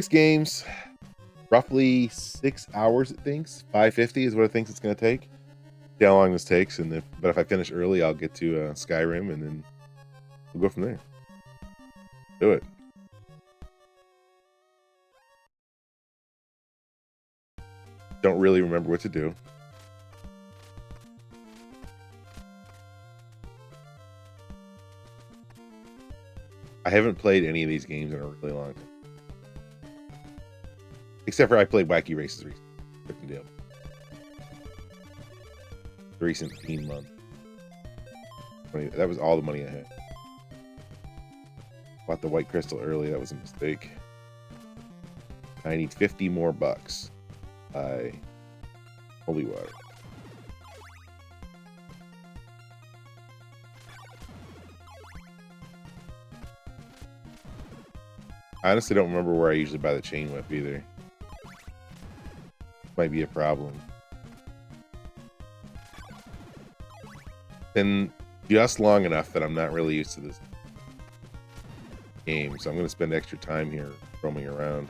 6 games, roughly 6 hours, it thinks. 550 is what it thinks it's going to take. See how long this takes, but if I finish early, I'll get to Skyrim, and then we'll go from there. Do it. Don't really remember what to do. I haven't played any of these games in a really long time. Except for I played Wacky Races recently. The recent teen month. That was all the money I had. Bought the white crystal early. That was a mistake. I need 50 more bucks. Holy water. I honestly don't remember where I usually buy the chain whip either. Might be a problem. Been just long enough that I'm not really used to this game, so I'm going to spend extra time here roaming around.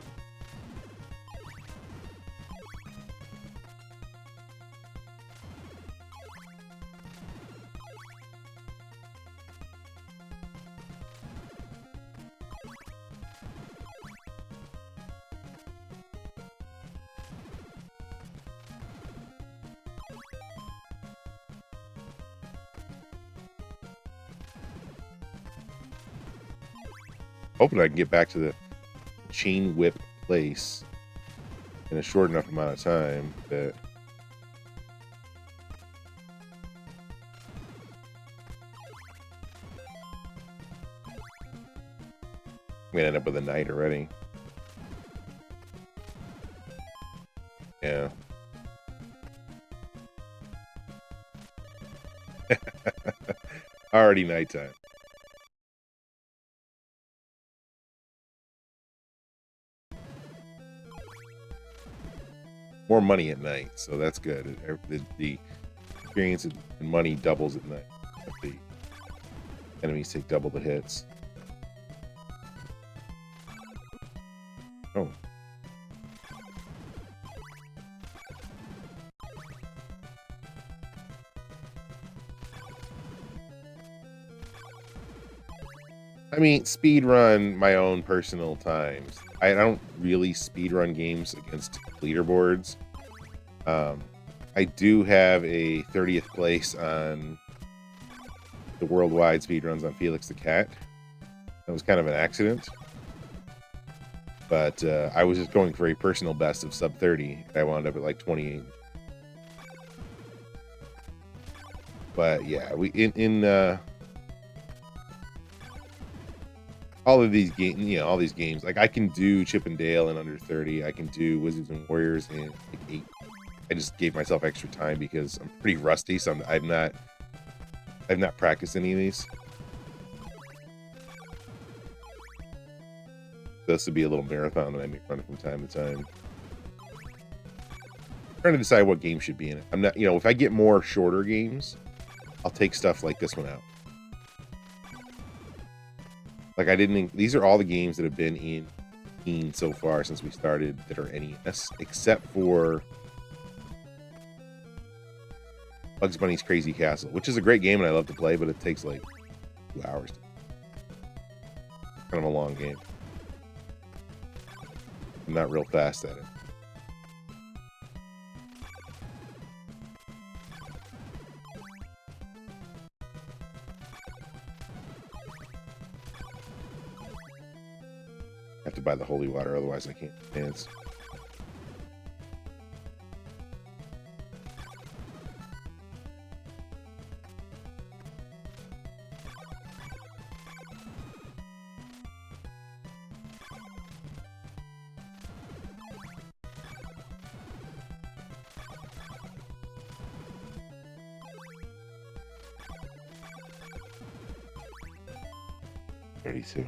Hoping I can get back to the chain whip place in a short enough amount of time that I'm gonna end up with a night already. Yeah. Already nighttime. More money at night, so that's good. The experience and money doubles at night. If the enemies take double the hits. Oh. I mean, speed run my own personal times. I don't really speed run games against leaderboards. I do have a 30th place on the worldwide speed runs on Felix the Cat. That was kind of an accident. But I was just going for a personal best of sub 30. And I wound up at like 28. But yeah, we in all of these games, all these games, like I can do Chip and Dale in under 30. I can do Wizards and Warriors in like 8. I just gave myself extra time because I'm pretty rusty, so I've not practiced any of these. This would be a little marathon that I may run from time to time. I'm trying to decide what game should be in it. I'm not, if I get more shorter games, I'll take stuff like this one out. Like these are all the games that have been in so far since we started that are NES, except for Bugs Bunny's Crazy Castle, which is a great game and I love to play, but it takes like 2 hours. Kind of a long game. I'm not real fast at it. I have to buy the holy water, otherwise I can't dance. Soon.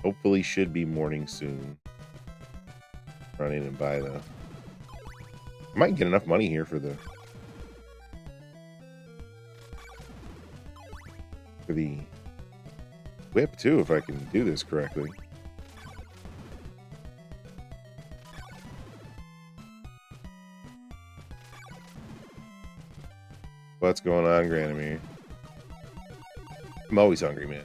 Hopefully should be morning soon. Run in and buy the I might get enough money here for the whip too, if I can do this correctly. What's going on, Granomir? I'm always hungry, man.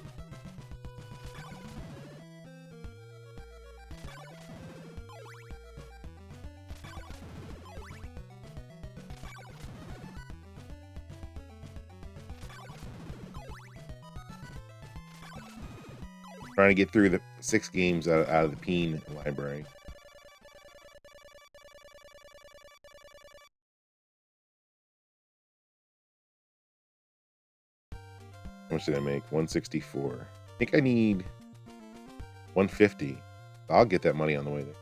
Trying to get through the 6 games out of the Peen library. How much did I make? 164. I think I need 150. I'll get that money on the way there.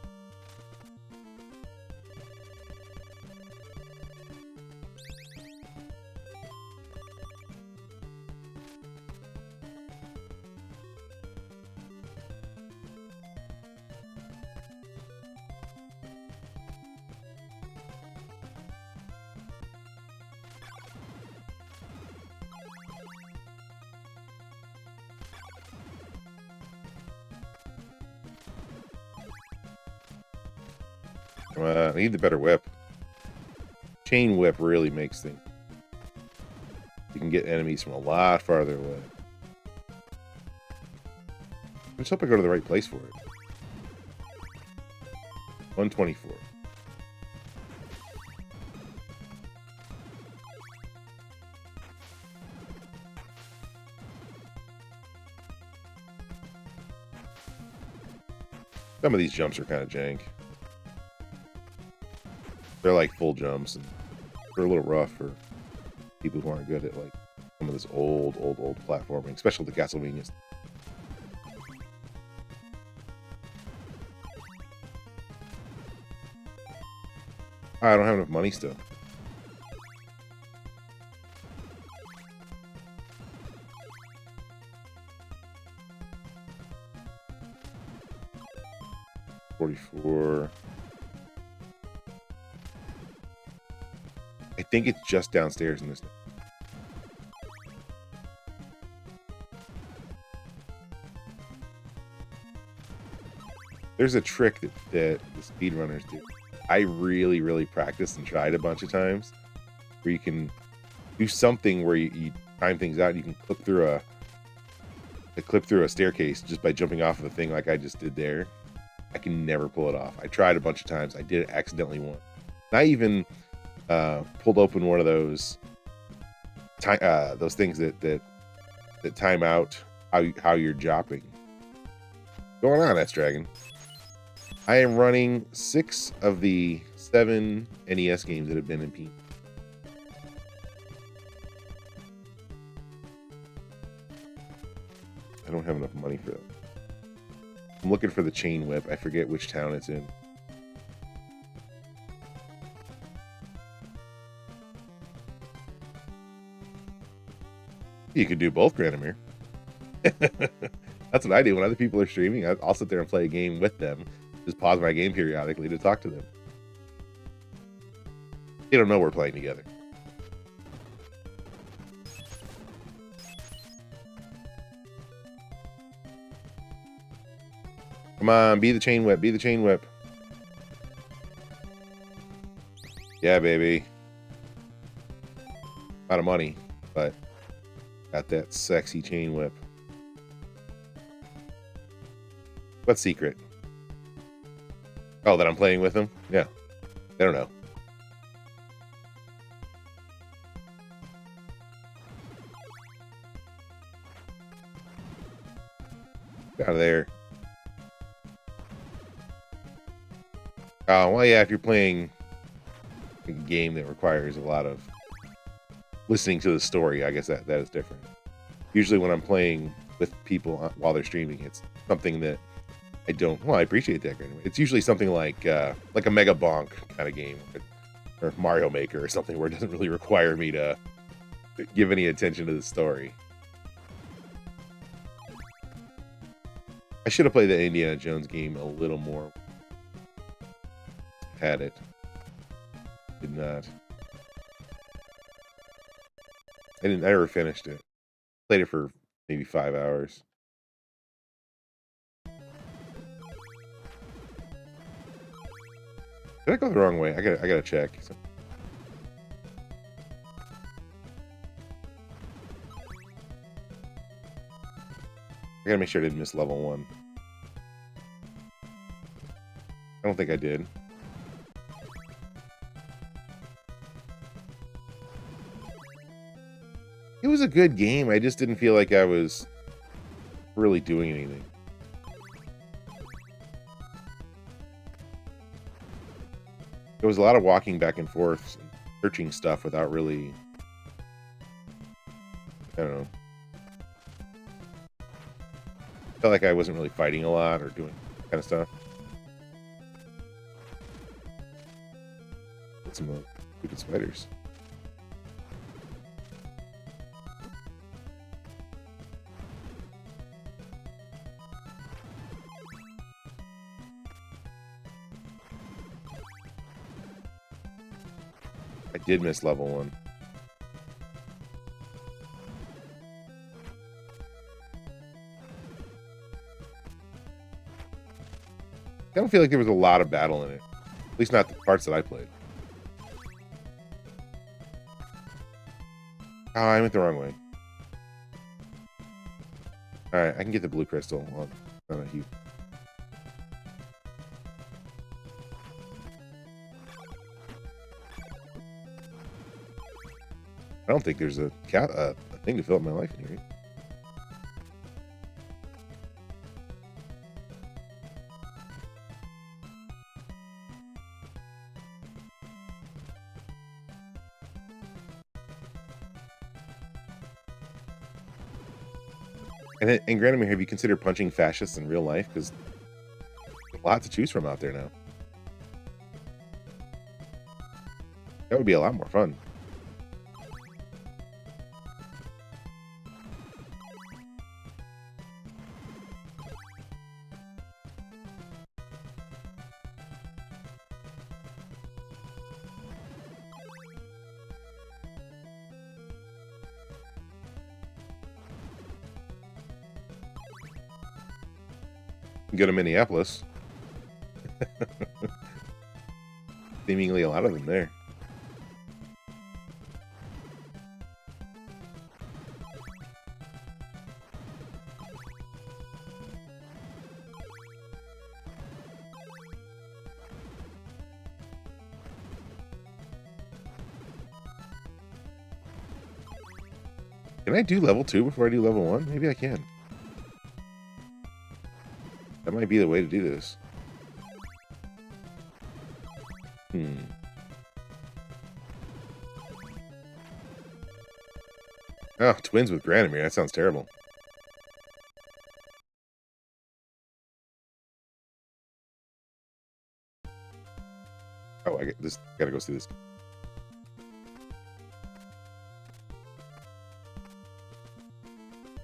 I need the better whip. Chain whip really makes things. You can get enemies from a lot farther away. I just hope I go to the right place for it. 124. Some of these jumps are kind of jank. They're like full jumps, and they're a little rough for people who aren't good at like some of this old platforming, especially the Castlevanias. I don't have enough money still. $44. I think it's just downstairs in this. There's a trick that the speedrunners do. I really practiced and tried a bunch of times, where you can do something where you time things out. And you can clip through a staircase just by jumping off of a thing like I just did there. I can never pull it off. I tried a bunch of times. I did it accidentally once. And I even pulled open one of those things that time out how you're jopping. What's going on, that's Dragon? I am running 6 of the 7 NES games that have been in P. I don't have enough money for them. I'm looking for the chain whip. I forget which town it's in. You could do both, Granomir. That's what I do when other people are streaming. I'll sit there and play a game with them. Just pause my game periodically to talk to them. They don't know we're playing together. Come on, be the chain whip. Be the chain whip. Yeah, baby. Out of money, but got that sexy chain whip. What secret? Oh, that I'm playing with them? Yeah. I don't know. Get out of there. Oh, well, yeah, if you're playing a game that requires a lot of listening to the story, I guess that is different. Usually when I'm playing with people while they're streaming, it's something that I don't. Well, I appreciate that. It's usually something like a Mega Bonk kind of game, or Mario Maker or something where it doesn't really require me to give any attention to the story. I should have played the Indiana Jones game a little more. Had it. Did not. I never finished it. Played it for maybe 5 hours. Did I go the wrong way? I gotta check. I gotta make sure I didn't miss level 1. I don't think I did. It was a good game. I just didn't feel like I was really doing anything. There was a lot of walking back and forth and searching stuff without really, I don't know. Felt like I wasn't really fighting a lot or doing that kind of stuff. Get some stupid spiders. I did miss level 1. I don't feel like there was a lot of battle in it. At least not the parts that I played. Oh, I went the wrong way. Alright, I can get the blue crystal on a heap. I don't think there's a thing to fill up my life in here. And granted, have you considered punching fascists in real life? Because there's a lot to choose from out there now. That would be a lot more fun. Go to Minneapolis. Seemingly a lot of them there. Can I do level 2 before I do level 1? Maybe I can. That might be the way to do this. Oh, twins with Granomir. That sounds terrible. Oh, gotta go through this.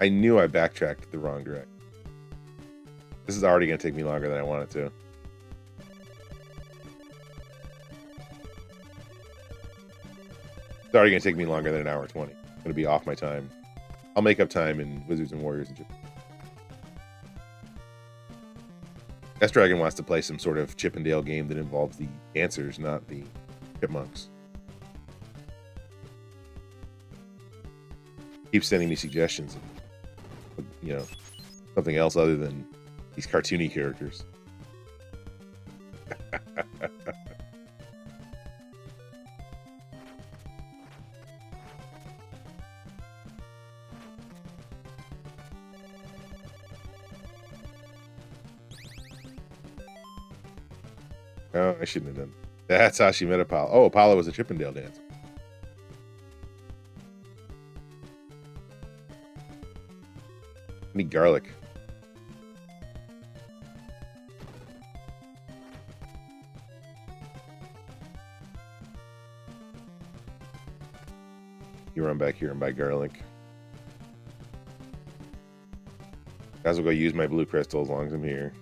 I knew I backtracked the wrong direction. This is already going to take me longer than I want it to. It's already going to take me longer than an hour 20. I'm going to be off my time. I'll make up time in Wizards and Warriors and Chip. S-Dragon wants to play some sort of Chip and Dale game that involves the dancers, not the chipmunks. Keeps sending me suggestions of, you know, something else other than these cartoony characters. Oh, I shouldn't have done. That's how she met Apollo. Oh, Apollo was a Chippendale dancer. I need garlic. You run back here and buy garlic. Guys will go use my blue crystal as long as I'm here.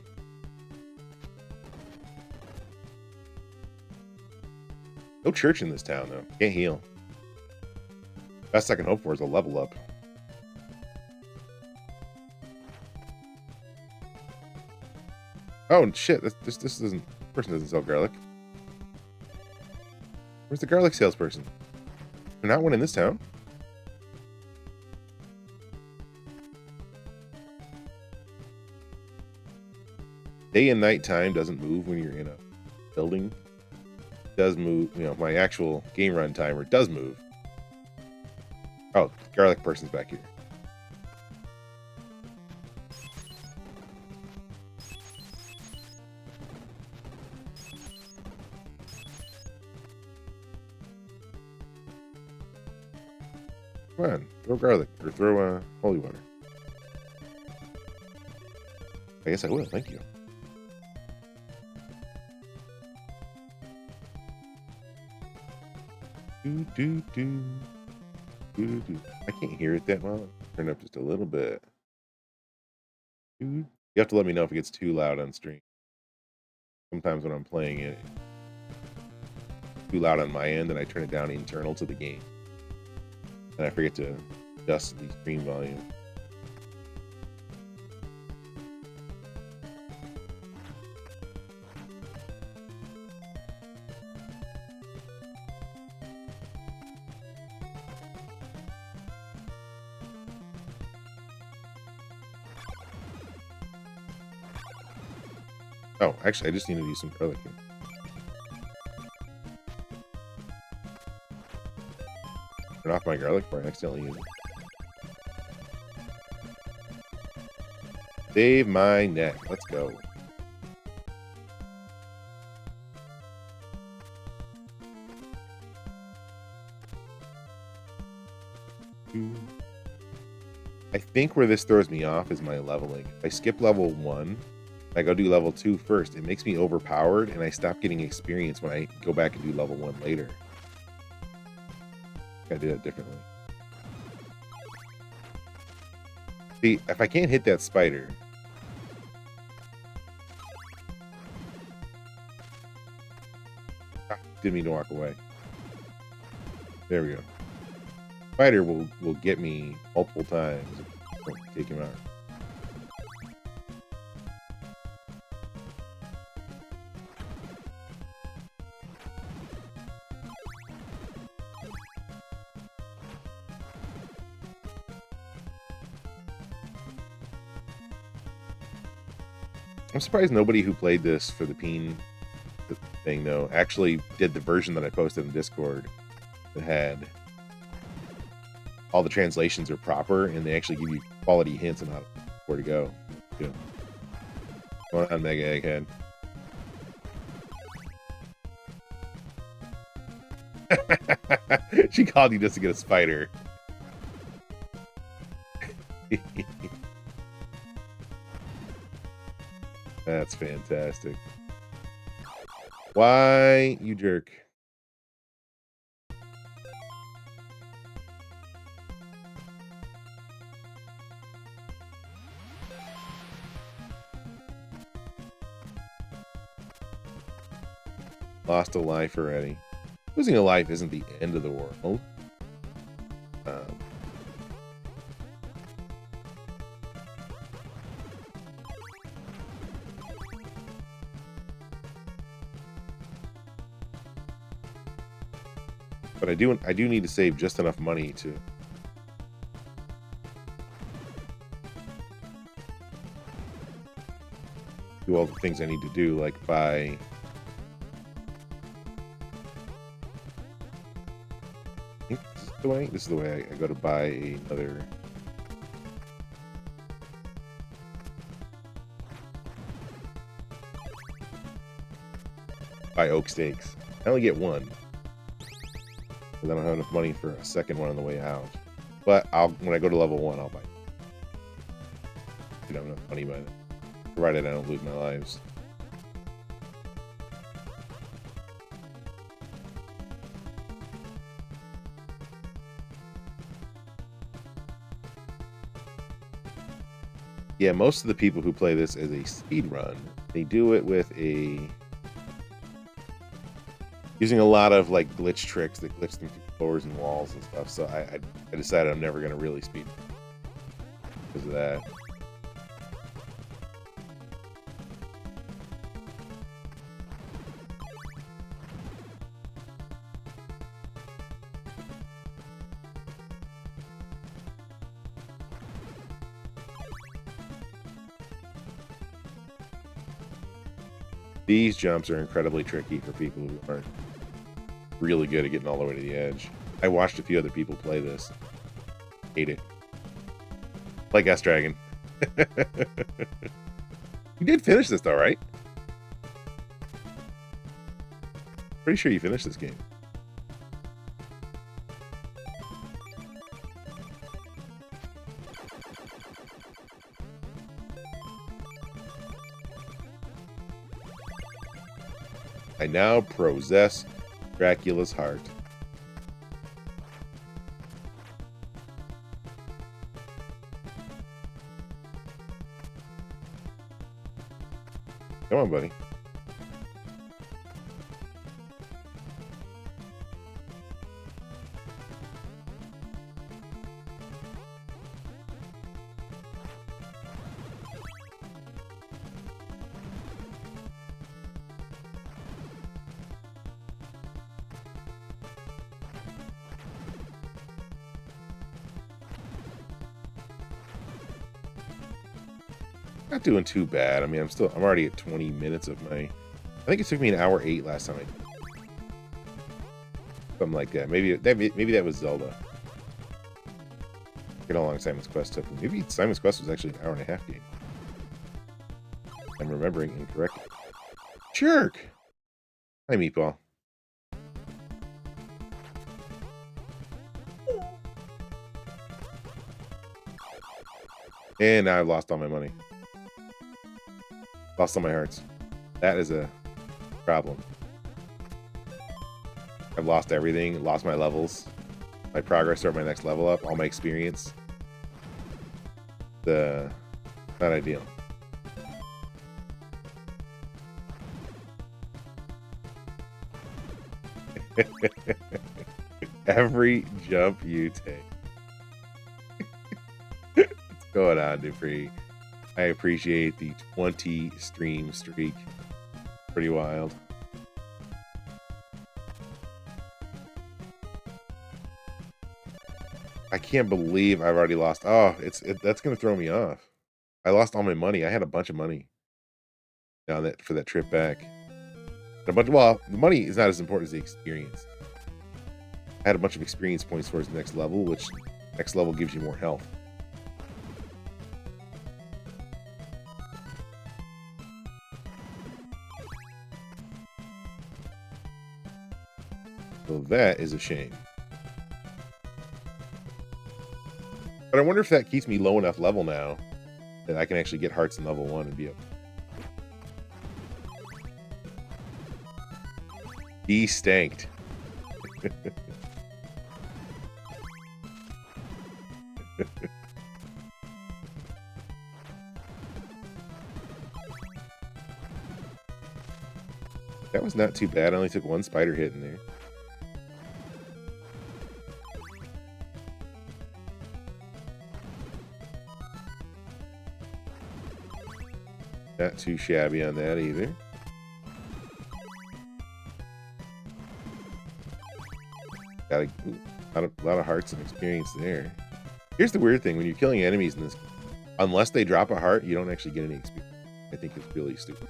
No church in this town, though. Can't heal. Best I can hope for is a level up. Oh, shit. This doesn't... person doesn't sell garlic. Where's the garlic salesperson? There's not one in this town. Day and night time doesn't move when you're in a building. It does move, you know, my actual game run timer does move. Oh, garlic person's back here. Come on, throw garlic, or throw holy water. I guess I will, thank you. I can't hear it that well. Turn it up just a little bit. You have to let me know if it gets too loud on stream. Sometimes when I'm playing it, it's too loud on my end, and I turn it down internal to the game. And I forget to adjust the stream volume. Oh, actually, I just need to use some garlic here. Turn off my garlic before I accidentally use it. Save my neck. Let's go. I think where this throws me off is my leveling. If I skip level 1, I go do level 2 first, it makes me overpowered, and I stop getting experience when I go back and do level 1 later. Gotta do that differently. See, if I can't hit that spider... didn't mean to walk away. There we go. Spider will get me multiple times if I don't take him out. I'm surprised nobody who played this for the Peen thing, though, actually did the version that I posted in Discord that had all the translations are proper, and they actually give you quality hints on where to go. Yeah. Going on, Mega Egghead. She called you just to get a spider. That's fantastic. Why, you jerk? Lost a life already. Losing a life isn't the end of the world. But I do need to save just enough money to do all the things I need to do, like buy this is the way I go to buy another buy oak steaks. I only get one. Because I don't have enough money for a second one on the way out. But when I go to level 1, I'll buy it. I don't have enough money by then. Provided I don't lose my lives. Yeah, most of the people who play this as a speed run, they do it with a using a lot of like glitch tricks that glitch them through floors and walls and stuff. So I decided I'm never gonna really speed because of that. These jumps are incredibly tricky for people who aren't really good at getting all the way to the edge. I watched a few other people play this. Hate it. Like S Dragon. You did finish this though, right? Pretty sure you finished this game. I now possess Dracula's heart. Come on, buddy. Not doing too bad. I mean, I'm already at 20 minutes of my, I think it took me an hour 8 last time something like that. Maybe that was Zelda. Look at how long Simon's Quest took. Maybe Simon's Quest was actually an hour and a half game. I'm remembering incorrectly. Jerk! Hi, Meatball. And now I've lost all my money. Lost all my hearts. That is a problem. I've lost everything. Lost my levels. My progress toward my next level up. All my experience. Not ideal. Every jump you take. What's going on, Dupree? I appreciate the 20 stream streak. Pretty wild. I can't believe I've already lost. Oh, that's gonna throw me off. I lost all my money. I had a bunch of money down that for that trip back. Well, the money is not as important as the experience. I had a bunch of experience points towards the next level, which next level gives you more health. So that is a shame. But I wonder if that keeps me low enough level now that I can actually get hearts in level 1 and be up. De-stanked. That was not too bad. I only took one spider hit in there. Not too shabby on that either. Got a lot of hearts and experience there. Here's the weird thing. When you're killing enemies in this, unless they drop a heart, you don't actually get any experience. I think it's really stupid.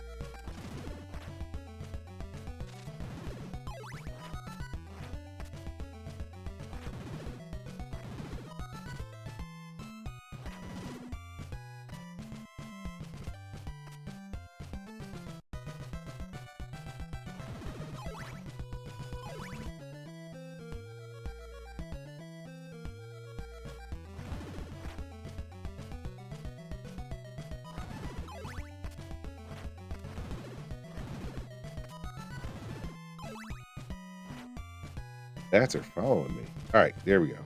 Bats are following me. All right, there we go.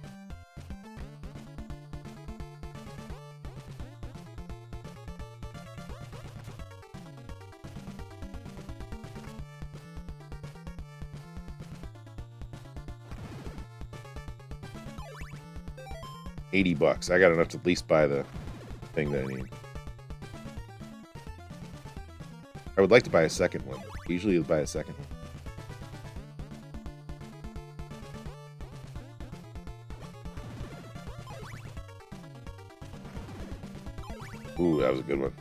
$80. I got enough to at least buy the thing that I need. I would like to buy a second one. Usually you'll buy a second one. Ooh, that was a good one.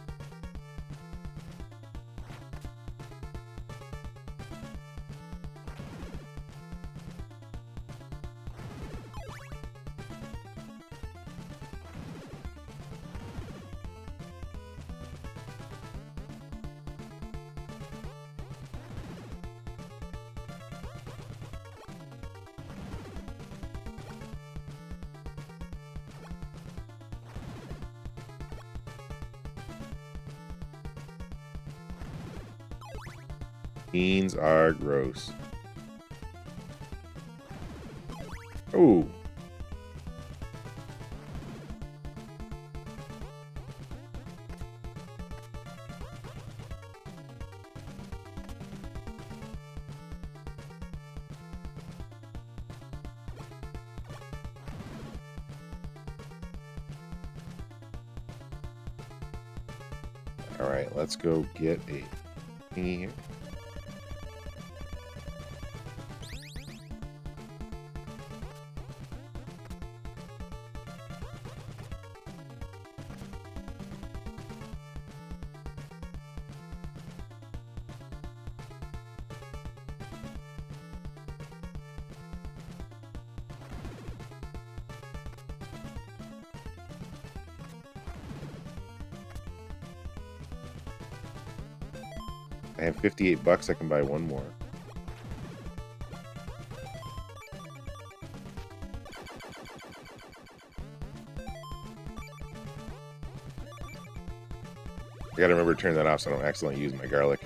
Beans are gross. Oh. All right, let's go get a thingy here. I have $58. I can buy one more. I gotta remember to turn that off so I don't accidentally use my garlic.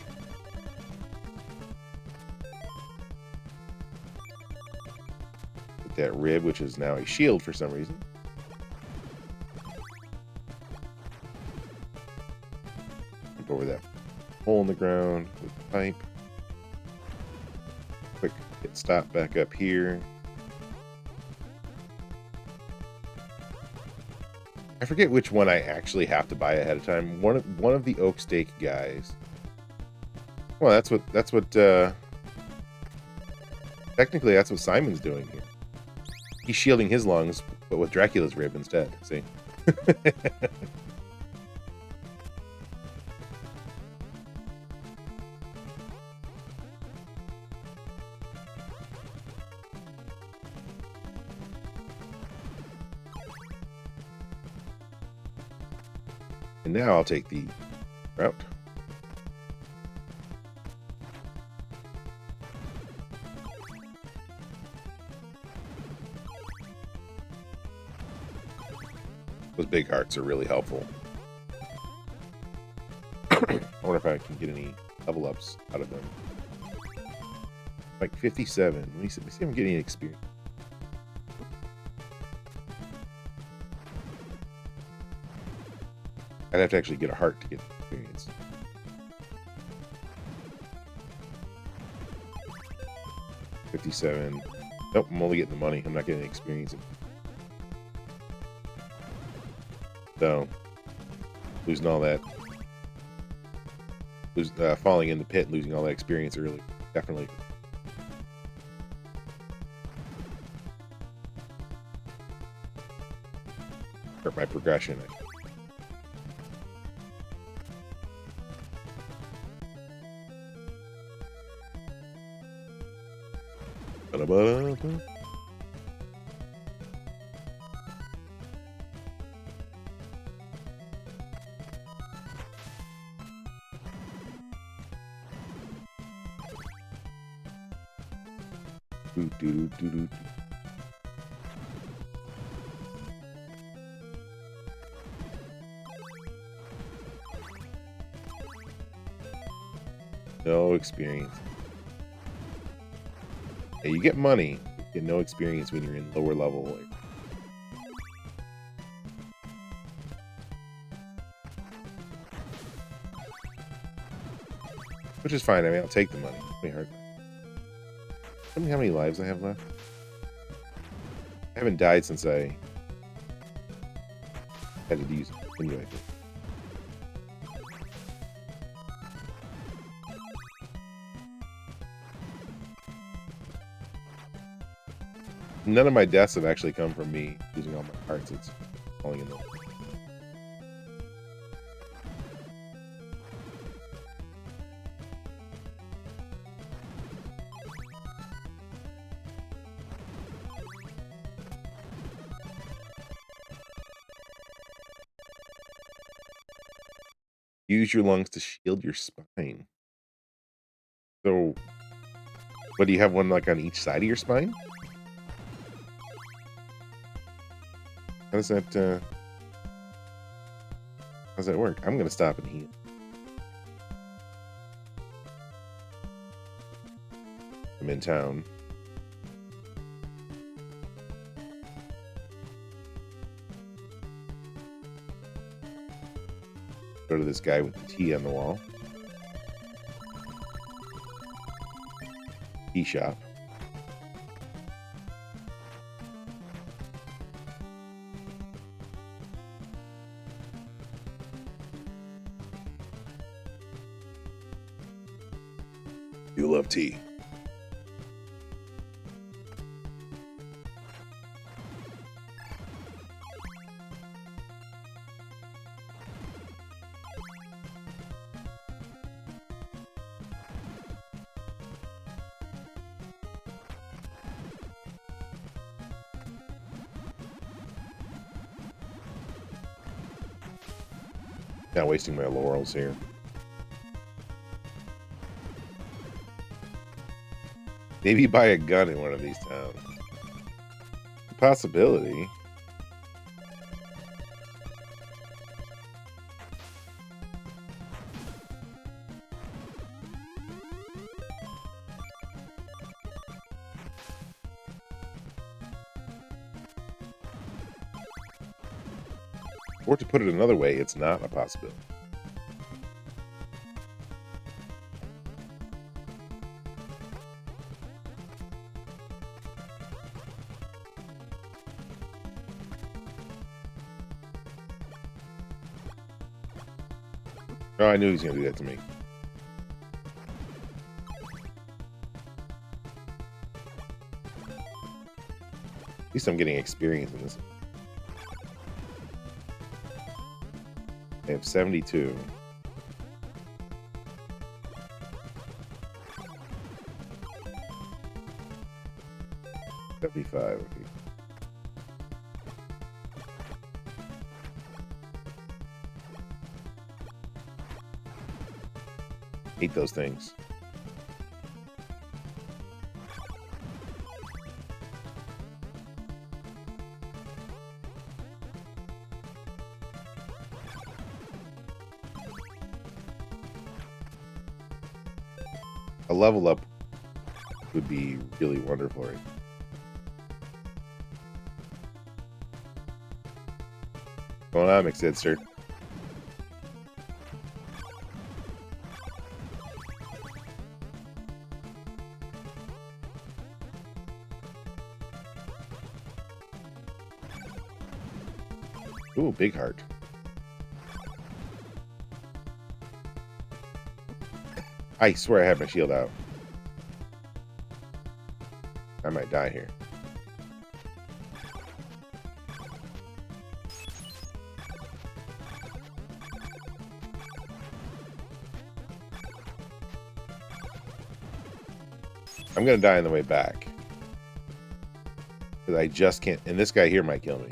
Get that rib, which is now a shield for some reason. Jump over that hole in the ground with the pipe. Quick hit stop back up here. I forget which one I actually have to buy ahead of time. One of the oak steak guys. Well, that's what technically that's what Simon's doing here. He's shielding his lungs, but with Dracula's rib instead. See? And now I'll take the route. Those big hearts are really helpful. I wonder if I can get any level ups out of them. Like 57. Let me see if I'm getting any experience. I'd have to actually get a heart to get the experience. $57. Nope, I'm only getting the money. I'm not getting the experience. So, losing all that, falling in the pit and losing all that experience early, definitely. Hurt my progression. No experience. Yeah, you get money, you get no experience when you're in lower level. Which is fine. I mean, I'll take the money. It's hard. Tell me how many lives I have left. I haven't died since I Had to use anyway. I think. None of my deaths have actually come from me using all my hearts. It's falling in the. Use your lungs to shield your spine. So, what do you have one like on each side of your spine? How does that how does that work? I'm gonna stop and heal. I'm in town. Go to this guy with the T on the wall. Tea shop. You love tea. Not wasting my laurels here. Maybe buy a gun in one of these towns. Possibility. Or to put it another way, it's not a possibility. Oh, I knew he was going to do that to me. At least I'm getting experience in this. I have 72. $75. Okay. Hate those things. A level up would be really wonderful. Right? What's going on, McSidster? Ooh, big heart. I swear I have my shield out. I might die here. I'm gonna die on the way back. Because I just can't, and this guy here might kill me.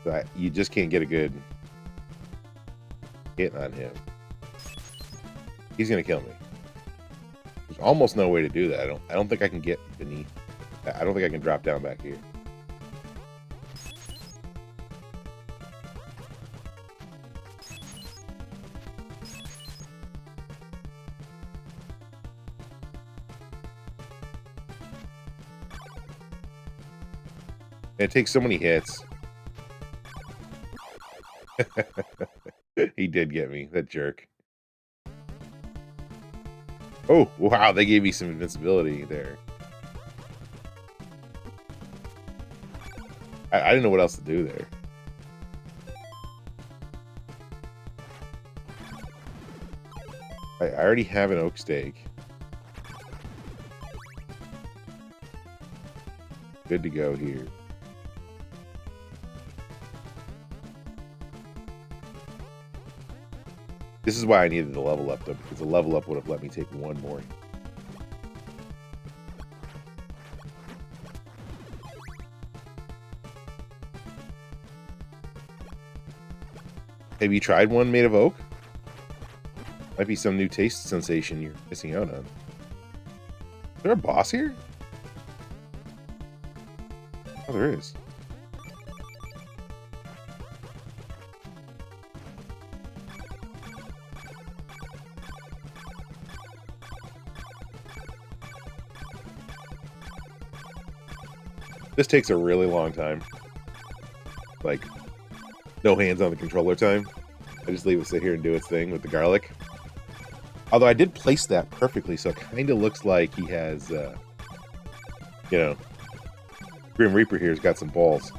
So you just can't get a good hit on him. He's gonna kill me. There's almost no way to do that. I don't think I can get beneath. I don't think I can drop down back here. And it takes so many hits. He did get me, that jerk. Oh, wow, they gave me some invincibility there. I didn't know what else to do there. I already have an oak steak. Good to go here. This is why I needed the level up, though, because the level up would have let me take one more. Have you tried one made of oak? Might be some new taste sensation you're missing out on. Is there a boss here? Oh, there is. This takes a really long time. Like, no hands on the controller time. I just leave it sit here and do its thing with the garlic. Although I did place that perfectly, so it kind of looks like he has, you know, Grim Reaper here's got some balls.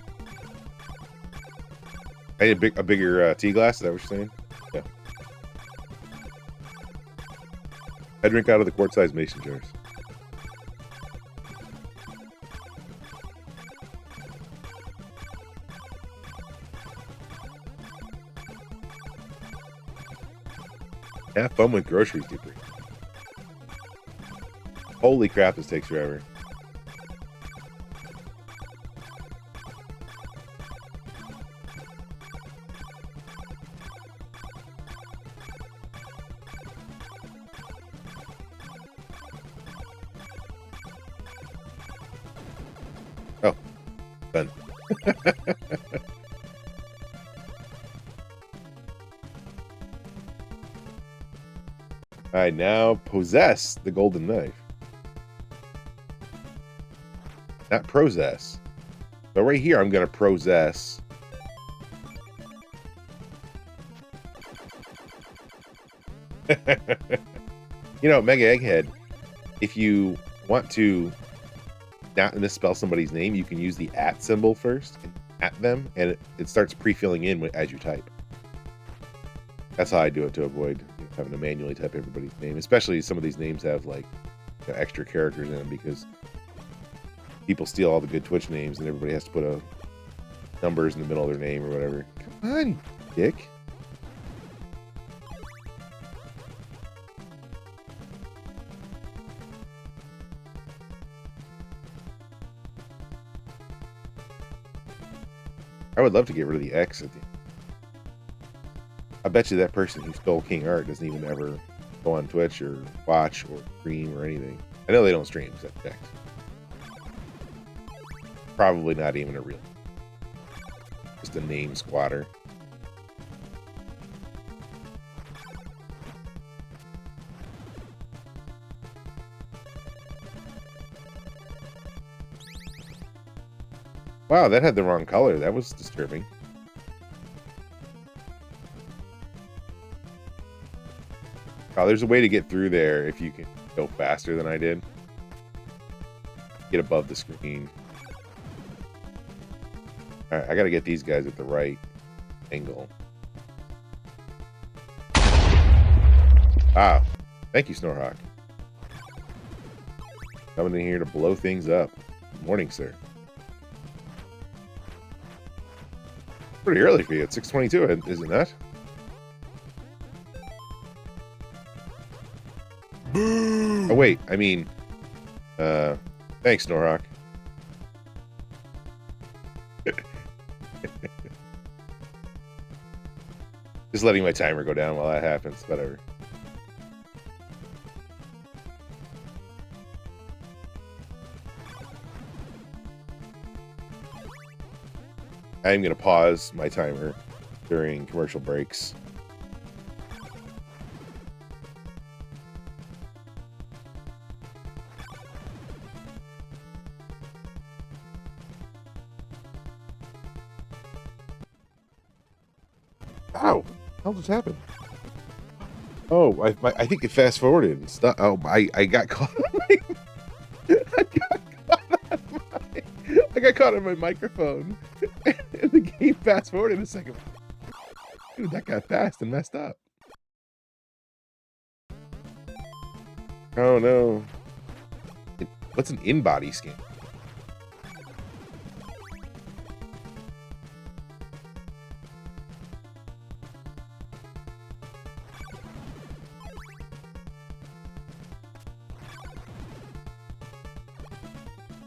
I need a bigger tea glass, is that what you're saying? Yeah. I drink out of the quart-sized mason jars. Have fun with groceries, Deeper. Holy crap, this takes forever. Oh, done. I now possess the golden knife. Not possess. So right here, I'm going to possess. You know, Mega Egghead, if you want to not misspell somebody's name, you can use the @ symbol first and at them, and it starts pre-filling in as you type. That's how I do it to avoid having to manually type everybody's name. Especially some of these names have like extra characters in them because people steal all the good Twitch names and everybody has to put numbers in the middle of their name or whatever. Come on, dick. I would love to get rid of the X at the end. I bet you that person who stole King Art doesn't even ever go on Twitch or watch or stream or anything. I know they don't stream, because I checked. Probably not even a real. Just a name squatter. Wow, that had the wrong color. That was disturbing. Oh, there's a way to get through there if you can go faster than I did. Get above the screen. Alright, I gotta get these guys at the right angle. Wow. Thank you, Snorhawk. Coming in here to blow things up. Good morning, sir. Pretty early for you. It's 6:22, isn't that? Oh, wait. I mean, thanks, Snorhawk. Just letting my timer go down while that happens. Whatever. I'm going to pause my timer during commercial breaks. Ow! How just happened? Oh, I think it fast forwarded and stuff. Oh, I got caught on my I got caught on my microphone, and the game fast forwarded a second. Dude, that got fast and messed up. Oh no. What's an in-body scan?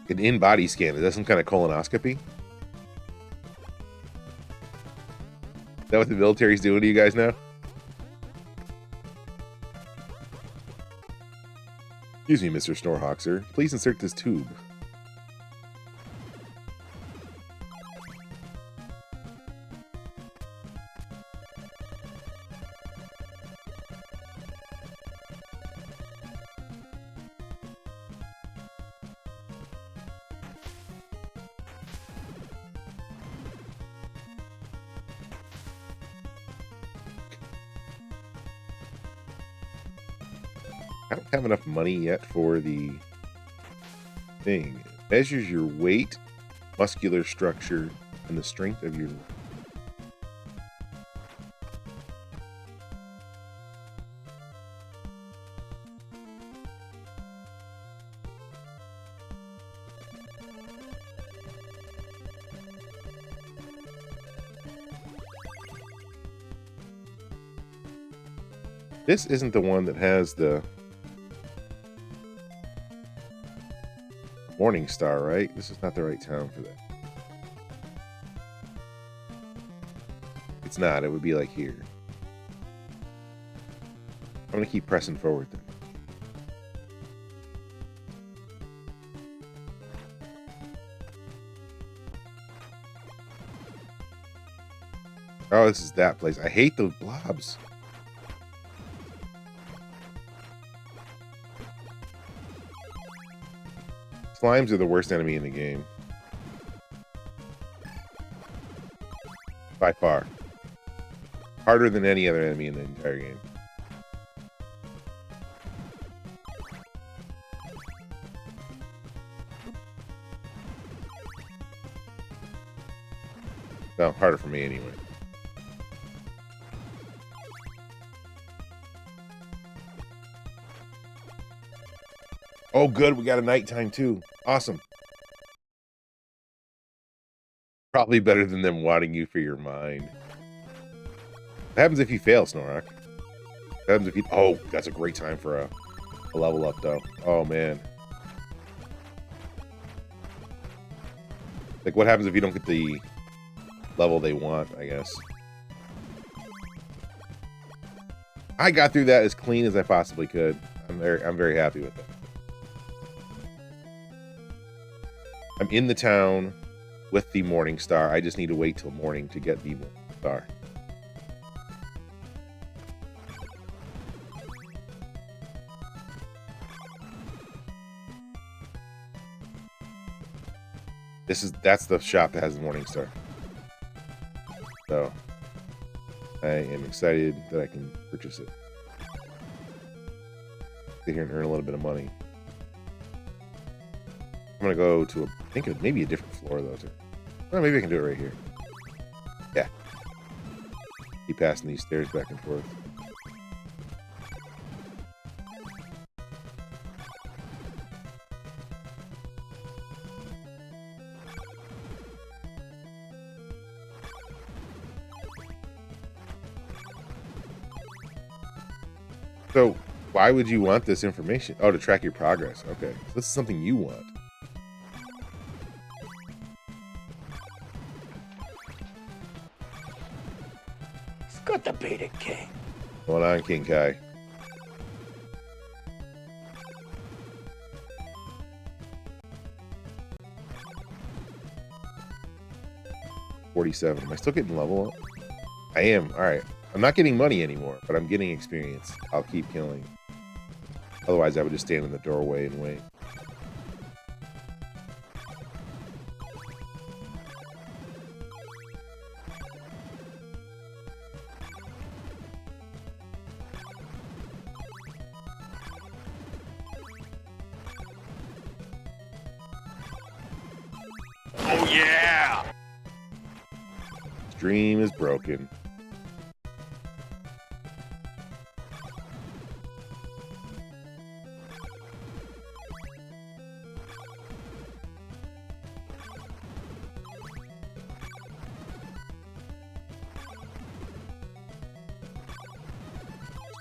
An in-body scan. Is that some kind of colonoscopy? Is that what the military's doing to you guys now? Excuse me, Mr. Snorhawk, please insert this tube. I don't have enough money yet for the thing. It measures your weight, muscular structure, and the strength of your... This isn't the one that has the Morning Star, right? This is not the right town for that. It's not. It would be like here. I'm going to keep pressing forward then. Oh, this is that place. I hate those blobs. Slimes are the worst enemy in the game. By far. Harder than any other enemy in the entire game. Well, harder for me anyway. Oh, good. We got a nighttime, too. Awesome. Probably better than them wanting you for your mind. What happens if you fail, Snorrock? What happens if you... Oh, that's a great time for a level up, though. Oh, man. Like, what happens if you don't get the level they want, I guess? I got through that as clean as I possibly could. I'm very happy with that. I'm in the town with the Morning Star. I just need to wait till morning to get the Morning Star. That's the shop that has the Morning Star. So I am excited that I can purchase it. Sit here and earn a little bit of money. I'm gonna go to I think maybe a different floor though too. Well, maybe I can do it right here. Yeah. Keep passing these stairs back and forth. So, why would you want this information? Oh, to track your progress. Okay. So this is something you want. Got the beta king. Going on, King Kai. $47. Am I still getting level up? I am. All right. I'm not getting money anymore, but I'm getting experience. I'll keep killing. Otherwise, I would just stand in the doorway and wait. Oh yeah! Stream is broken.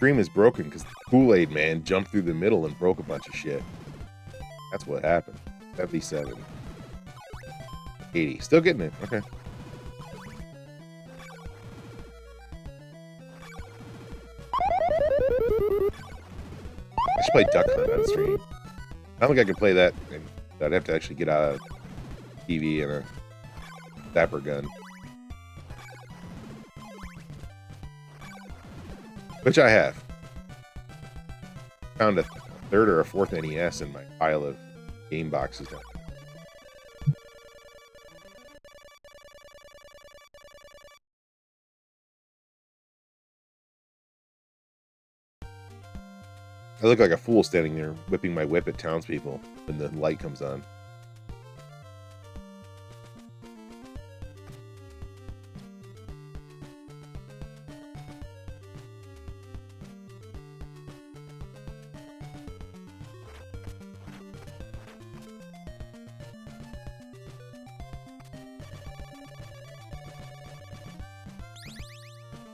screen is broken because the Kool-Aid man jumped through the middle and broke a bunch of shit. That's what happened. 77. 80. Still getting it. Okay. I should play Duck Hunt on stream. I don't think I could play that. I'd have to actually get out of TV and a zapper gun. Which I have. Found a third or a fourth NES in my pile of game boxes. I look like a fool standing there whipping my whip at townspeople when the light comes on.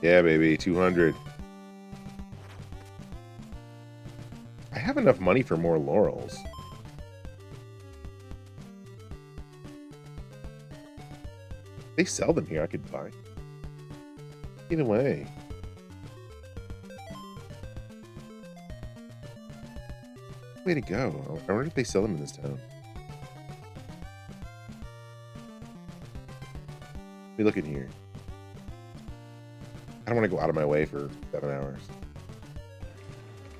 Yeah, baby, 200. I have enough money for more laurels. They sell them here. I could buy. Either way. Way to go. I wonder if they sell them in this town. Let me look in here. I don't want to go out of my way for 7 hours.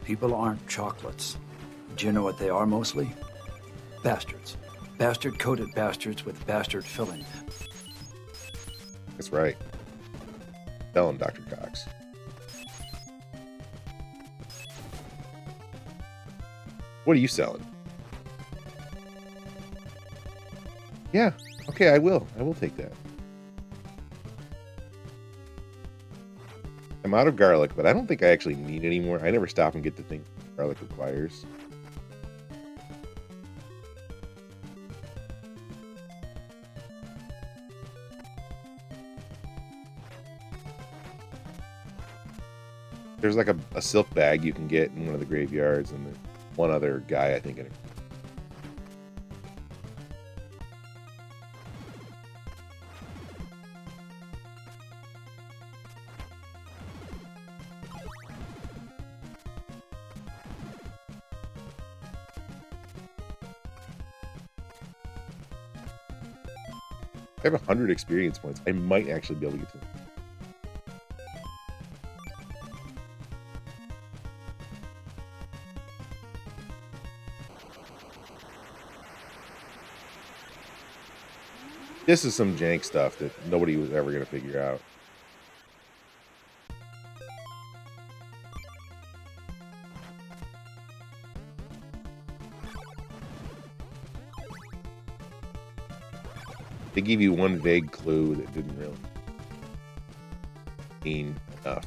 People aren't chocolates. Do you know what they are mostly? Bastards. Bastard-coated bastards with bastard filling. That's right. Tell him, Dr. Cox. What are you selling? Yeah. Okay, I will. I will take that. I'm out of garlic, but I don't think I actually need any more. I never stop and get the thing garlic requires. There's like a silk bag you can get in one of the graveyards, and one other guy, I think, in it. I have 100 experience points. I might actually be able to get to them. This is some jank stuff that nobody was ever going to figure out. They give you one vague clue that didn't really mean enough.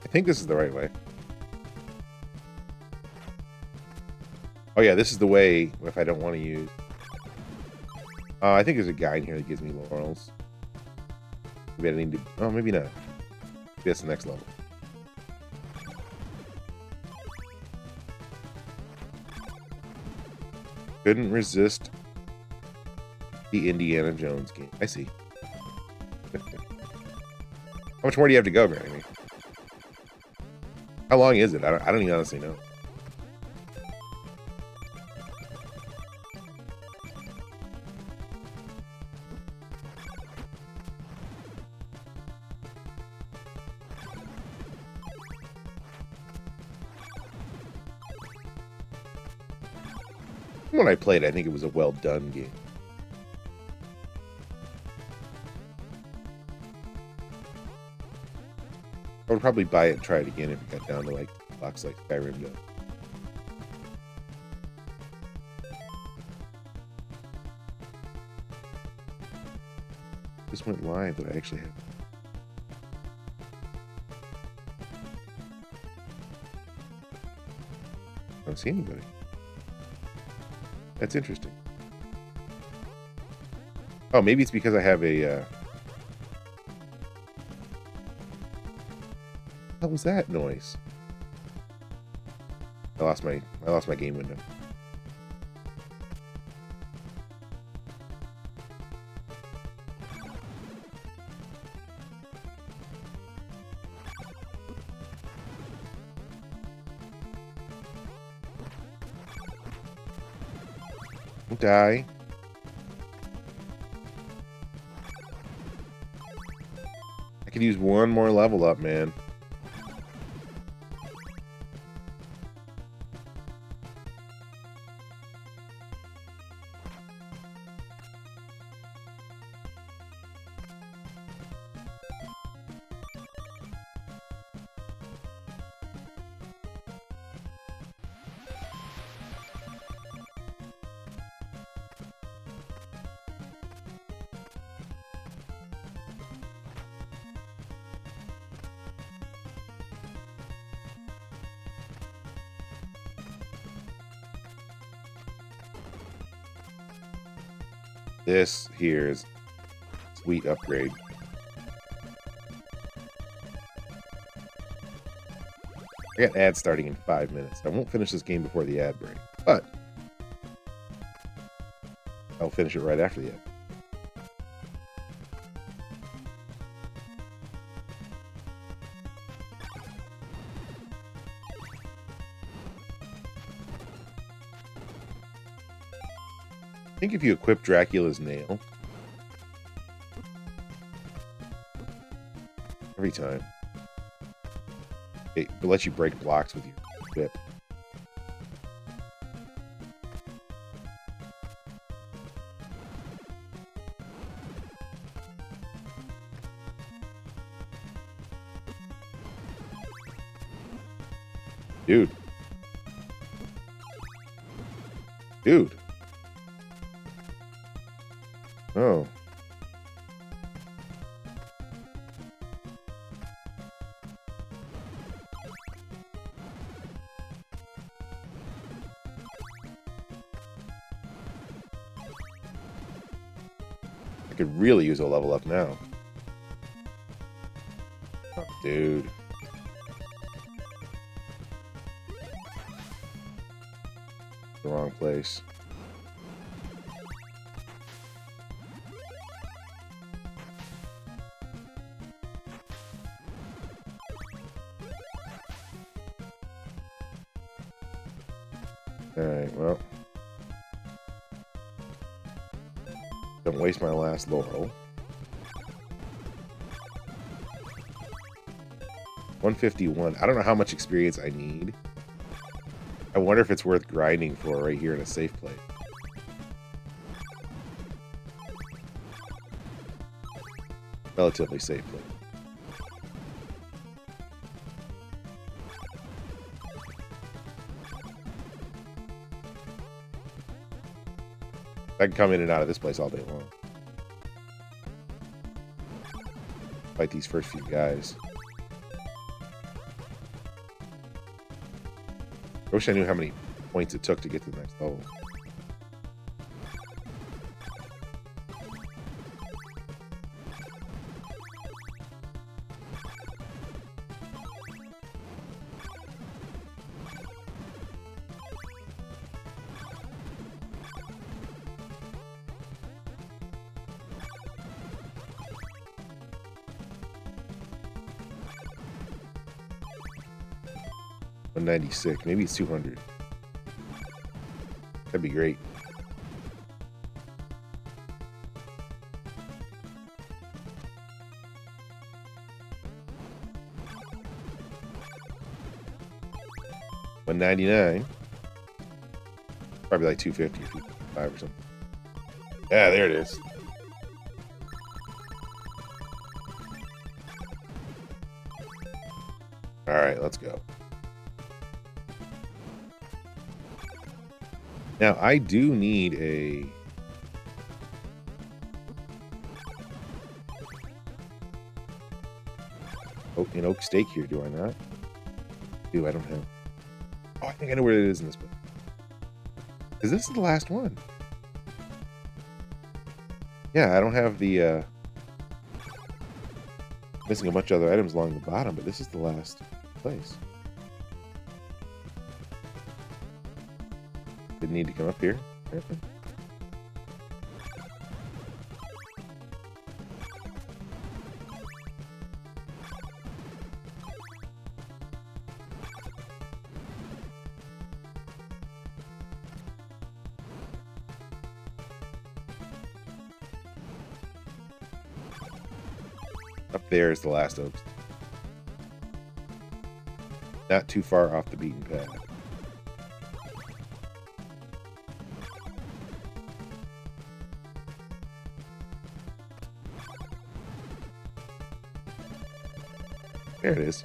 I think this is the right way. Oh yeah, this is the way if I don't want to use... I think there's a guy in here that gives me laurels. Maybe I need to... Oh, maybe not. Maybe that's the next level. Couldn't resist the Indiana Jones game. I see. How much more do you have to go, Granny? How long is it? I don't even honestly know. When I played, I think it was a well-done game. I would probably buy it and try it again if it got down to like bucks like Skyrim does. This went live that I actually have. I don't see anybody. That's interesting. Oh, maybe it's because I have a. What was that noise? I lost my game window. Don't die. I could use one more level up, man. This here is sweet upgrade. I got ads starting in 5 minutes. I won't finish this game before the ad break, but I'll finish it right after the ad. I think if you equip Dracula's nail every time, it lets you break blocks with your whip. Dude. Dude. Oh. I could really use a level up now. Oh, dude. The wrong place. Alright, well. Don't waste my last laurel. 151. I don't know how much experience I need. I wonder if it's worth grinding for right here in a safe place. Relatively safe place. I can come in and out of this place all day long. Fight these first few guys. I wish I knew how many points it took to get to the next level. $196. Maybe it's 200. That'd be great. $199. Probably like 250 or 255 or something. Yeah, there it is. All right, let's go. Now, I do need a an oak steak here, do I not? Do I don't have. Oh, I think I know where it is in this book. Because this is the last one. Yeah, I don't have the missing a bunch of other items along the bottom, but this is the last place. Didn't need to come up here. Up there is the last oaks. Not too far off the beaten path. There it is.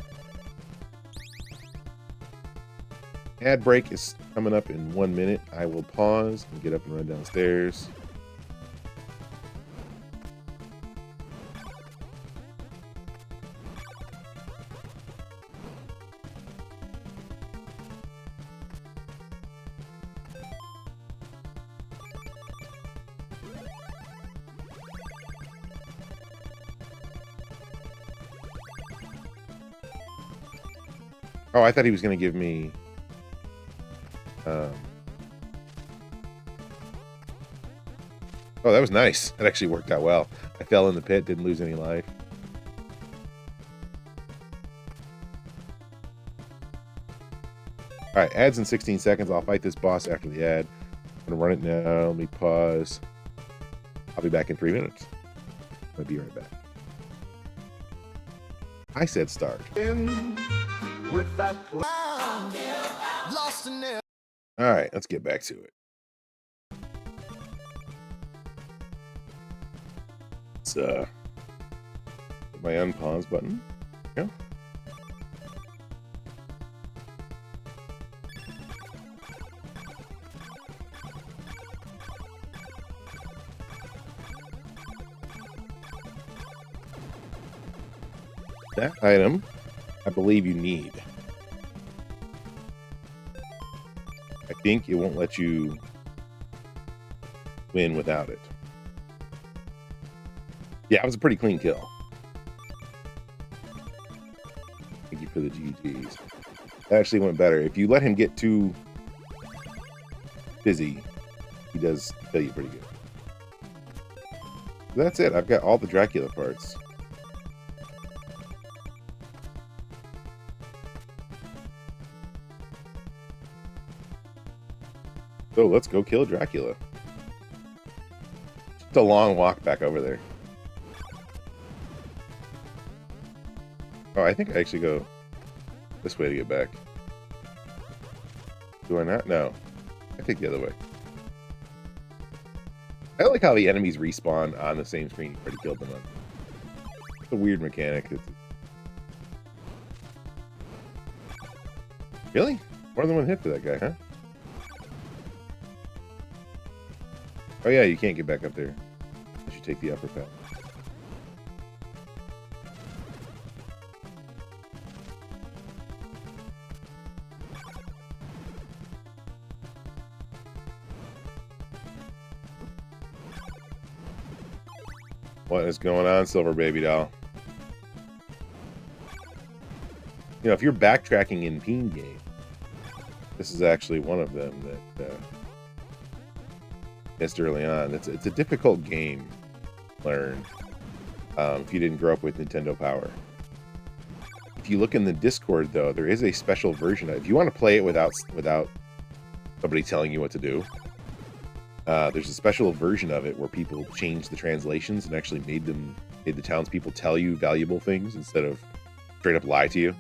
Ad break is coming up in 1 minute. I will pause and get up and run downstairs. Oh, I thought he was going to give me... Oh, that was nice. That actually worked out well. I fell in the pit, didn't lose any life. Alright, ad's in 16 seconds. I'll fight this boss after the ad. I'm going to run it now. Let me pause. I'll be back in 3 minutes. I'll be right back. I said start. With that Alright, let's get back to it. Let's hit my unpause button. There we go. That item, I believe you need. I think it won't let you win without it. Yeah, it was a pretty clean kill. Thank you for the GGs. That actually went better. If you let him get too busy, he does kill you pretty good. That's it. I've got all the Dracula parts. So let's go kill Dracula. It's a long walk back over there. Oh, I think I actually go this way to get back. Do I not? No. I take the other way. I like how the enemies respawn on the same screen you already killed them on. It's a weird mechanic. Really? More than one hit to that guy, huh? Oh yeah, you can't get back up there. You should take the upper path. What is going on, Silver Baby Doll? You know, if you're backtracking in Peen Game, this is actually one of them that missed early on. It's a difficult game to learn if you didn't grow up with Nintendo Power. If you look in the Discord, though, there is a special version of it. If you want to play it without somebody telling you what to do, there's a special version of it where people changed the translations and actually made the townspeople tell you valuable things instead of straight up lie to you.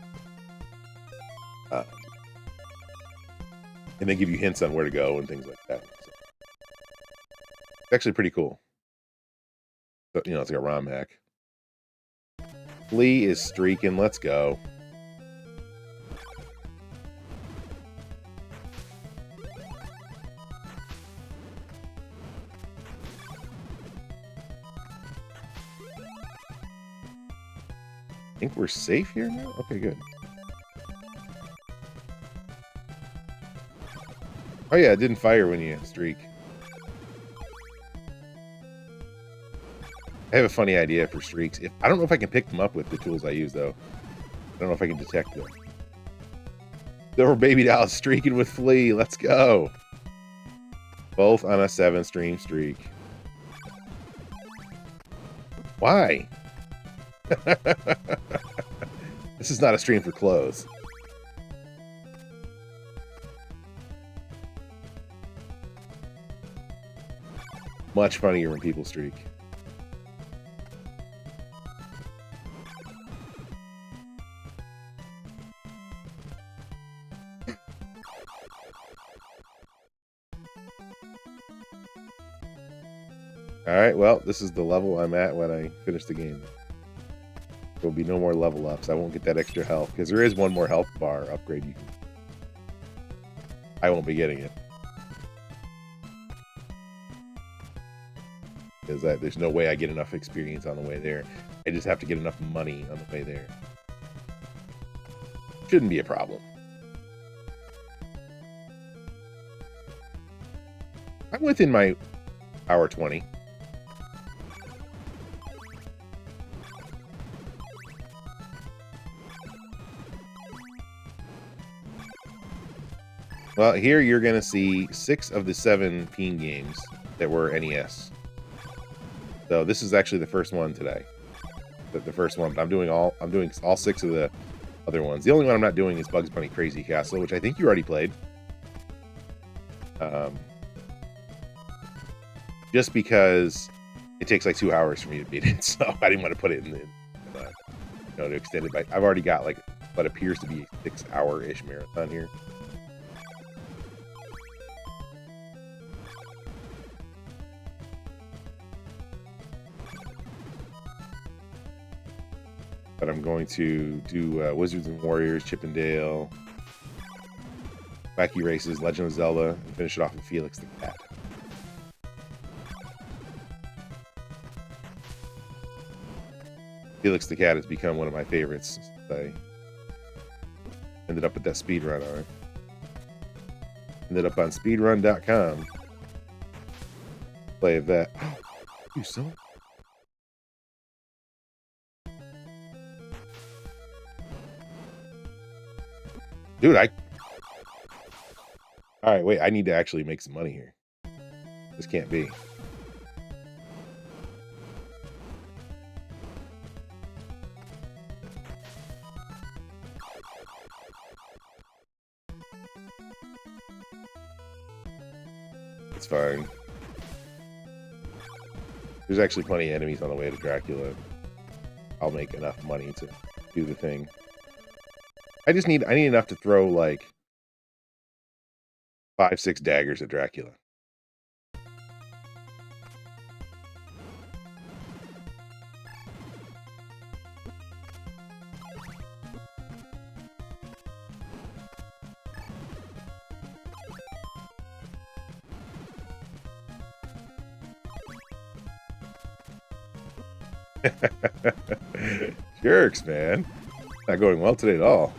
And they give you hints on where to go and things like that. So, it's actually pretty cool. But, you know, it's like a ROM hack. Lee is streaking. Let's go. think we're safe here now? Okay, good. Oh yeah, it didn't fire when you streak. I have a funny idea for streaks. I don't know if I can pick them up with the tools I use, though. I don't know if I can detect them. Silver Baby Doll streaking with Flea. Let's go. Both on a 7-stream streak. Why? This is not a stream for clothes. Much funnier when people streak. Alright, well, this is the level I'm at when I finish the game. There will be no more level ups. I won't get that extra health, because there is one more health bar upgrade you can... I won't be getting it. Because there's no way I get enough experience on the way there. I just have to get enough money on the way there. Shouldn't be a problem. I'm within my hour 20. Well, here you're going to see 6 of the 7 Peen games that were NES. So this is actually the first one today. The first one, but I'm doing all 6 of the other ones. The only one I'm not doing is Bugs Bunny Crazy Castle, which I think you already played. Just because it takes like 2 hours for me to beat it, so I didn't want to put it in the to extend it by. I've already got like what appears to be a 6-hour-ish marathon here. But I'm going to do Wizards and Warriors, Chip and Dale, Wacky Races, Legend of Zelda, and finish it off with Felix the Cat. Felix the Cat has become one of my favorites since I ended up with that speedrun on it. Ended up on speedrun.com. Play that. Oh, you son. Dude, Alright, wait, I need to actually make some money here. This can't be. It's fine. There's actually plenty of enemies on the way to Dracula. I'll make enough money to do the thing. I need enough to throw like 5-6 daggers at Dracula. Jerks, man. Not going well today at all.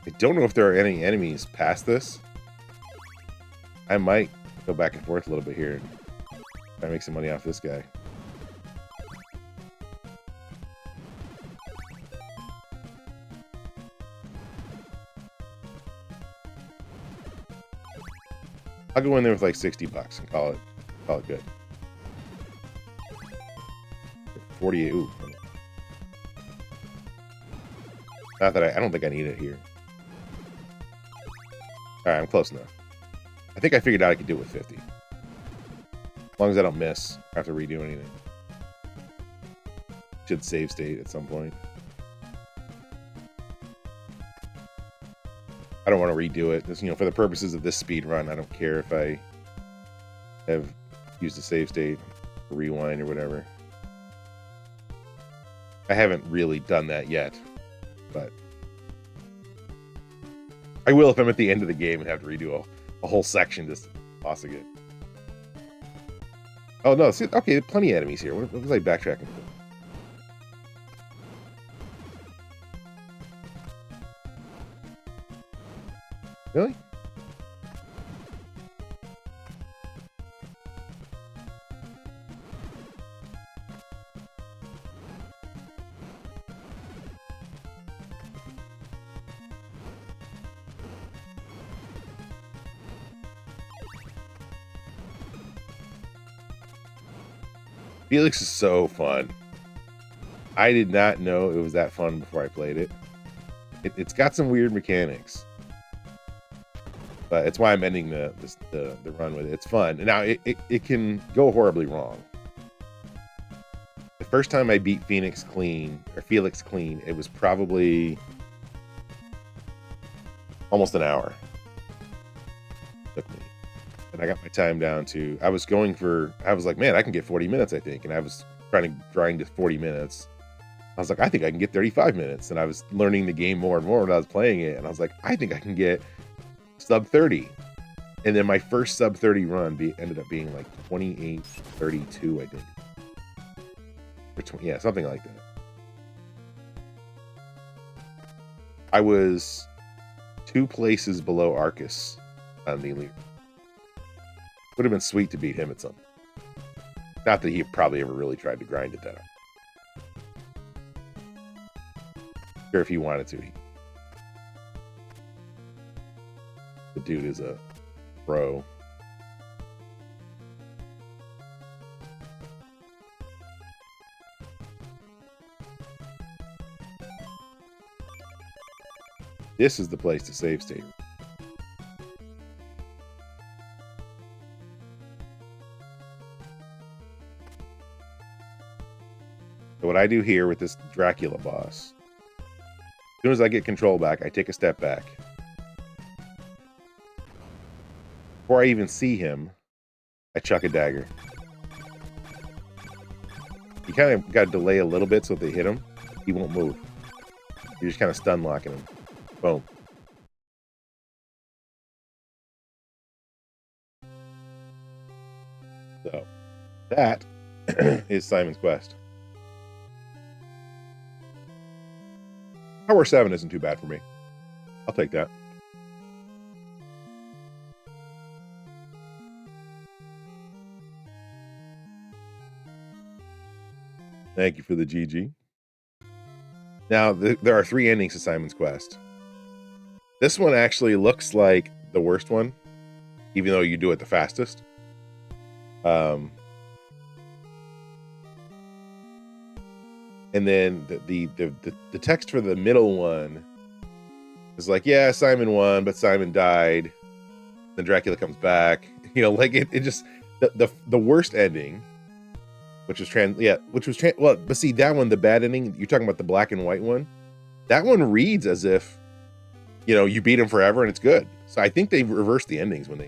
I don't know if there are any enemies past this. I might go back and forth a little bit here and try to make some money off this guy. I'll go in there with like $60 and call it good. 48. Ooh. Not that I don't think I need it here. Alright, I'm close enough. I think I figured out I could do it with 50. As long as I don't miss after redoing anything. Should save state at some point. I don't want to redo it. This, for the purposes of this speed run, I don't care if I have used a save state, or rewind, or whatever. I haven't really done that yet, but I will if I'm at the end of the game and have to redo a whole section just boss again. Oh no, see, okay, plenty of enemies here. What was I backtracking for? Really? Felix is so fun. I did not know it was that fun before I played it. It's got some weird mechanics, but it's why I'm ending the run with it. It's fun. And now it can go horribly wrong. The first time I beat Felix clean, it was probably almost an hour. Took me. And I got my time down to, I was like, man, I can get 40 minutes, I think. And I was trying to grind to 40 minutes. I was like, I think I can get 35 minutes. And I was learning the game more and more when I was playing it. And I was like, I think I can get sub 30. And then my first sub 30 run ended up being like 28:32, I think. Yeah, something like that. I was 2 places below Arcus on the elite. Would have been sweet to beat him at something. Not that he probably ever really tried to grind it that hard. Sure, if he wanted to. The dude is a pro. This is the place to save state. So what I do here with this Dracula boss, as soon as I get control back, I take a step back. Before I even see him, I chuck a dagger. You kind of got to delay a little bit so if they hit him, he won't move. You're just kind of stun locking him. Boom. So, that is Simon's Quest. Power 7 isn't too bad for me. I'll take that. Thank you for the GG. Now, there are 3 endings to Simon's Quest. This one actually looks like the worst one, even though you do it the fastest. And then the text for the middle one is like, yeah, Simon won, but Simon died. Then Dracula comes back. You know, like it just the worst ending, which was well, but see that one, the bad ending. You're talking about the black and white one. That one reads as if, you know, you beat him forever and it's good. So I think they reversed the endings when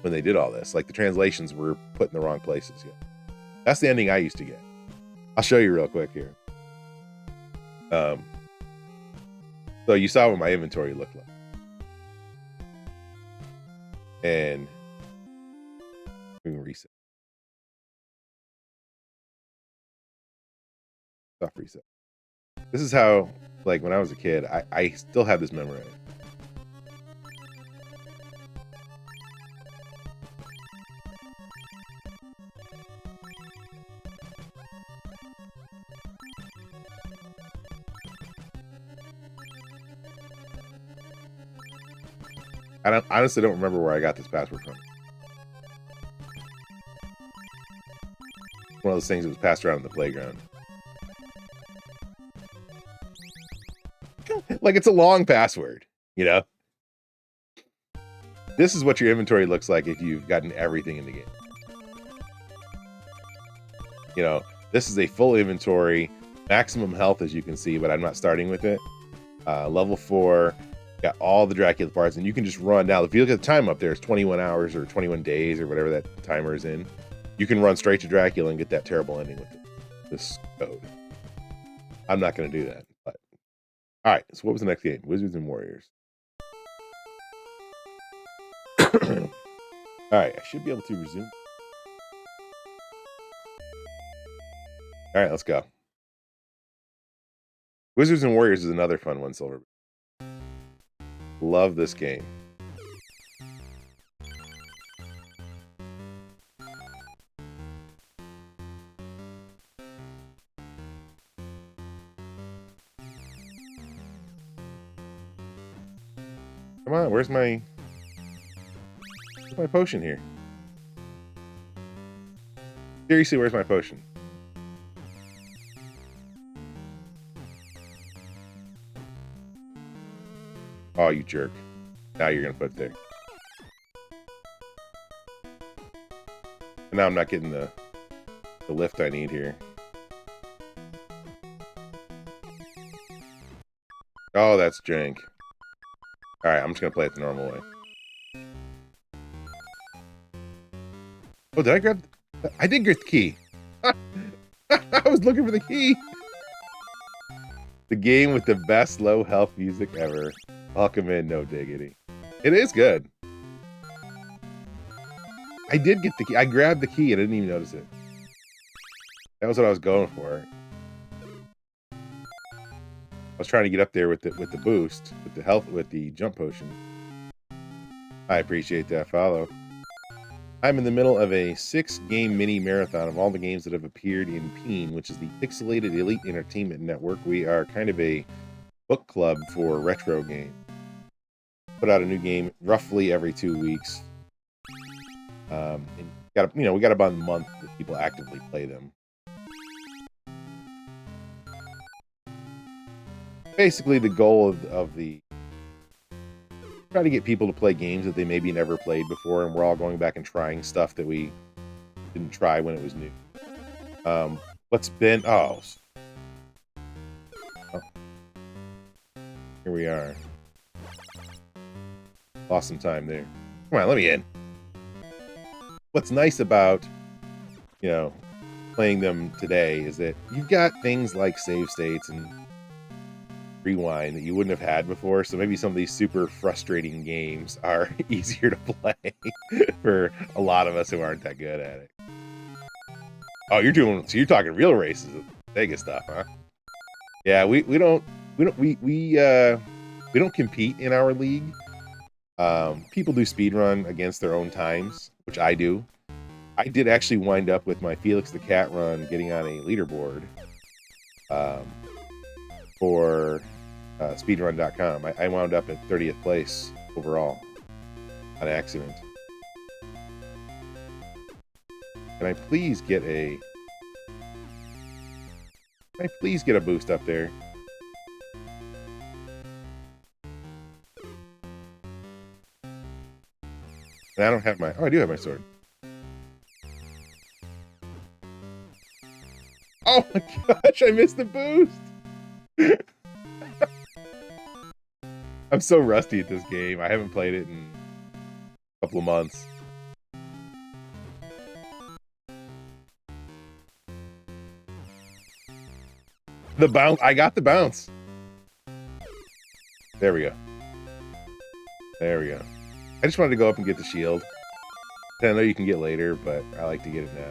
they did all this. Like the translations were put in the wrong places. Yeah, that's the ending I used to get. I'll show you real quick here. So you saw what my inventory looked like. And we can reset. Stop reset. This is how, like, when I was a kid, I still have this memorized. I honestly don't remember where I got this password from. One of those things that was passed around in the playground. Like, it's a long password, you know? This is what your inventory looks like if you've gotten everything in the game. You know, this is a full inventory, maximum health, as you can see, but I'm not starting with it. Level 4, got all the Dracula parts, and you can just run. Now, if you look at the time up there, it's 21 hours or 21 days or whatever that timer is in. You can run straight to Dracula and get that terrible ending with this code. I'm not going to do that. But all right, so what was the next game? Wizards and Warriors. All right, I should be able to resume. All right, let's go. Wizards and Warriors is another fun one, Silver. Love this game. Come on, where's my potion here? Seriously, where's my potion? Oh, you jerk. Now you're gonna put it there. And now I'm not getting the lift I need here. Oh, that's jank. Alright, I'm just gonna play it the normal way. Oh, did I grab... I did get the key. I was looking for the key. The game with the best low health music ever. Welcome in, no diggity. It is good. I did get the key. I grabbed the key and I didn't even notice it. That was what I was going for. I was trying to get up there with the boost, with the health, with the jump potion. I appreciate that follow. I'm in the middle of a 6-game mini marathon of all the games that have appeared in PEEN, which is the Pixelated Elite Entertainment Network. We are kind of a book club for retro games. Put out a new game roughly every 2 weeks. And we got about a month that people actively play them. Basically, the goal of the try to get people to play games that they maybe never played before, and we're all going back and trying stuff that we didn't try when it was new. What's been here we are. Lost some time there. Come on, let me in. What's nice about playing them today is that you've got things like save states and rewind that you wouldn't have had before, so maybe some of these super frustrating games are easier to play for a lot of us who aren't that good at it. Oh, you're talking real races, Sega stuff, huh? Yeah, we don't compete in our league. People do speedrun against their own times, which I do. I did actually wind up with my Felix the Cat run getting on a leaderboard for speedrun.com. I wound up at 30th place overall on accident. Can I please get a boost up there? And I don't have my... Oh, I do have my sword. Oh my gosh, I missed the boost! I'm so rusty at this game. I haven't played it in a couple of months. The bounce. I got the bounce. There we go. There we go. I just wanted to go up and get the shield. I know you can get later, but I like to get it now.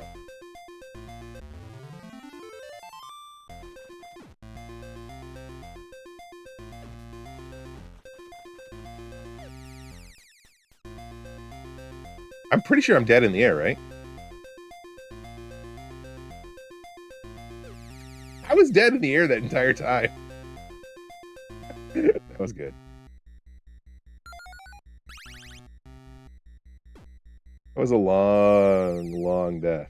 I'm pretty sure I'm dead in the air, right? I was dead in the air that entire time. That was good. That was a long, long death.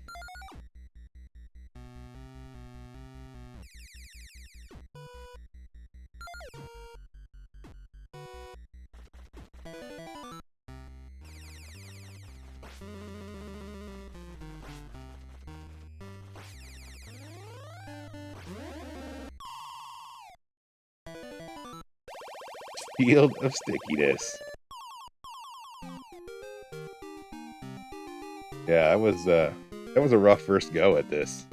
Field of stickiness. Yeah, that was a rough first go at this.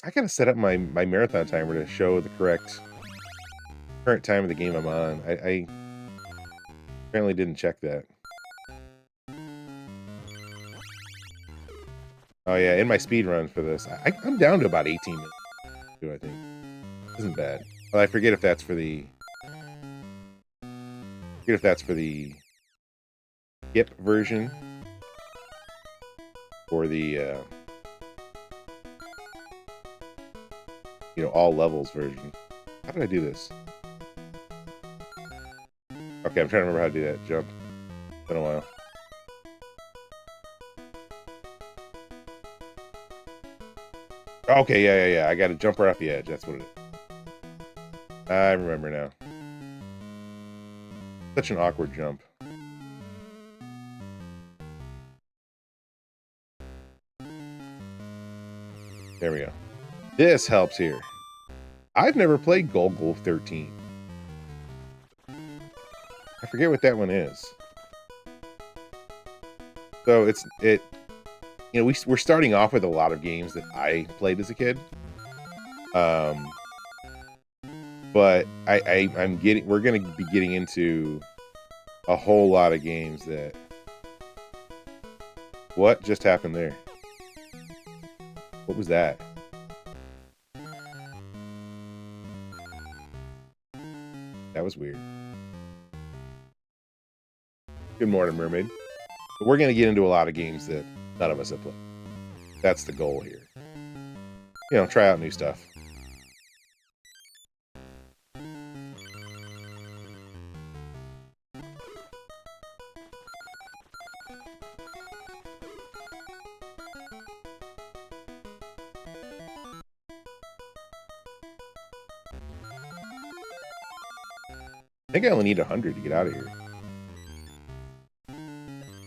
I gotta set up my marathon timer to show the correct current time of the game I'm on. I apparently didn't check that. Oh yeah, in my speed run for this, I'm down to about 18 minutes. I think isn't bad. Well, I forget if that's for the skip version or the all levels version. How did I do this? Okay, I'm trying to remember how to do that jump. It's been a while. Okay, yeah. I got to jump right off the edge. That's what it is. I remember now. Such an awkward jump. There we go. This helps here. I've never played Golgol 13. I forget what that one is. So we're starting off with a lot of games that I played as a kid. But we're gonna be getting into a whole lot of games that. What just happened there? What was that? That was weird. Good morning, Mermaid. But we're gonna get into a lot of games that none of us have played. That's the goal here. Try out new stuff. I think I only need 100 to get out of here.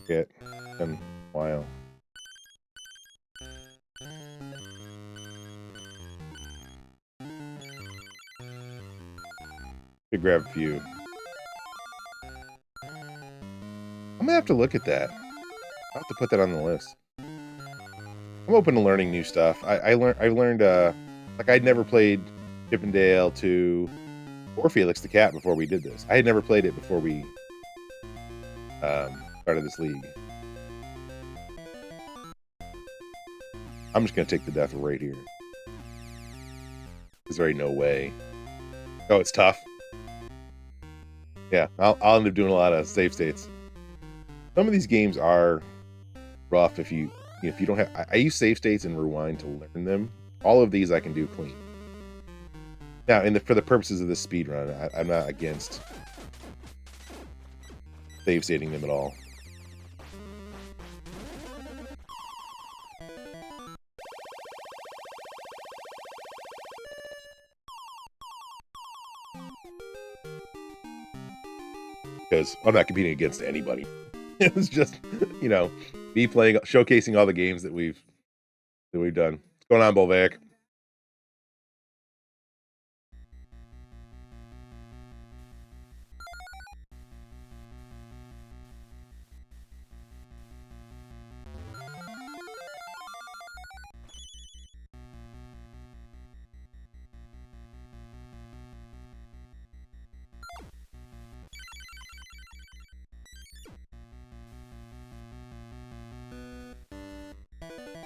It's been a while. Could grab a few. I'm gonna have to look at that. I'll have to put that on the list. I'm open to learning new stuff. I learned like I'd never played Chip and Dale 2 or Felix the Cat before we did this. I had never played it before we started this league. I'm just gonna take the death right here. There's very no way. Oh, it's tough. Yeah, I'll end up doing a lot of save states. Some of these games are rough if you don't have. I use save states and rewind to learn them. All of these I can do clean. Now, for the purposes of this speed run, I'm not against save stating them at all. Because I'm not competing against anybody. It was just, me playing, showcasing all the games that we've done. What's going on, Bolvac?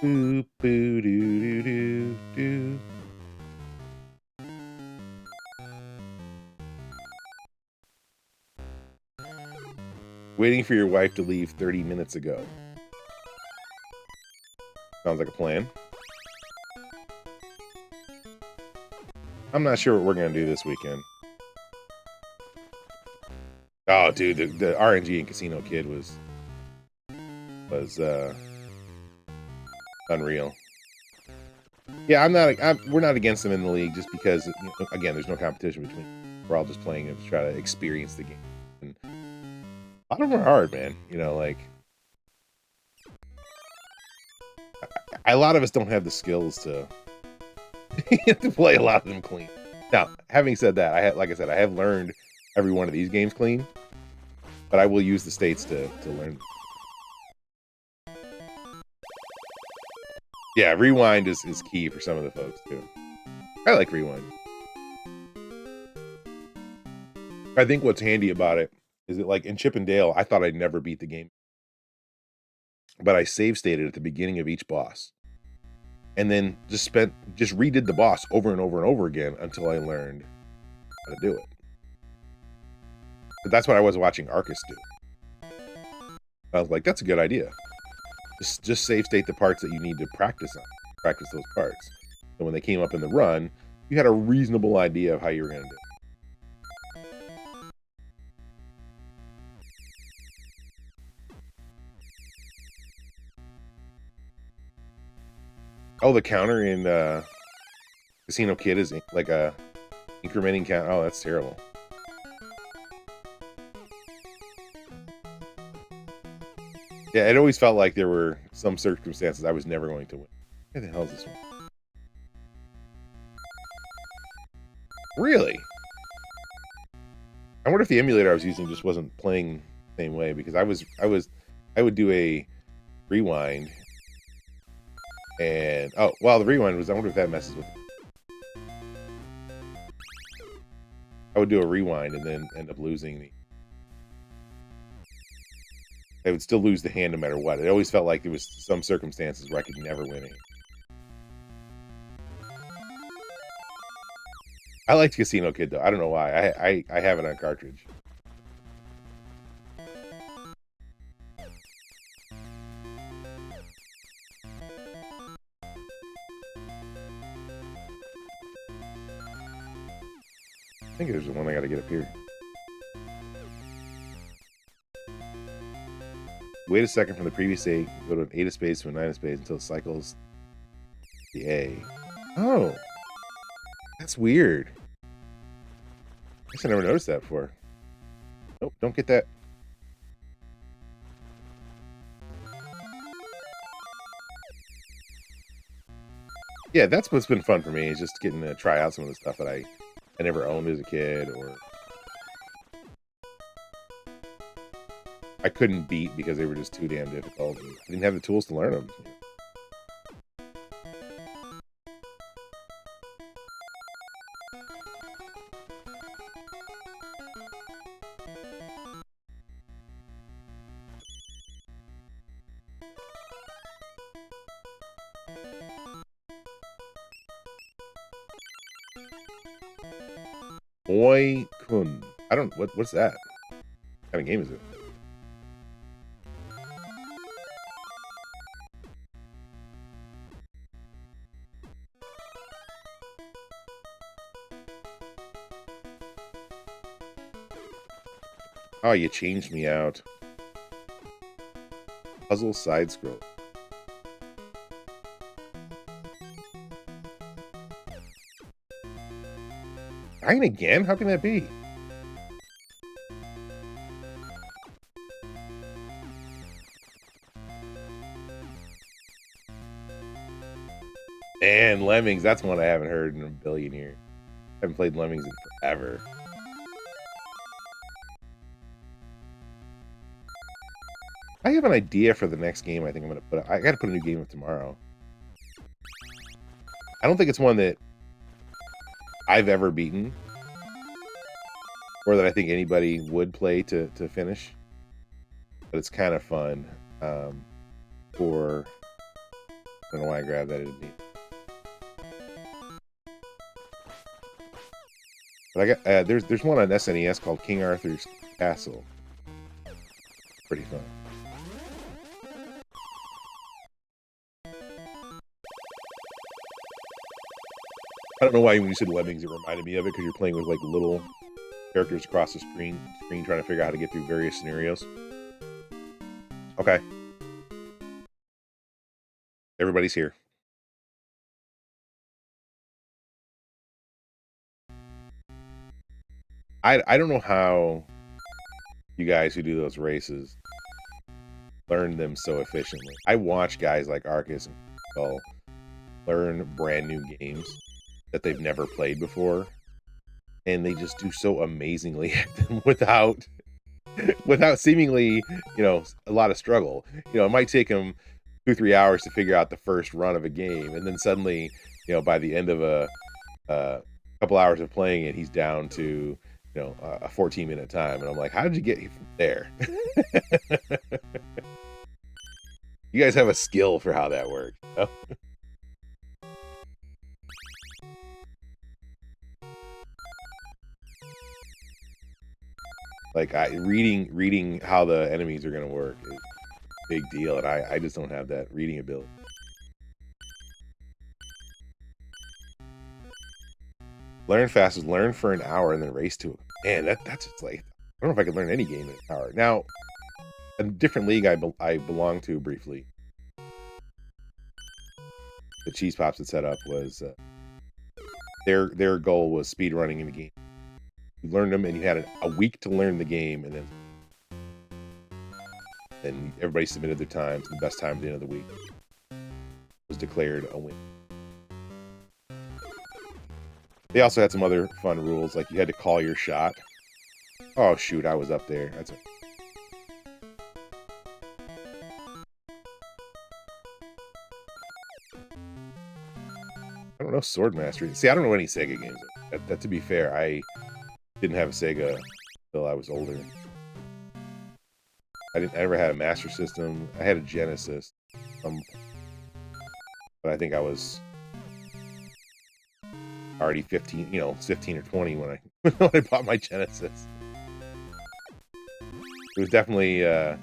Boop, boo, doo, doo, doo, doo. Waiting for your wife to leave 30 minutes ago. Sounds like a plan. I'm not sure what we're going to do this weekend. Oh, dude, the RNG and Casino Kid was unreal. Yeah, we're not against them in the league just because, again, there's no competition between. We're all just playing it to try to experience the game. And a lot of them are hard, man. A lot of us don't have the skills to to play a lot of them clean. Now, having said that, like I said, I have learned every one of these games clean, but I will use the states to learn. Yeah, rewind is key for some of the folks too. I like rewind. I think what's handy about it is that, like, in Chip and Dale, I thought I'd never beat the game, but I save stated at the beginning of each boss, and then just redid the boss over and over and over again until I learned how to do it. But that's what I was watching Arcus do. I was like, that's a good idea. Just save state the parts that you need to practice those parts. So when they came up in the run, you had a reasonable idea of how you were going to do it. Oh, the counter in Casino Kid is like a incrementing count. Oh, that's terrible. Yeah, it always felt like there were some circumstances I was never going to win. Where the hell is this one? Really? I wonder if the emulator I was using just wasn't playing the same way, because I would do a rewind. And oh, well, the rewind was, I wonder if that messes with it. I would do a rewind and then end up losing I would still lose the hand no matter what. It always felt like there was some circumstances where I could never win it. I liked Casino Kid though. I don't know why. I have it on cartridge. I think there's the one I gotta get up here. Wait a second from the previous A, go to an 8 of spades to a 9 of spades until it cycles the A. Oh, that's weird. I guess I never noticed that before. Nope, don't get that. Yeah, that's what's been fun for me, is just getting to try out some of the stuff that I never owned as a kid, or I couldn't beat because they were just too damn difficult. And I didn't have the tools to learn them. Oi Kun. I don't, what's that? What kind of game is it? Oh, you changed me out. Puzzle side scroll. Dying again? How can that be? And Lemmings, that's one I haven't heard in a billion years. I haven't played Lemmings in forever. I have an idea for the next game I think I'm going to put up. I got to put a new game up tomorrow. I don't think it's one that I've ever beaten, or that I think anybody would play to finish, but it's kind of fun. I don't know why I grabbed that. But I got there's one on SNES called King Arthur's Castle. Pretty fun. I don't know why when you said Lemmings, it reminded me of it, because you're playing with like little characters across the screen trying to figure out how to get through various scenarios. Okay. Everybody's here. I don't know how you guys who do those races learn them so efficiently. I watch guys like Arcus and Skull learn brand new games that they've never played before, and they just do so amazingly at them without seemingly, a lot of struggle. It might take them 2-3 hours to figure out the first run of a game, and then suddenly, by the end of a couple hours of playing it, he's down to you know, a 14-minute time, and I'm like, how did you get here from there? You guys have a skill for how that works. You know? Like reading how the enemies are gonna work is a big deal, and I just don't have that reading ability. Learn fast is learn for an hour and then race to it. Man, that's just like, I don't know if I could learn any game in an hour. Now, a different league I belonged to briefly, the Cheese Pops had set up was their goal was speed running in the game. You learned them, and you had a week to learn the game, and then everybody submitted their times. The best time at the end of the week was declared a win. They also had some other fun rules, like you had to call your shot. Oh shoot, I was up there. That's I don't know Sword Mastery. See, I don't know any Sega games. That to be fair, I didn't have a Sega until I was older. I never had a Master System. I had a Genesis, but I think I was already 15, 15 or 20 when I bought my Genesis. It was definitely it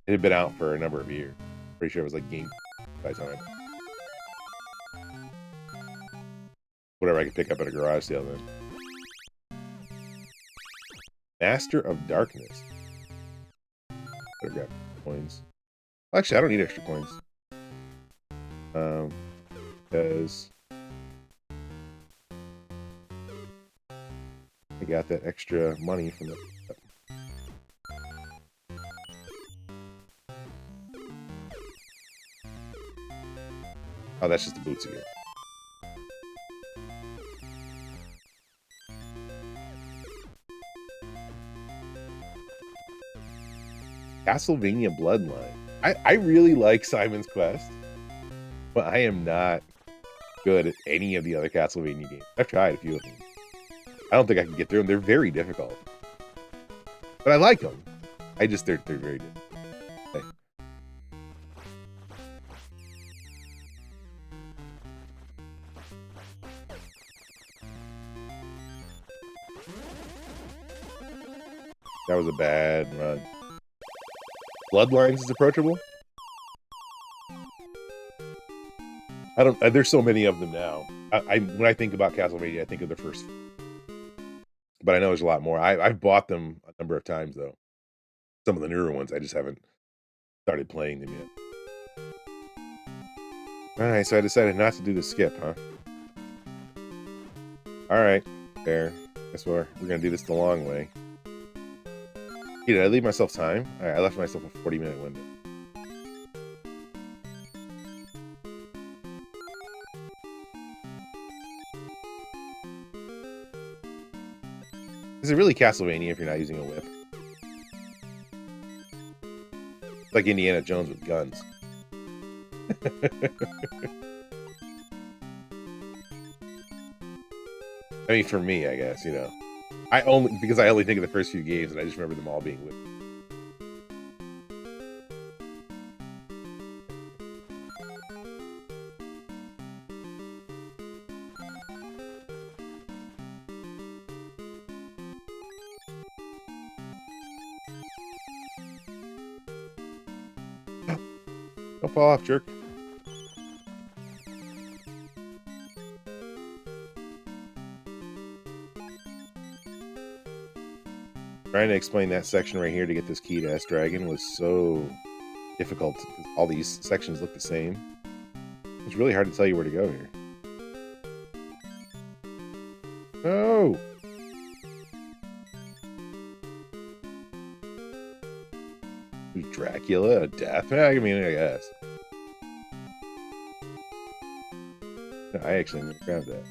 had been out for a number of years. Pretty sure it was like game by the time. Whatever I could pick up at a garage sale then. Master of Darkness. Better grab coins. Actually, I don't need extra coins. Because I got that extra money from the. Oh, that's just the boots again. Castlevania Bloodline. I really like Simon's Quest, but I am not good at any of the other Castlevania games. I've tried a few of them. I don't think I can get through them. They're very difficult. But I like them. They're very difficult. Okay. That was a bad run. Bloodlines is approachable? I don't. There's so many of them now. When I think about Castlevania, I think of the first. But I know there's a lot more. I've bought them a number of times though. Some of the newer ones, I just haven't started playing them yet. All right, so I decided not to do the skip, huh? All right, fair. Guess we're gonna do this the long way. Hey, did I leave myself time? All right, I left myself a 40-minute window. Is it really Castlevania if you're not using a whip? It's like Indiana Jones with guns. I mean, for me, I guess, because I only think of the first few games and I just remember them all being whipped. Don't fall off, jerk. Trying to explain that section right here to get this key to S-Dragon was so difficult because all these sections look the same. It's really hard to tell you where to go here. No! Dracula, a death? I mean, I guess. I actually didn't grab that.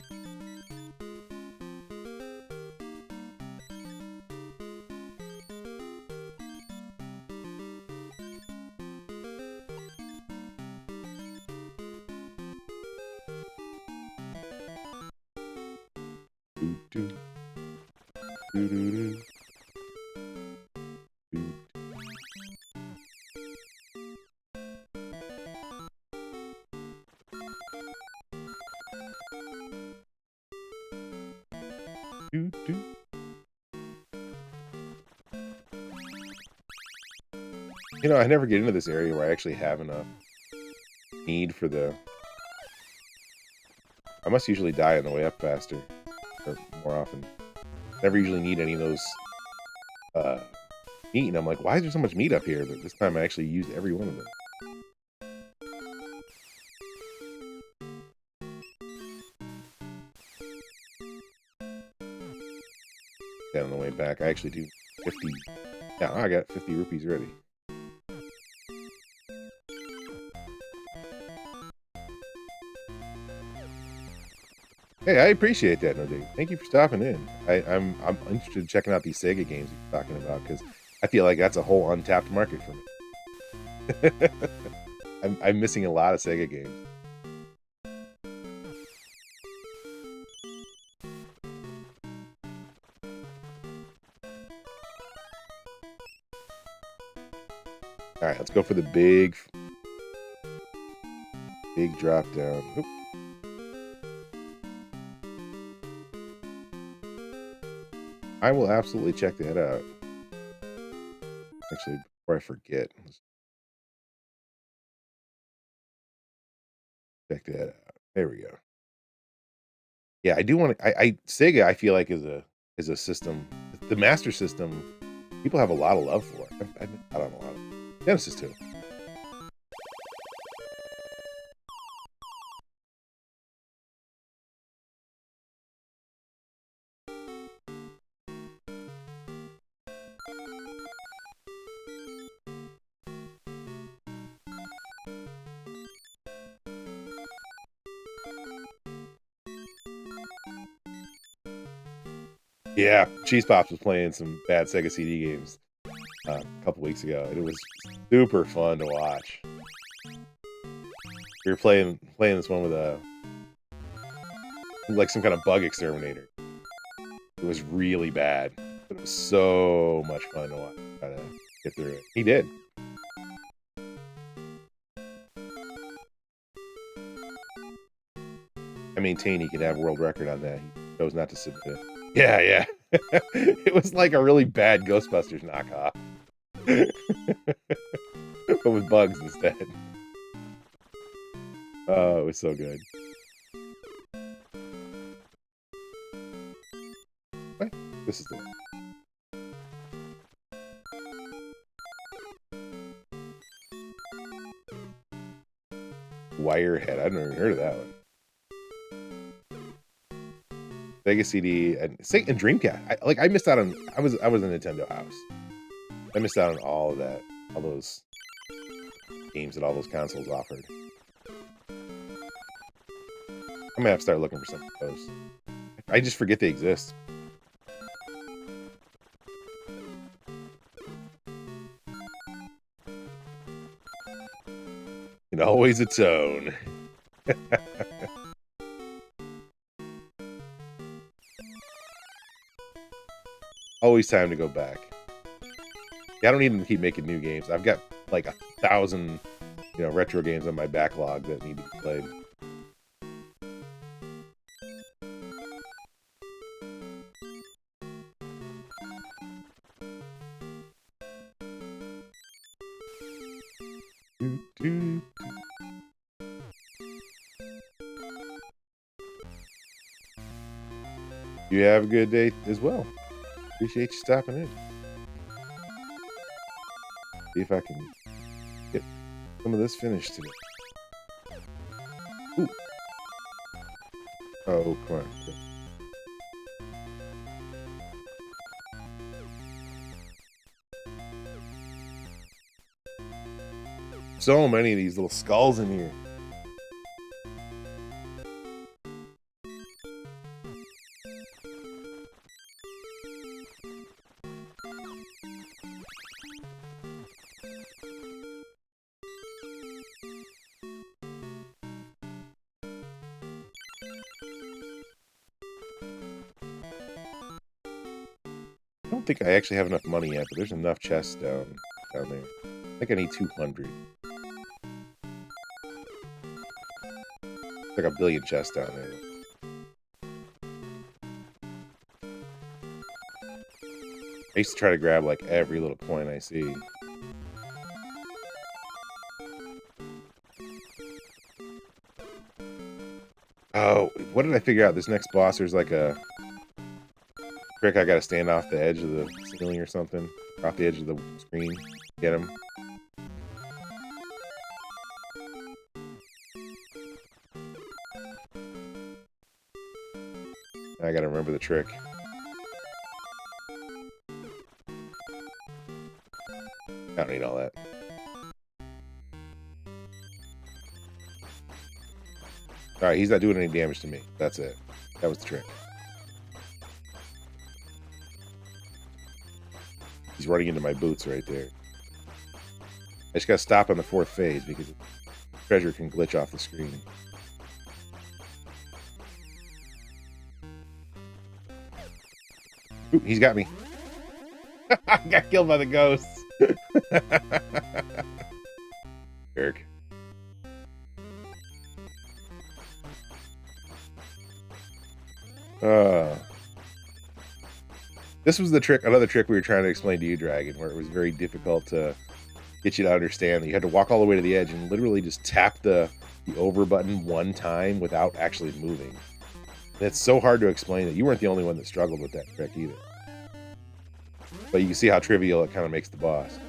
Doo-doo-doo. Doo-doo. You know, I never get into this area where I actually have enough need for the... I must usually die on the way up faster, or more often. Never usually need any of those meat, and I'm like, why is there so much meat up here? But this time I actually used every one of them. Down on the way back, I actually do 50. Yeah, I got 50 rupees ready. Hey, I appreciate that, No Dig. Thank you for stopping in. I'm interested in checking out these Sega games you're talking about, because I feel like that's a whole untapped market for me. I'm missing a lot of Sega games. All right, let's go for the big drop down. Oop. I will absolutely check that out. Actually, before I forget, let's check that out. There we go. Yeah, I do want to. I Sega, I feel like is a system. The Master System, people have a lot of love for it. I don't know a lot of Genesis too. Yeah, Cheese Pops was playing some bad Sega CD games a couple weeks ago, and it was super fun to watch. We were playing this one with like some kind of bug exterminator. It was really bad, but it was so much fun to watch. Try to get through it. He did. I maintain he could have world record on that. He chose not to submit it. Yeah, yeah. It was like a really bad Ghostbusters knockoff. But with bugs instead. Oh, it was so good. What? This is the one. Wirehead. I've never heard of that one. Sega CD and Dreamcast. I missed out on. I was a Nintendo house. I missed out on all of that, all those games that all those consoles offered. I'm gonna have to start looking for some of those. I just forget they exist. And always a tone. Always time to go back. Yeah, I don't need to keep making new games. I've got like 1,000, retro games on my backlog that need to be played. You have a good day as well. Appreciate you stopping in. See if I can get some of this finished today. Ooh. Oh, come on. So many of these little skulls in here. don't think I actually have enough money yet, but there's enough chests down there. I think I need 200. Like a billion chests down there. I used to try to grab like every little coin I see. Oh, what did I figure out? This next boss, there's like a trick I gotta stand off the edge of the ceiling or something. Off the edge of the screen. Get him. I gotta remember the trick. I don't need all that. Alright, he's not doing any damage to me. That's it. That was the trick. He's running into my boots right there. I just gotta stop on the 4th phase because treasure can glitch off the screen. Ooh, he's got me. I got killed by the ghosts. Jerk. This was the trick, another trick we were trying to explain to you, Dragon, where it was very difficult to get you to understand that you had to walk all the way to the edge and literally just tap the over button one time without actually moving. And it's so hard to explain that you weren't the only one that struggled with that trick either. But you can see how trivial it kind of makes the boss.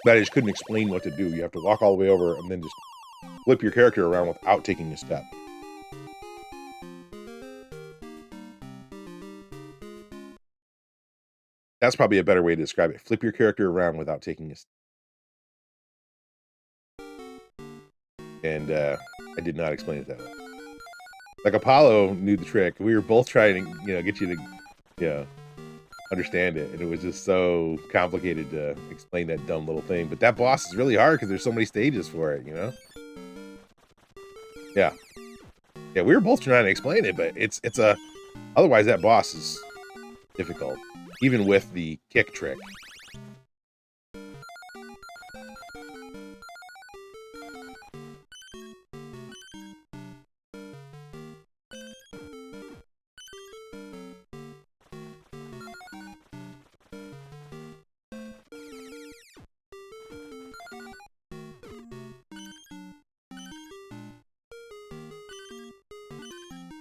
But I just couldn't explain what to do. You have to walk all the way over and then just flip your character around without taking a step. That's probably a better way to describe it. Flip your character around without taking a step. And I did not explain it that way. Like Apollo knew the trick. We were both trying to, get you to, understand it. And it was just so complicated to explain that dumb little thing. But that boss is really hard because there's so many stages for it, Yeah. Yeah, we were both trying to explain it, but it's otherwise that boss is difficult. Even with the kick trick.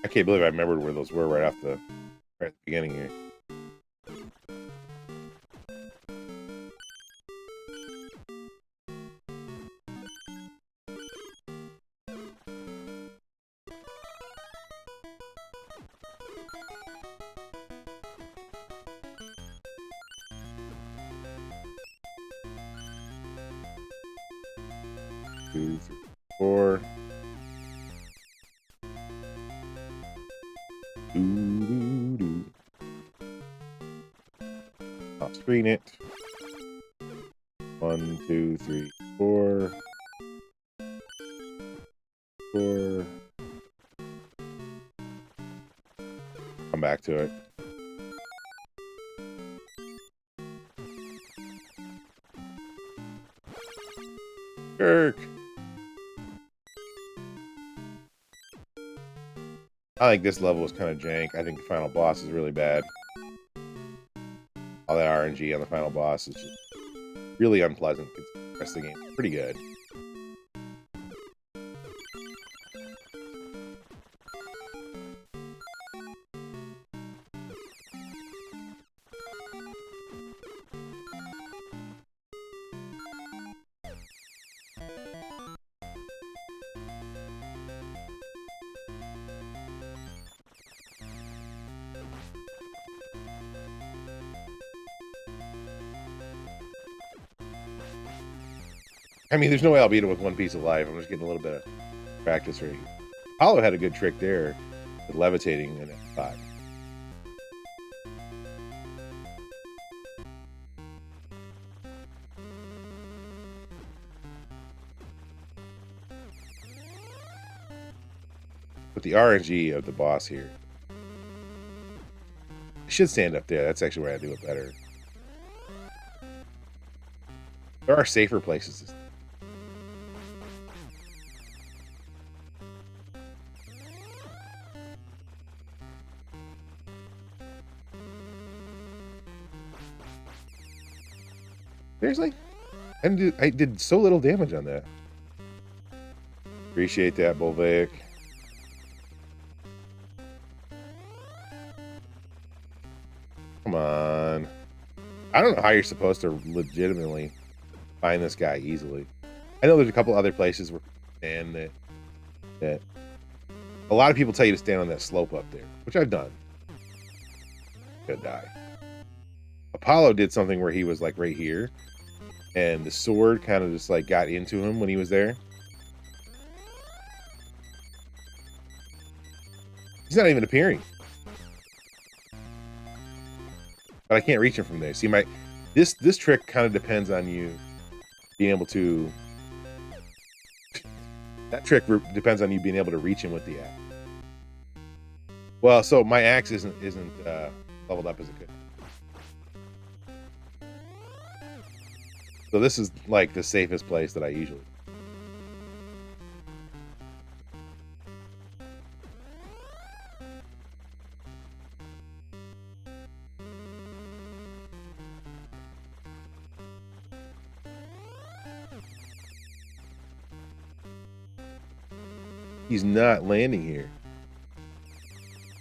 I can't believe I remembered where those were right at the beginning here. Two, three, four. I'll screen it. 1, 2, 3, 4. 4. Come back to it. Jerk. I think this level is kind of jank. I think the final boss is really bad. All that RNG on the final boss is just really unpleasant. The rest of the game is pretty good. I mean, there's no way I'll beat it with one piece of life. I'm just getting a little bit of practice right here. Apollo had a good trick there with levitating in that spot. But the RNG of the boss here. It should stand up there. That's actually where I do it better. There are safer places. Seriously? I did so little damage on that. Appreciate that, Volvaic. Come on. I don't know how you're supposed to legitimately find this guy easily. I know there's a couple other places where stand that a lot of people tell you to stand on that slope up there, which I've done. Gonna die. Apollo did something where he was like right here, and the sword kind of just like got into him when he was there. He's not even appearing. But I can't reach him from there. See, this trick kind of depends on you being able to. That trick depends on you being able to reach him with the axe. Well, so my axe isn't leveled up as it could. So this is like the safest place that I usually. He's not landing here.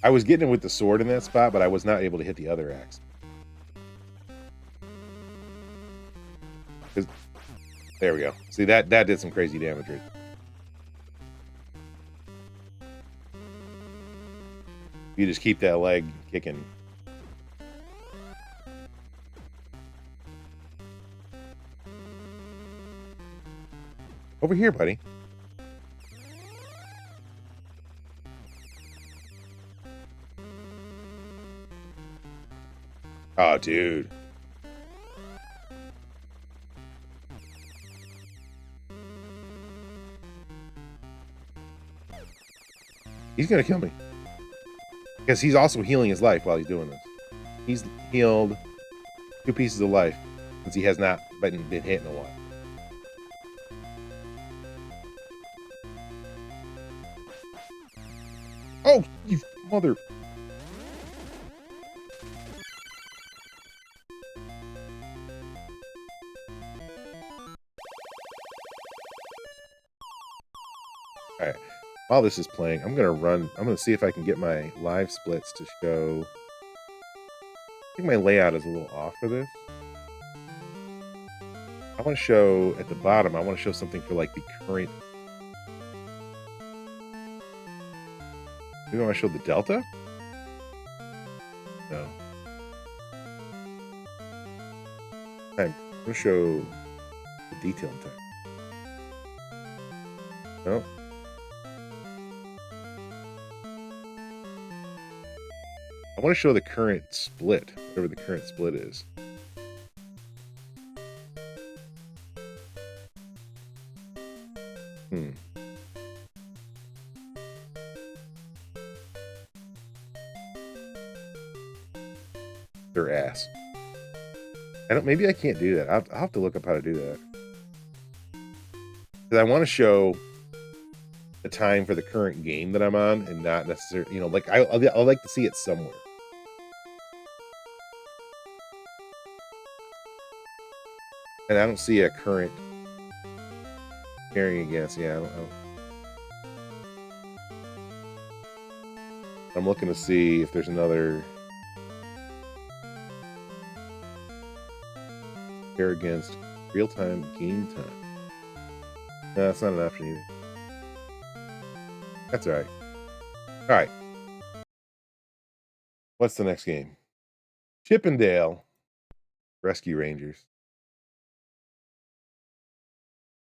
I was getting him with the sword in that spot, but I was not able to hit the other axe. There we go. See, that did some crazy damage right there. You just keep that leg kicking. Over here, buddy. Oh, dude. He's gonna kill me. Because he's also healing his life while he's doing this. He's healed 2 pieces of life since he has not been hit in a while. Oh, you mother... Alright, while this is playing, I'm going to see if I can get my live splits to show. I think my layout is a little off for this. I want to show, at the bottom, I want to show something for like the current. Maybe I want to show the delta? No. I'm going to show the detail time. No. I want to show the current split, whatever the current split is. Their ass. Maybe I can't do that. I'll have to look up how to do that. Because I want to show the time for the current game that I'm on and not necessarily, like I like to see it somewhere. And I don't see a current comparing against. Yeah, I don't. I'm looking to see if there's another compare against real-time game time. No, that's not an option either. That's all right. All right. What's the next game? Chippendale Rescue Rangers.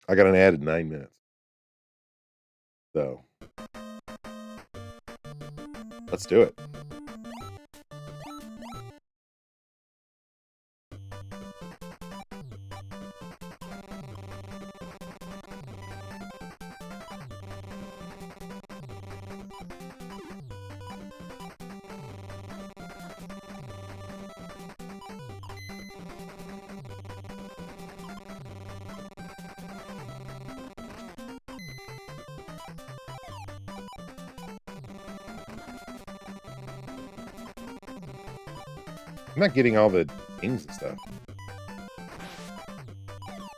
I got an added 9 minutes. So, let's do it. I'm not getting all the things and stuff.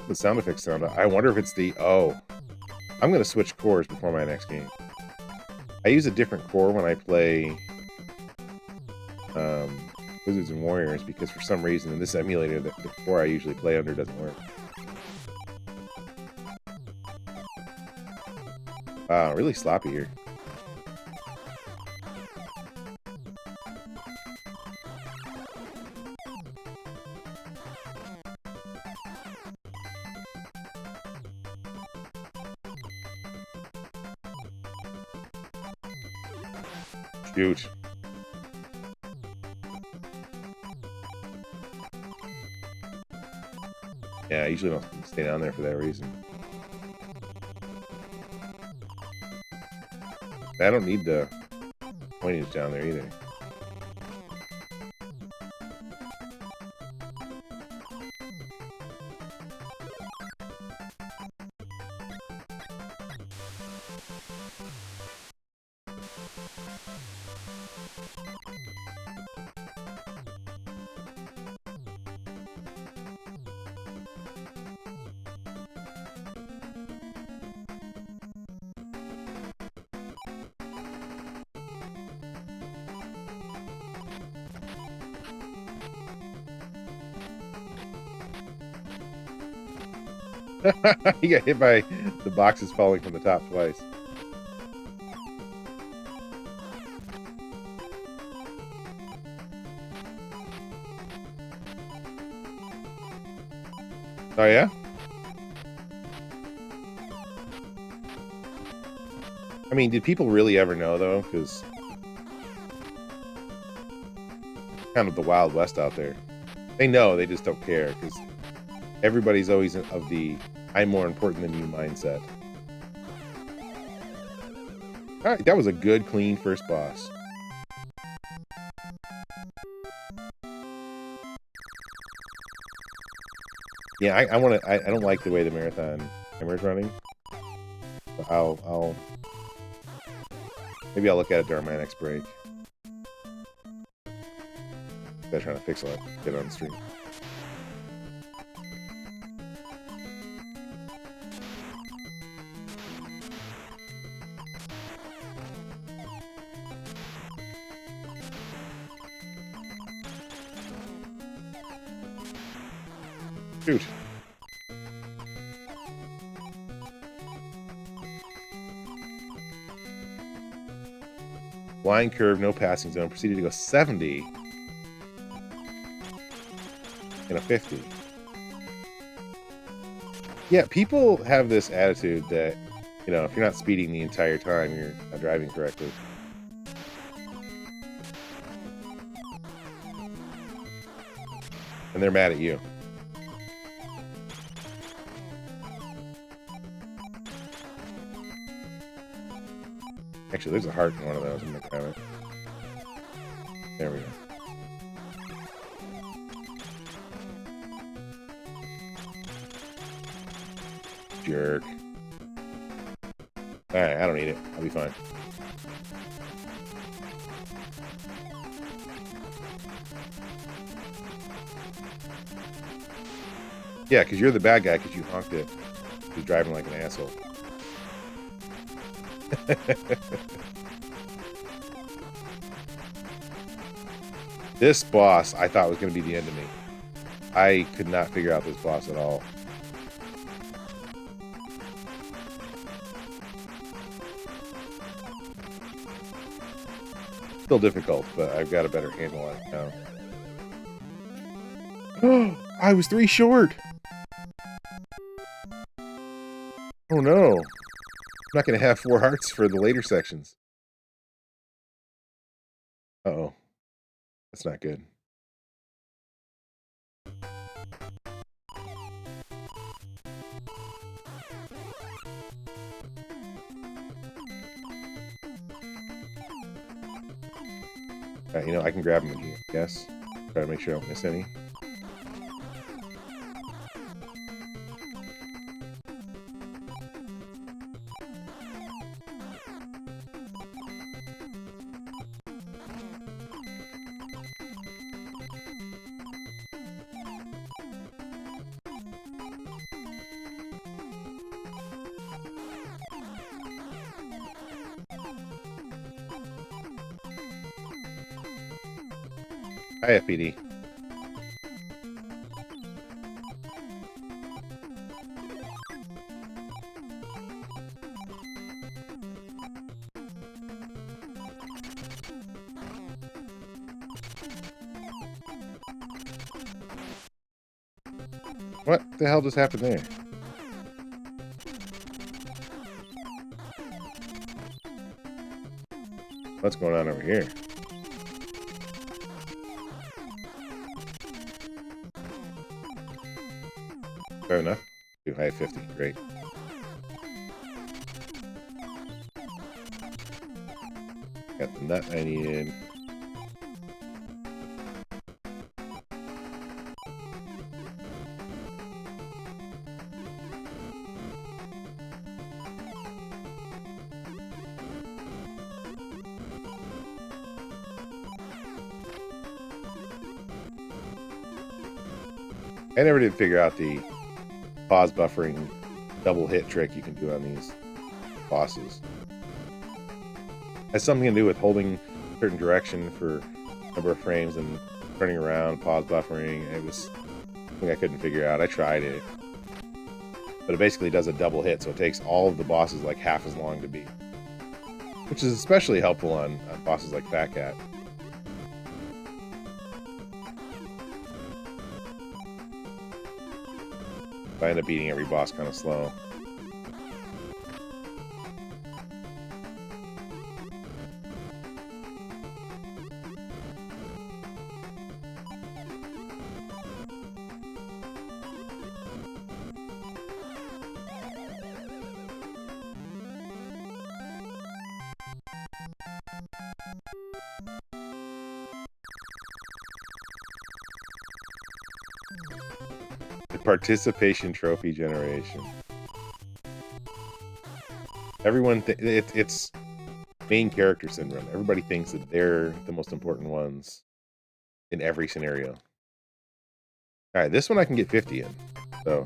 The sound effects sound. I wonder if it's the... Oh. I'm going to switch cores before my next game. I use a different core when I play Wizards and Warriors because for some reason in this emulator, the core I usually play under doesn't work. Wow, really sloppy here. Shoot. Yeah, I usually don't stay down there for that reason. I don't need the pointage down there either. He got hit by the boxes falling from the top twice. Oh, yeah? I mean, did people really ever know, though? Because kind of the Wild West out there. They know, they just don't care, because everybody's always of the I'm more important than you mindset. Alright, that was a good, clean first boss. Yeah, I don't like the way the marathon timer's running. But maybe I'll look at it during my next break. They're trying to fix it, get it on the stream. Shoot. Line curve, no passing zone. Proceeded to go 70 and a 50. Yeah, people have this attitude that, you know, if you're not speeding the entire time, you're not driving correctly. And they're mad at you. Actually, there's a heart in one of those. I'm gonna grab it. There we go. Jerk. Alright, I don't need it. I'll be fine. Yeah, because you're the bad guy because you honked it. You're driving like an asshole. This boss I thought was going to be the end of me. I could not figure out this boss at all. Still difficult, but I've got a better handle on it now. I was 3 short! Oh no! I'm not going to have 4 hearts for the later sections. Uh-oh. That's not good. You know, I can grab them in here, I guess. Try to make sure I don't miss any. Hi, FPD. What the hell just happened there? What's going on over here? Fair enough. Too high 50. Great. Got the nut I needed. I never did figure out the pause buffering double hit trick you can do on these bosses. It has something to do with holding a certain direction for a number of frames and turning around, pause buffering. It was something I couldn't figure out. I tried it. But it basically does a double hit, so it takes all of the bosses like half as long to beat. Which is especially helpful on bosses like Fat Cat. I end up beating every boss kind of slow. Participation trophy generation. Everyone, it's main character syndrome. Everybody thinks that they're the most important ones in every scenario. All right, this one I can get 50 in. So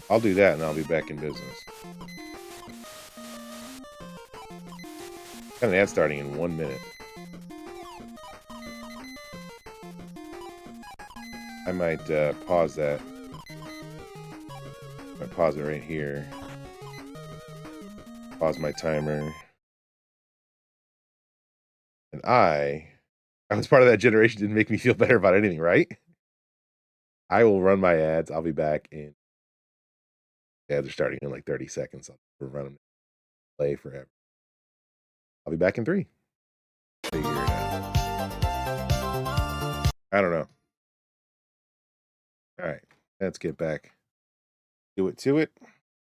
I'll do that and I'll be back in business. Got an ad starting in 1 minute. I might pause that. I might pause it right here. Pause my timer. And I was part of that generation. Didn't make me feel better about anything, right? I will run my ads. I'll be back in. Ads are starting in like 30 seconds. I'll run them. Play forever. I'll be back in 3. Figure it out. I don't know. All right, let's get back. Do it to it.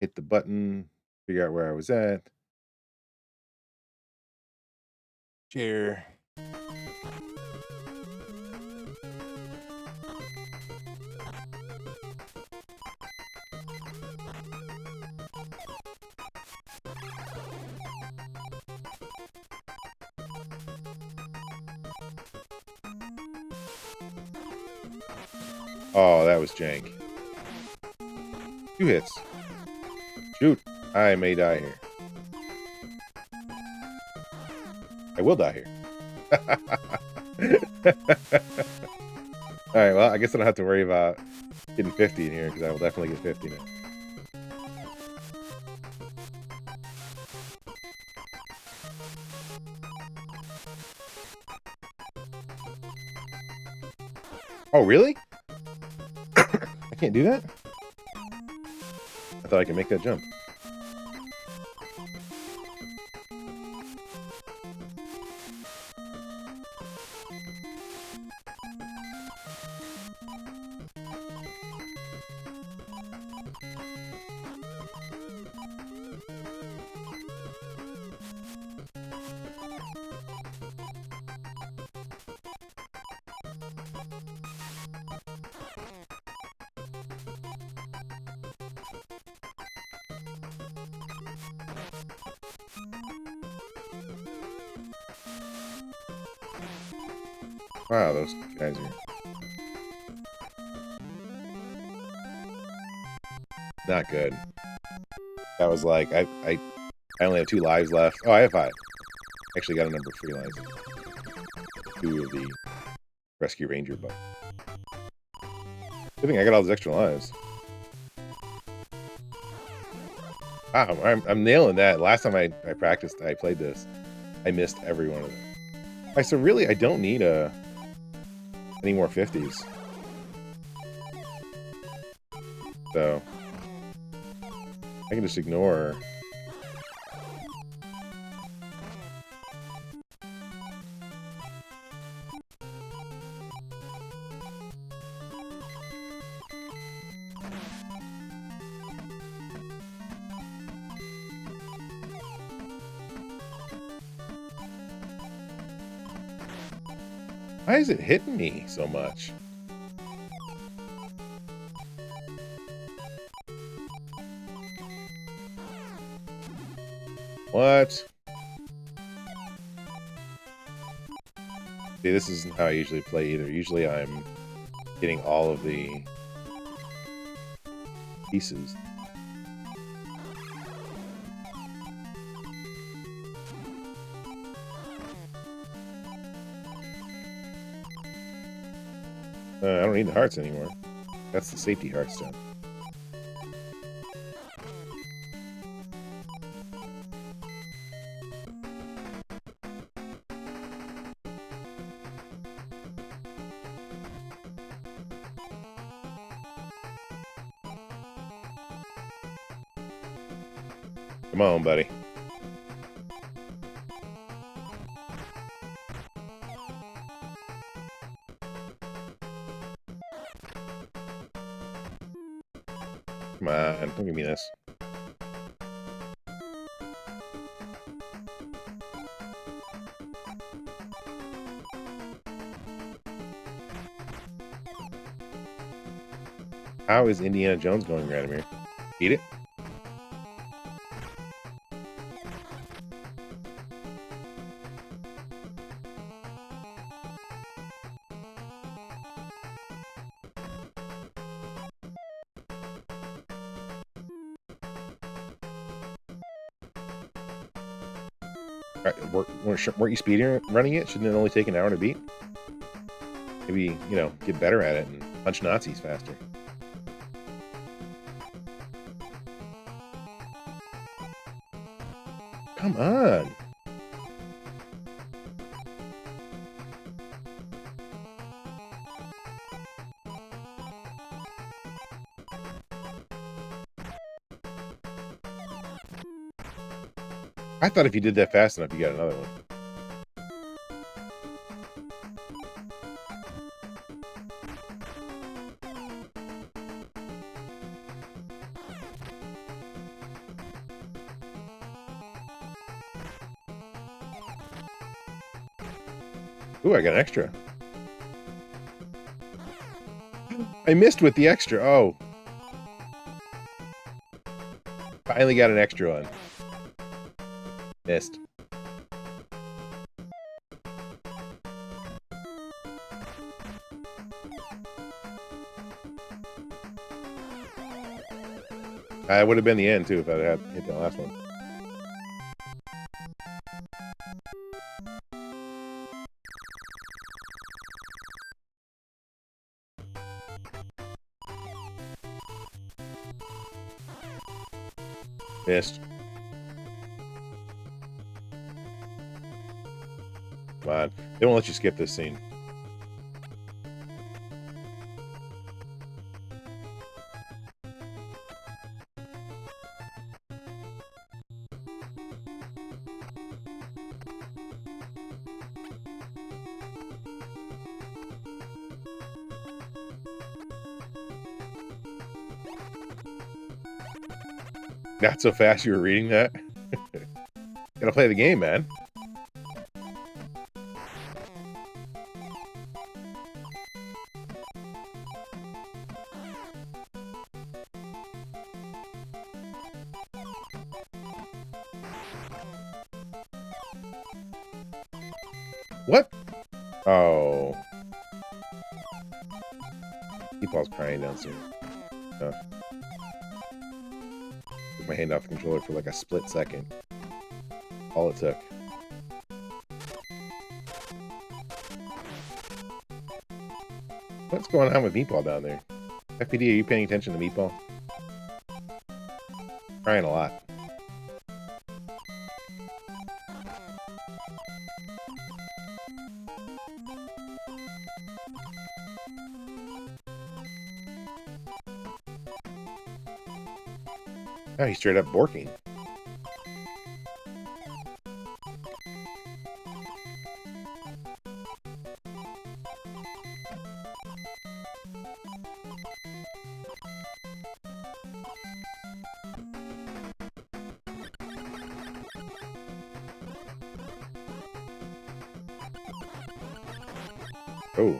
Hit the button. Figure out where I was at. Share. Oh, that was jank. 2 hits. Shoot. I may die here. I will die here. Alright, well, I guess I don't have to worry about getting 50 in here, because I will definitely get 50 now. Oh, really? I can't do that? I thought I could make that jump. Wow, those guys are... Not good. That was like, I only have 2 lives left. Oh, I have 5. Actually got a number of 3 lives. 2 of the Rescue Ranger buff. Good thing I got all those extra lives. Wow, I'm nailing that. Last time I practiced, I played this, I missed every one of them. Alright, so really, I don't need any more 50s. So, I can just ignore. Why is it hitting me so much? What? See, this isn't how I usually play either. Usually I'm getting all of the pieces. I don't need the hearts anymore. That's the safety hearts done. Come on, buddy. Come on, don't give me this. How is Indiana Jones going, Radomir? Eat it? Weren't you speeding running it? Shouldn't it only take an hour to beat? Maybe, you know, get better at it and punch Nazis faster. Come on! I thought if you did that fast enough, you got another one. Ooh, I got an extra. I missed with the extra. Oh. Finally got an extra one. Missed. That would have been the end, too, if I had hit the last one. Missed. Come on. They won't let you skip this scene. Not so fast you were reading that? Gotta play the game, man. What? Oh. People's crying downstairs. Oh. Took my hand off the controller for like a split second. All it took. What's going on with Meatball down there? FPD, are you paying attention to Meatball? Crying a lot. Oh, he's straight up borking. Oh.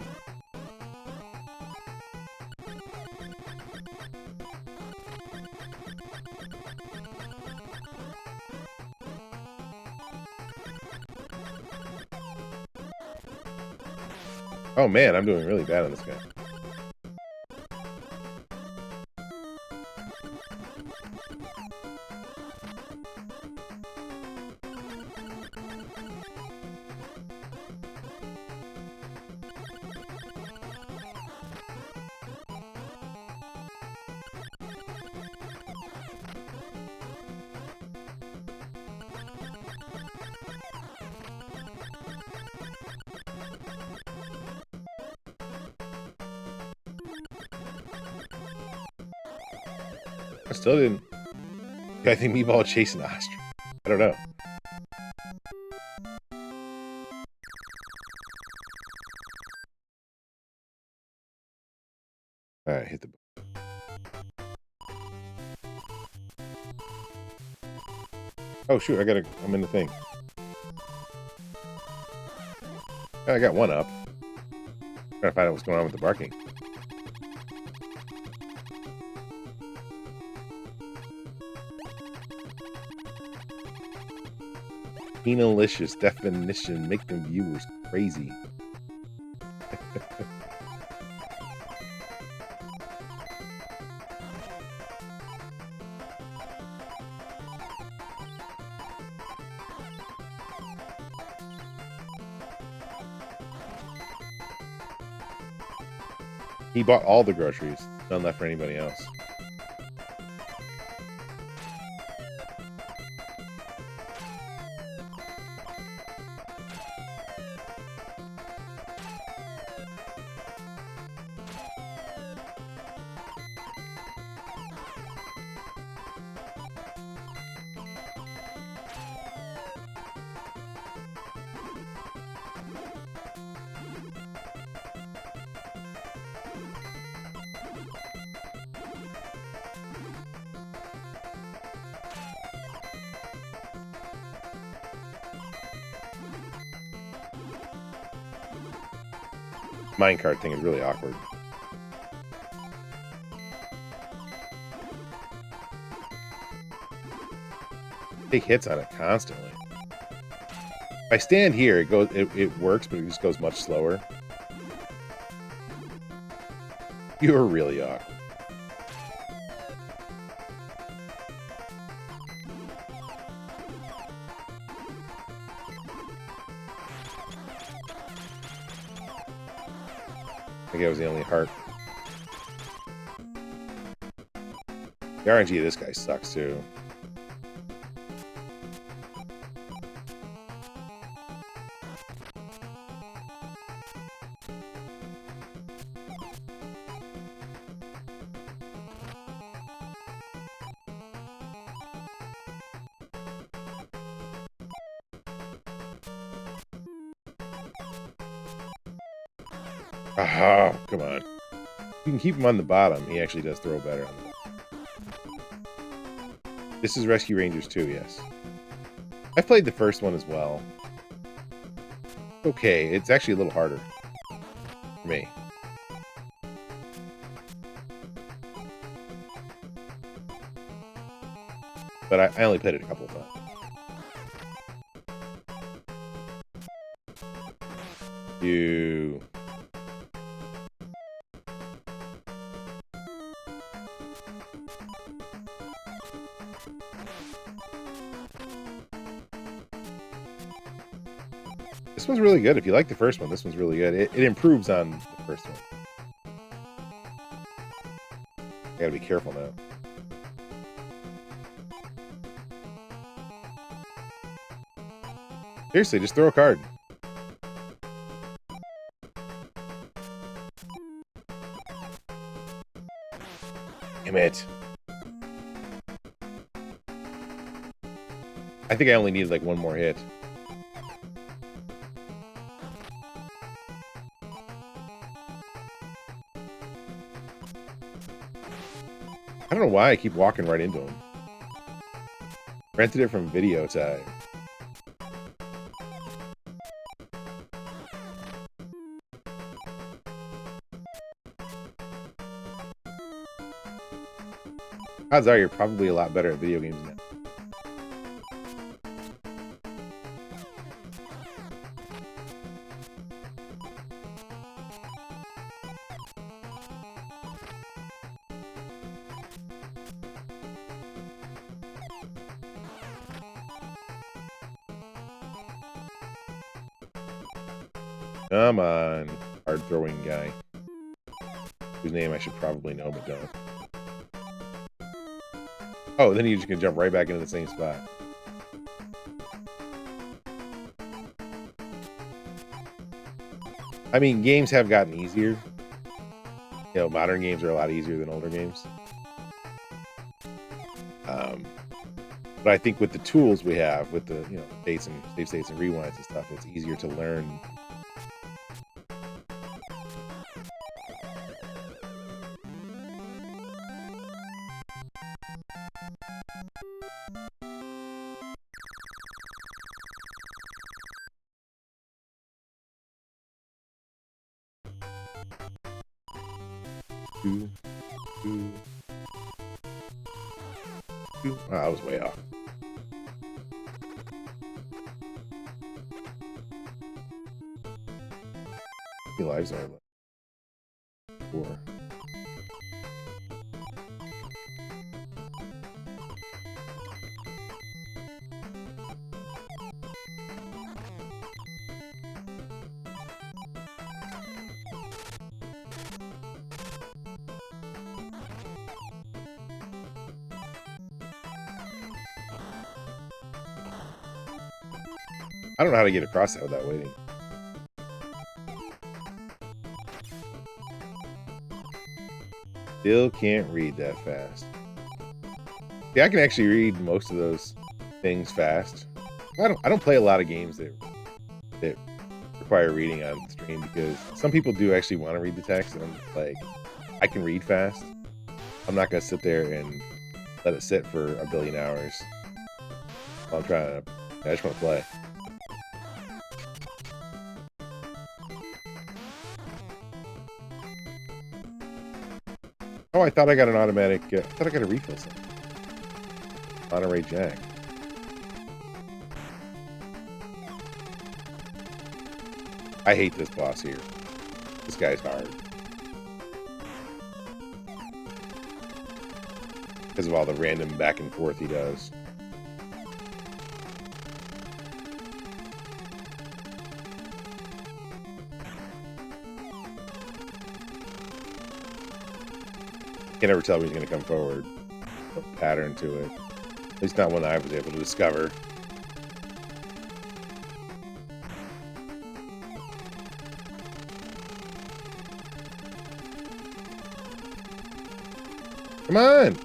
Oh man, I'm doing really bad on this guy. I still didn't. I think Meatball chasing ostrich. I don't know. Alright, hit the. Oh shoot, I'm in the thing. I got one up. Trying to find out what's going on with the barking. Penalicious definition, make them viewers crazy. He bought all the groceries. None left for anybody else. Minecart thing is really awkward. Take hits on it constantly. If I stand here, it works, but it just goes much slower. You're really awkward. I think I was the only heart. The RNG of this guy sucks too. Ah, come on. You can keep him on the bottom. He actually does throw better on the bottom. This is Rescue Rangers 2, yes. I played the first one as well. Okay, it's actually a little harder for me. But I only played it a couple of times. You... This one's really good. If you like the first one, this one's really good. It improves on the first one. I gotta be careful now. Seriously, just throw a card. Damn it. I think I only needed like one more hit. I don't know why I keep walking right into him. Rented it from Video Time. Odds are you're probably a lot better at video games now. Come on, hard throwing guy. Whose name I should probably know, but don't. Oh, then you just can jump right back into the same spot. I mean, games have gotten easier. You know, modern games are a lot easier than older games. But I think with the tools we have, with the, you know, states and save states and rewinds and stuff, it's easier to learn. Oh, I was way off. How many lives are left? 4. I don't know how to get across that without waiting. Still can't read that fast. Yeah, I can actually read most of those things fast. I don't play a lot of games that require reading on stream because some people do actually want to read the text, and I'm like, I can read fast. I'm not gonna sit there and let it sit for a billion hours while I'm trying to. I just want to play. Oh, I thought I got an automatic. I thought I got a refill set. Monterey Jack. I hate this boss here. This guy's hard. Because of all the random back and forth he does. Can't ever tell when he's going to come forward. No pattern to it. At least not one I was able to discover. Come on!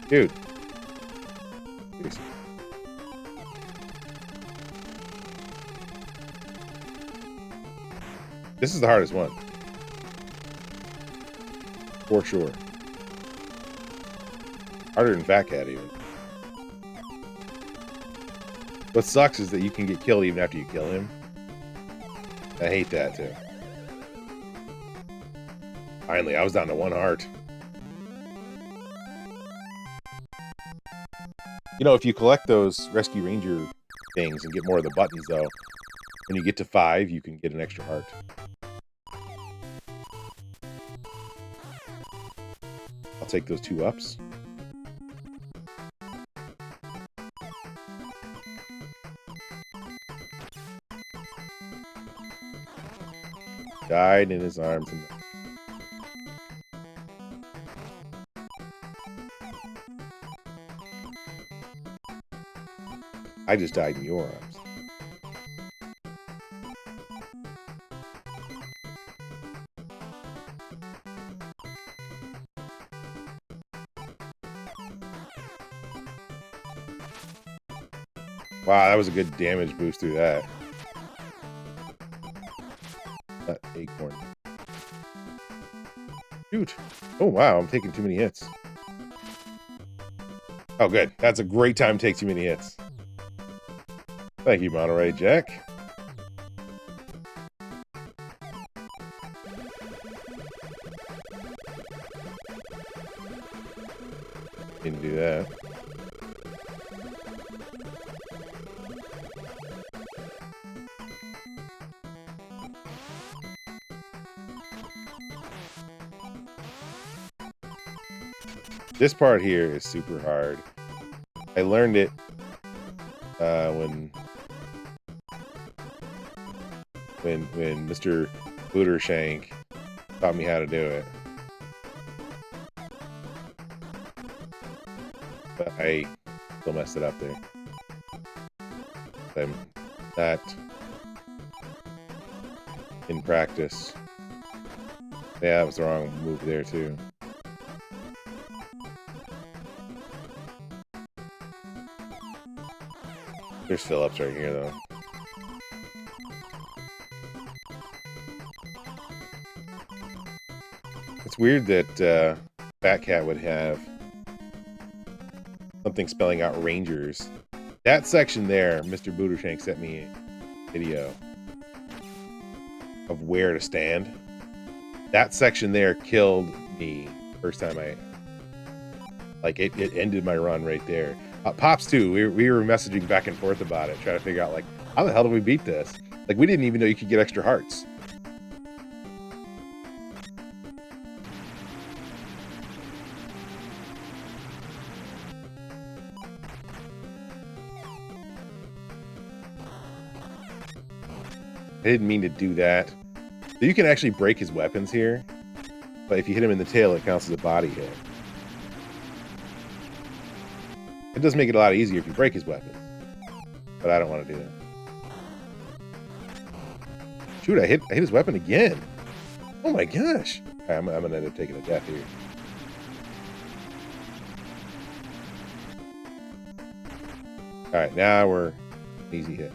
Dude. Seriously. This is the hardest one. For sure. Harder than Fat Cat, even. What sucks is that you can get killed even after you kill him. I hate that, too. Finally, I was down to 1 heart. You know, if you collect those Rescue Ranger things and get more of the buttons, though, when you get to 5, you can get an extra heart. I'll take those 2 ups. died in his arms. And I just died in your arms. Wow, that was a good damage boost through that. That acorn. Shoot. Oh, wow, I'm taking too many hits. Oh, good. That's a great time to take too many hits. Thank you, Monterey Jack. Didn't do that. This part here is super hard. I learned it when Mr. Bootershank taught me how to do it. But I still messed it up there. I'm not in practice. Yeah, that was the wrong move there too. There's Phillips right here, though. It's weird that Fat Cat would have something spelling out Rangers. That section there, Mr. Bootershank sent me a video of where to stand. That section there killed me first time I... Like, it ended my run right there. Pops too. We were messaging back and forth about it, trying to figure out like how the hell do we beat this? Like we didn't even know you could get extra hearts. I didn't mean to do that. So you can actually break his weapons here, but if you hit him in the tail, it counts as a body hit. It does make it a lot easier if you break his weapons, but I don't want to do that. Shoot, I hit his weapon again. Oh my gosh. Right, I'm gonna end up taking a death here. All right, now we're easy hit.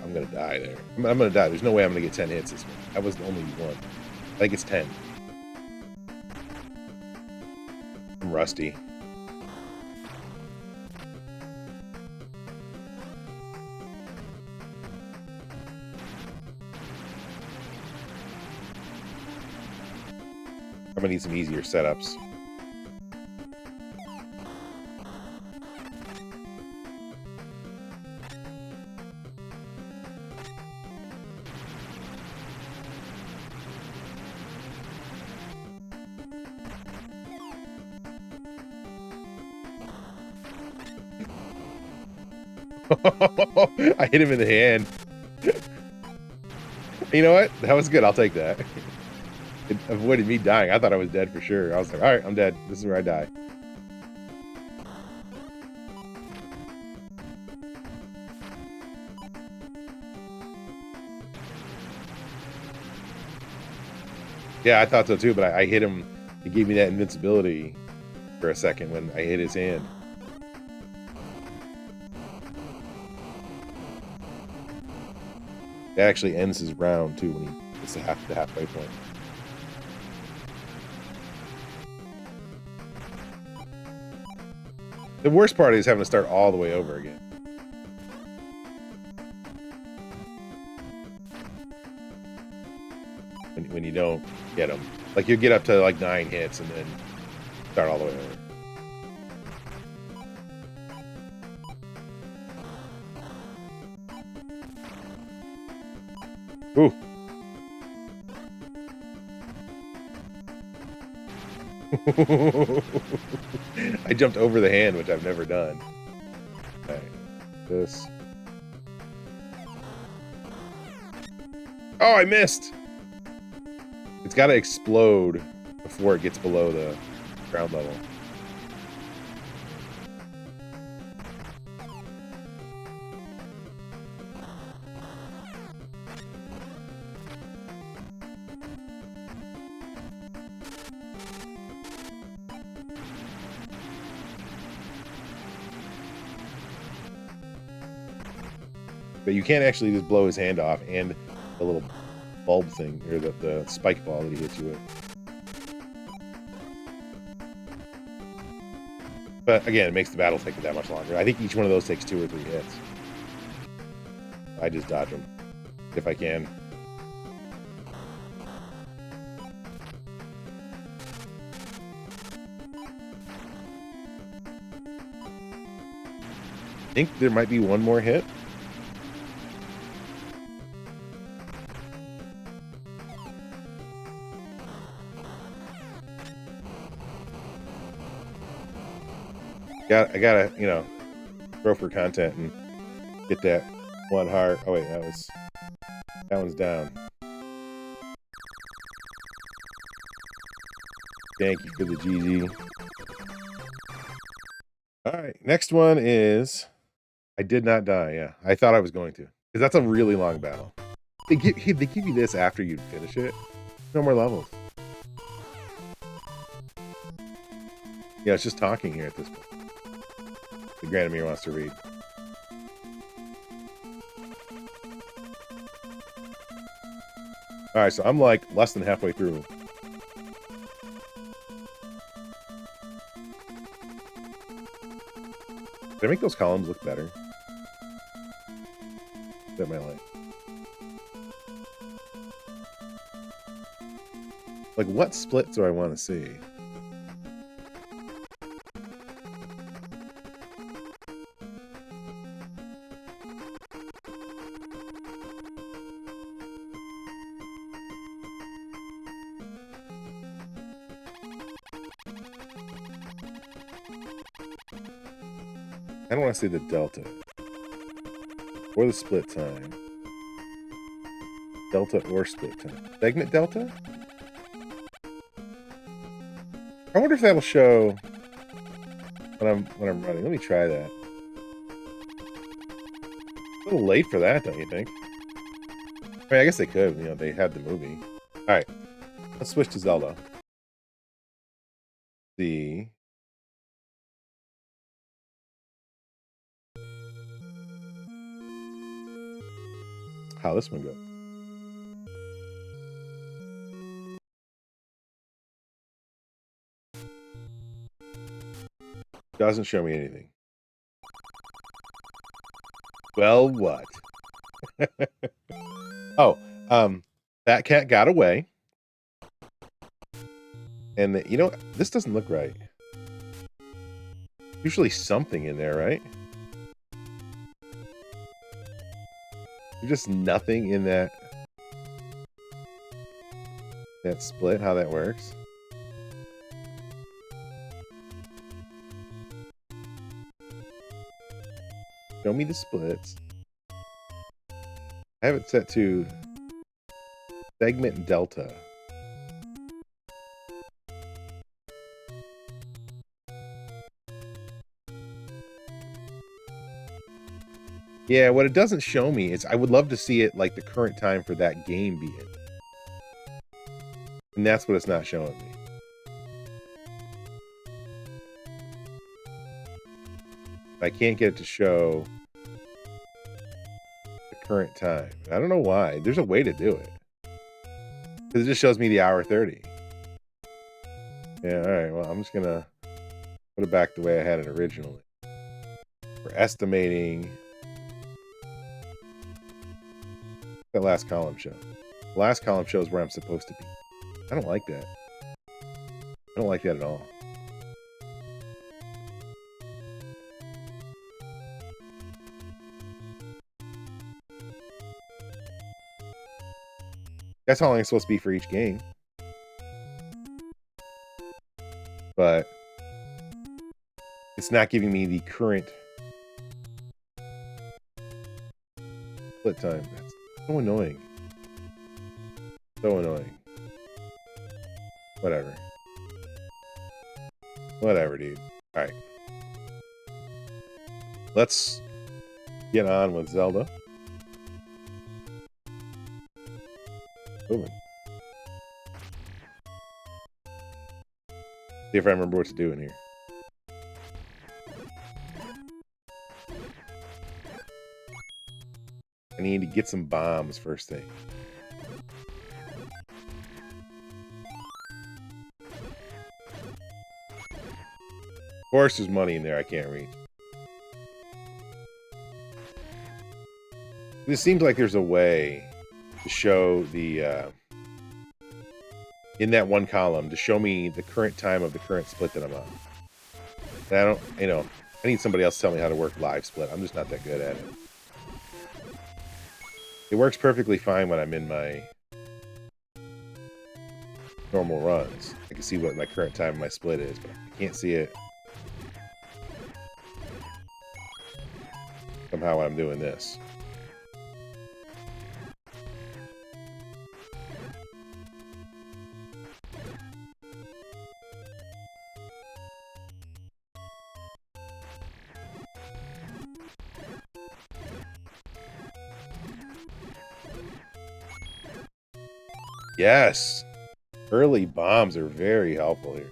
I'm gonna die there. I'm gonna die. There's no way I'm gonna get 10 hits this one. That was only one. I think it's 10. I'm rusty. I'm gonna need some easier setups. I hit him in the hand. You know what? That was good. I'll take that. It avoided me dying. I thought I was dead for sure. I was like, all right, I'm dead. This is where I die. Yeah, I thought so too, but I hit him. He gave me that invincibility for a second when I hit his hand. It actually ends his round too when he gets to the halfway point. The worst part is having to start all the way over again. When you don't get them. Like you get up to like 9 hits and then start all the way over. Ooh. I jumped over the hand, which I've never done. Okay. This. Oh, I missed! It's got to explode before it gets below the ground level. But you can't actually just blow his hand off and the little bulb thing, or the spike ball that he hits you with. But again, it makes the battle take that much longer. I think each one of those takes 2 or 3 hits. I just dodge them if I can. I think there might be one more hit. I gotta, you know, throw for content and get that one heart. Oh wait, that one's down. Thank you for the GG. All right, next one is I did not die. Yeah, I thought I was going to, because that's a really long battle. They give you this after you finish it. No more levels. Yeah, it's just talking here at this point. The Granamir wants to read. Alright, so I'm like less than halfway through. Did I make those columns look better? That might like. Like, what splits do I want to see? I don't want to see the delta. Or the split time. Delta or split time. Segment delta? I wonder if that'll show when I'm running. Let me try that. A little late for that, don't you think? I mean, I guess they could, you know, they had the movie. Alright. Let's switch to Zelda. See. How this one go? Doesn't show me anything. Well, what? Oh, that cat got away. And you know, this doesn't look right. Usually something in there, right? There's just nothing in that split, how that works. Show me the splits. I have it set to segment delta. Yeah, what it doesn't show me is I would love to see it like the current time for that game be in. And that's what it's not showing me. I can't get it to show the current time. I don't know why. There's a way to do it. Because it just shows me the hour 30. Yeah, alright, well, I'm just gonna put it back the way I had it originally. We're estimating that last column show. The last column shows where I'm supposed to be. I don't like that. I don't like that at all. That's how long it's supposed to be for each game. But it's not giving me the current split time. That's so annoying. So annoying. Whatever. Whatever, dude. Alright. Let's get on with Zelda. Moving. See if I remember what to do in here. I need to get some bombs first thing. Of course there's money in there I can't reach. This seems like there's a way to show the in that one column to show me the current time of the current split that I'm on. And I don't, I need somebody else to tell me how to work live split. I'm just not that good at it. It works perfectly fine when I'm in my normal runs. I can see what my current time of my split is, but I can't see it somehow when I'm doing this. Yes! Early bombs are very helpful here.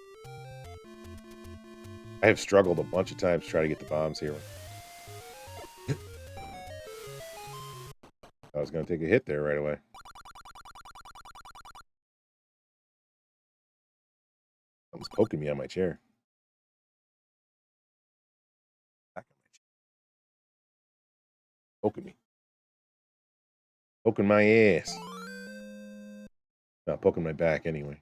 I have struggled a bunch of times trying to get the bombs here. I was going to take a hit there right away. Someone's poking me on my chair. Poking me. Poking my ass. Not poking my back anyway.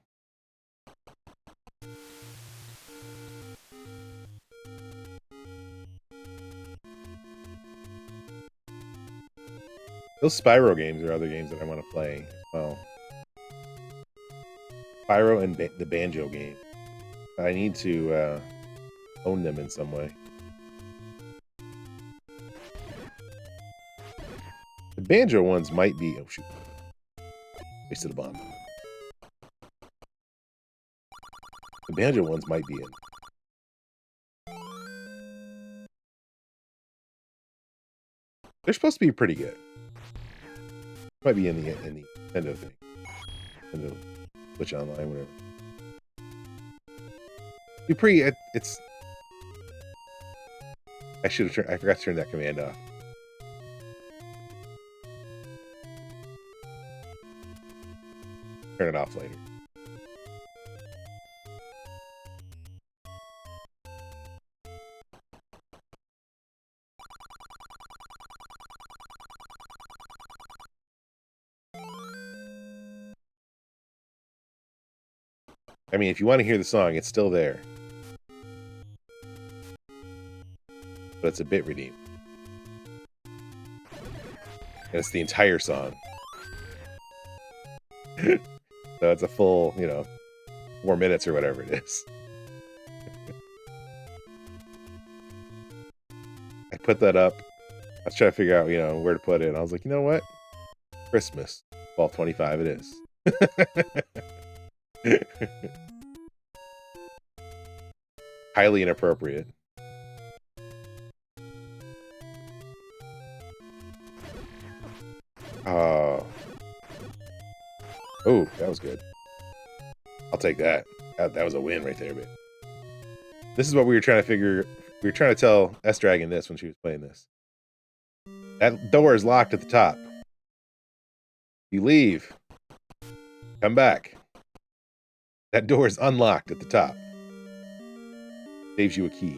Those Spyro games are other games that I want to play as well. Spyro and the Banjo game. I need to own them in some way. The Banjo ones might be... Oh, shoot. Wasted a bomb. The Banjo ones might be in. They're supposed to be pretty good. Might be in the Nintendo thing. Nintendo Switch Online, whatever. Be pretty. It's. I should have turned. I forgot to turn that command off. Turn it off later. I mean, if you want to hear the song, it's still there. But it's a bit redeemed. And it's the entire song. So it's a full, 4 minutes or whatever it is. I put that up. I was trying to figure out, where to put it. And I was like, you know what? Christmas. Fall 25 it is. Highly inappropriate. Oh, that was good. I'll take that. That was a win right there, babe. This is what we were trying to figure. We were trying to tell S-Dragon this when she was playing this. That door is locked at the top. You leave. Come back. That door is unlocked at the top. Saves you a key.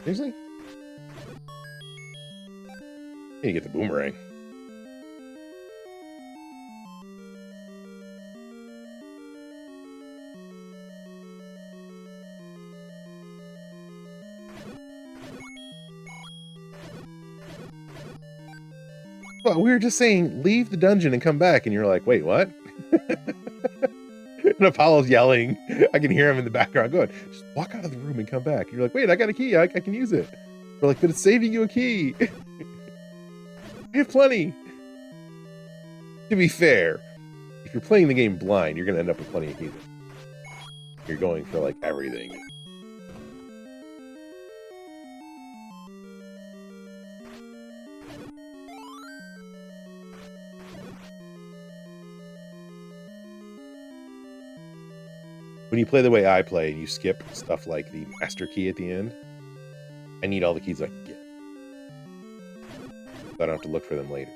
Seriously? You get the boomerang. Well, we were just saying, leave the dungeon and come back, and you're like, wait, what? And Apollo's yelling. I can hear him in the background going, just walk out of the room and come back. And you're like, wait, I got a key. I can use it. We're like, but it's saving you a key. I have plenty. To be fair, if you're playing the game blind, you're going to end up with plenty of keys. You're going for like everything. When you play the way I play and you skip stuff like the master key at the end, I need all the keys I can get. So I don't have to look for them later.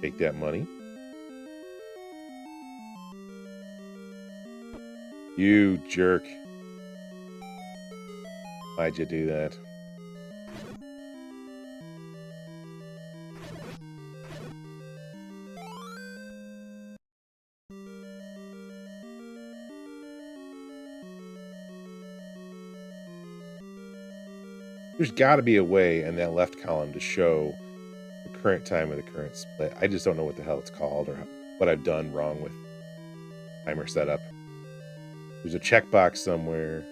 Take that money. You jerk. Why'd you do that? There's got to be a way in that left column to show the current time of the current split. I just don't know what the hell it's called or what I've done wrong with timer setup. There's a checkbox somewhere.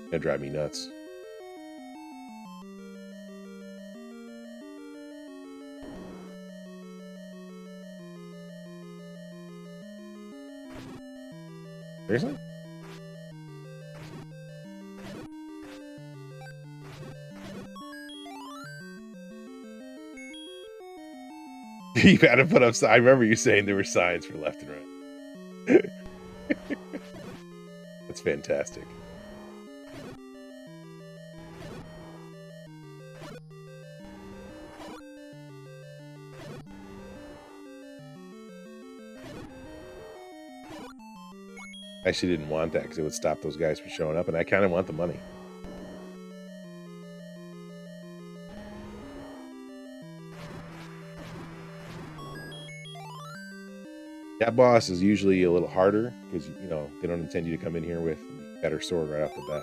It's gonna drive me nuts. Seriously? You had to put up. I remember you saying there were signs for left and right. That's fantastic. I actually didn't want that because it would stop those guys from showing up, and I kind of want the money. That boss is usually a little harder because, you know, they don't intend you to come in here with a better sword right off the bat.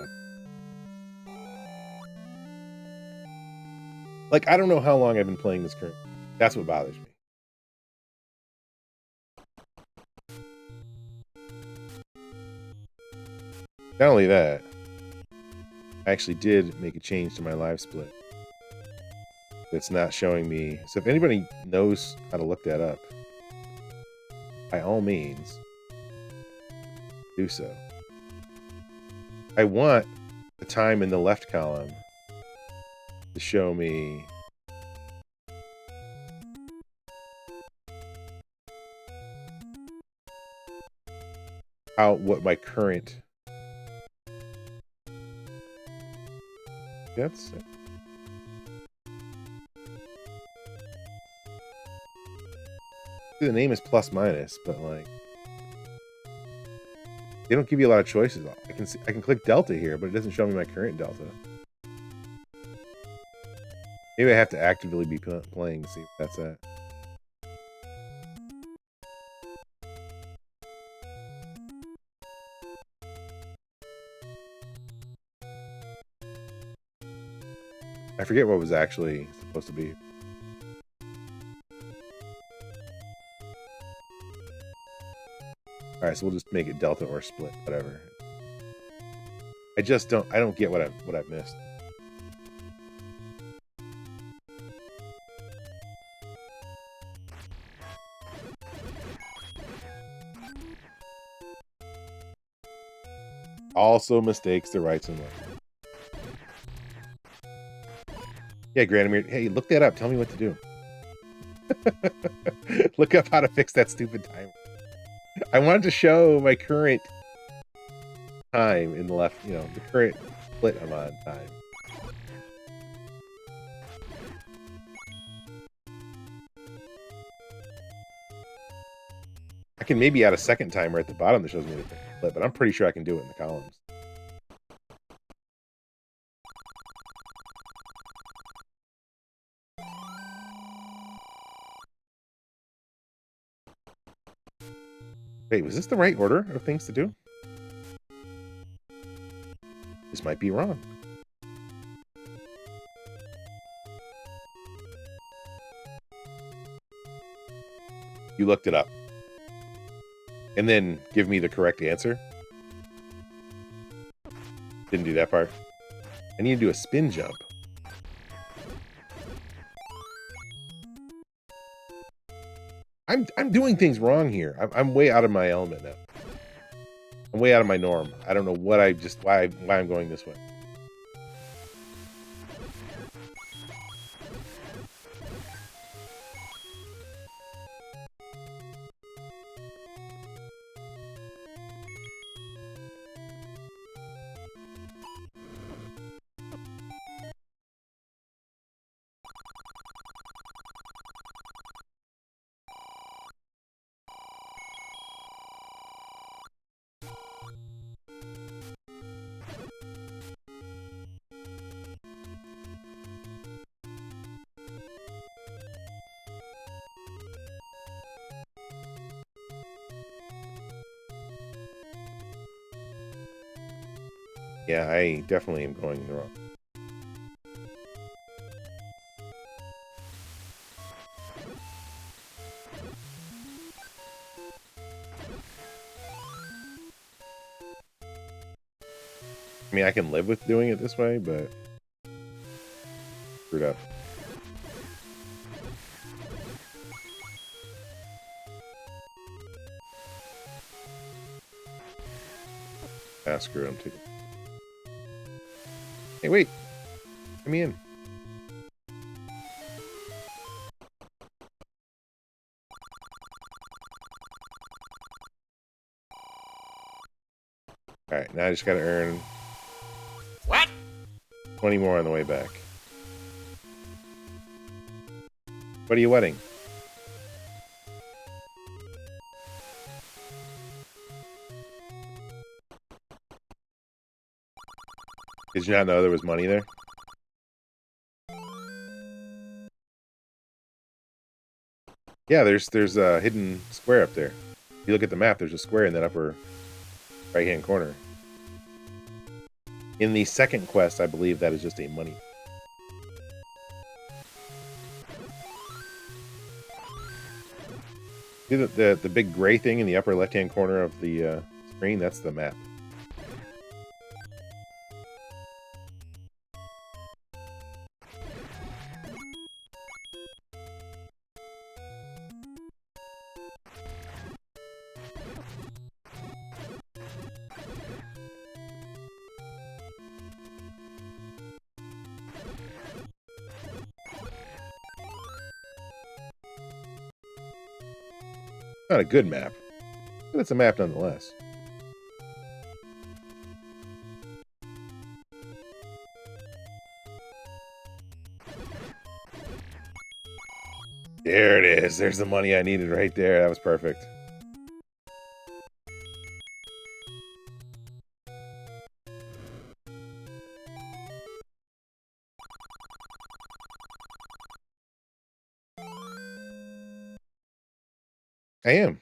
Like, I don't know how long I've been playing this current. That's what bothers me. Not only that, I actually did make a change to my live split. It's not showing me. So if anybody knows how to look that up, by all means, do so. I want the time in the left column to show me what my current. That's it. The name is plus minus, but like they don't give you a lot of choices. I can click delta here, but it doesn't show me my current delta. Maybe I have to actively be playing to see if that's at. I forget what was actually supposed to be. All right, so we'll just make it delta or split, whatever. I don't get what I've missed. Also mistakes the rights and left. Yeah, Granamir, hey, look that up. Tell me what to do. Look up how to fix that stupid timer. I wanted to show my current time in the left, you know, the current split I'm on time. I can maybe add a second timer at the bottom that shows me the split, but I'm pretty sure I can do it in the columns. Wait, was this the right order of things to do? This might be wrong. You looked it up. And then give me the correct answer. Didn't do that part. I need to do a spin jump. I'm doing things wrong here. I'm way out of my element now. I'm way out of my norm. I don't know what why I'm going this way. Yeah, I definitely am going the wrong. I mean, I can live with doing it this way, but screwed up. Ah, screw him too. Hey, wait. Let me in. Alright, now I just gotta earn... What? 20 more on the way back. What are you wedding? Did you not know there was money there? Yeah, there's a hidden square up there. If you look at the map, there's a square in that upper right-hand corner. In the second quest, I believe that is just a money. See the big gray thing in the upper left-hand corner of the screen? That's the map. Not a good map, but it's a map nonetheless. There it is. There's the money I needed right there. That was perfect. I am.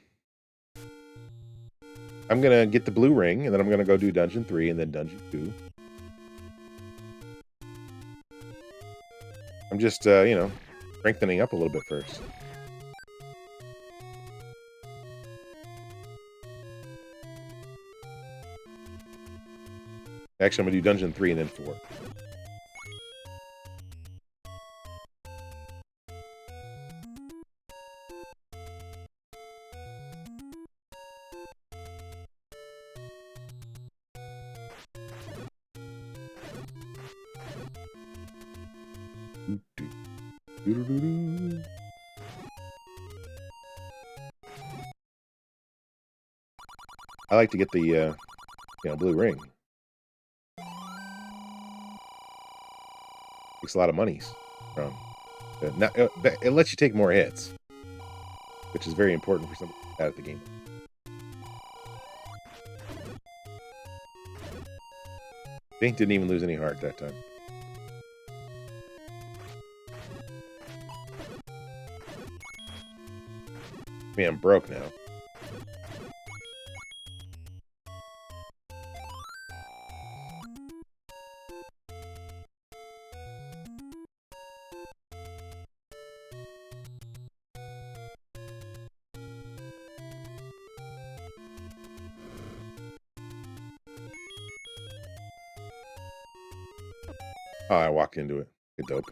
I'm gonna get the blue ring, and then I'm gonna go do Dungeon 3 and then Dungeon 2. I'm just, you know, strengthening up a little bit first. Actually, I'm gonna do Dungeon 3 and then 4. I like to get the, you know, blue ring. Takes a lot of monies from. Now, it lets you take more hits, which is very important for somebody out of the game. Dink didn't even lose any heart that time. I mean, I'm broke now. Oh, I walked into it. Good dope.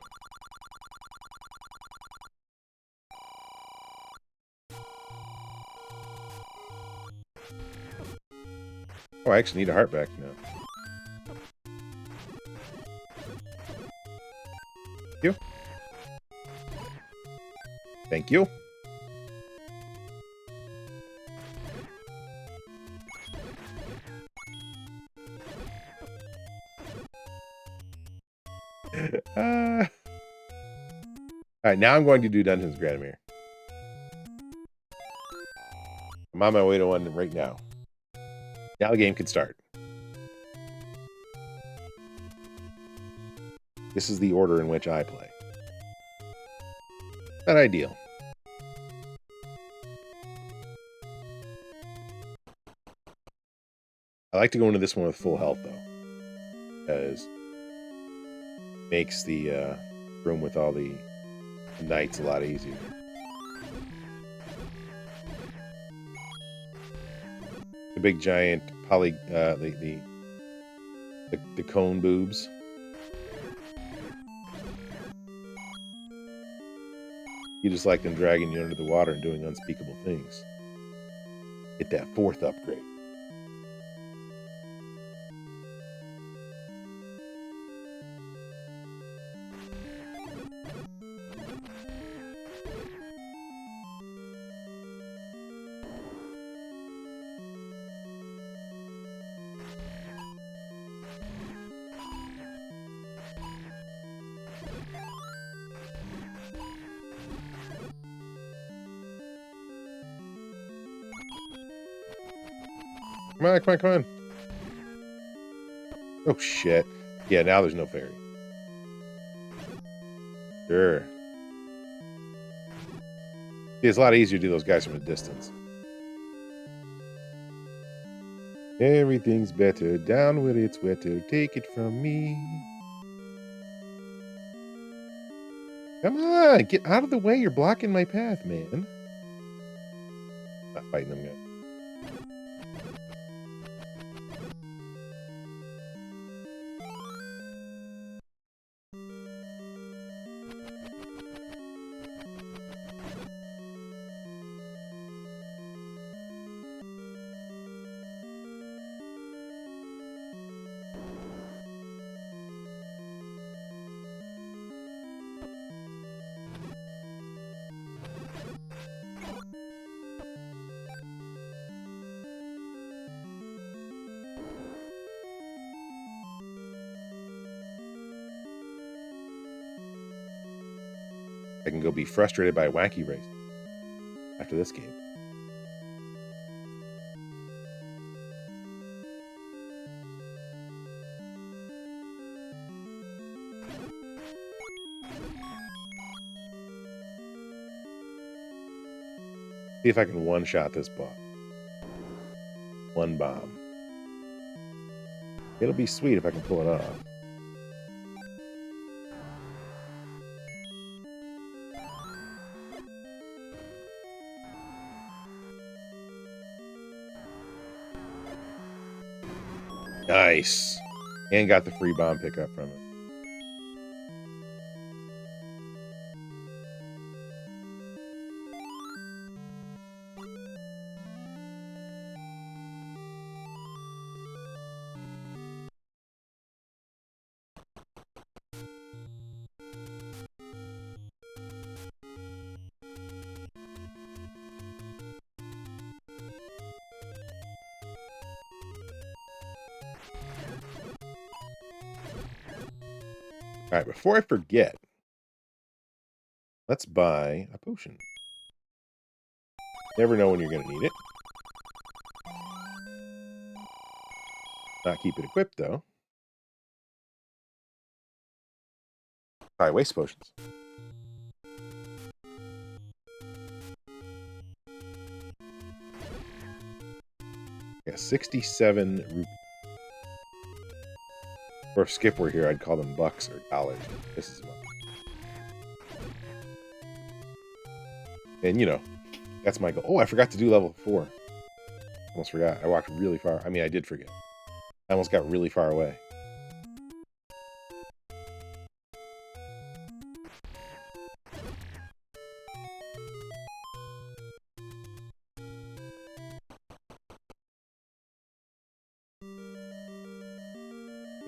Oh, I actually need a heart back now. Thank you. Thank you. Alright, now I'm going to do Dungeons Granamere. I'm on my way to one right now. Now the game can start. This is the order in which I play. Not ideal. I like to go into this one with full health, though. Because it makes the room with all the knights a lot easier. The big giant the cone boobs. You just like them dragging you under the water and doing unspeakable things. Get that 4th upgrade. Come on, come on, come on. Oh, shit. Yeah, now there's no fairy. Sure. See, it's a lot easier to do those guys from a distance. Everything's better down where it's wetter. Take it from me. Come on, get out of the way. You're blocking my path, man. Not fighting them yet. I can go be frustrated by Wacky race after this game. See if I can one-shot this boss. One bomb. It'll be sweet if I can pull it off. Nice. And got the free bomb pickup from it. All right, before I forget, let's buy a potion. Never know when you're going to need it. Not keep it equipped, though. Buy waste potions. Yeah, 67 rupees. Or if Skip were here, I'd call them bucks or dollars. This is money. And, you know, that's my goal. Oh, I forgot to do level 4. Almost forgot. I walked really far. I mean, I did forget. I almost got really far away.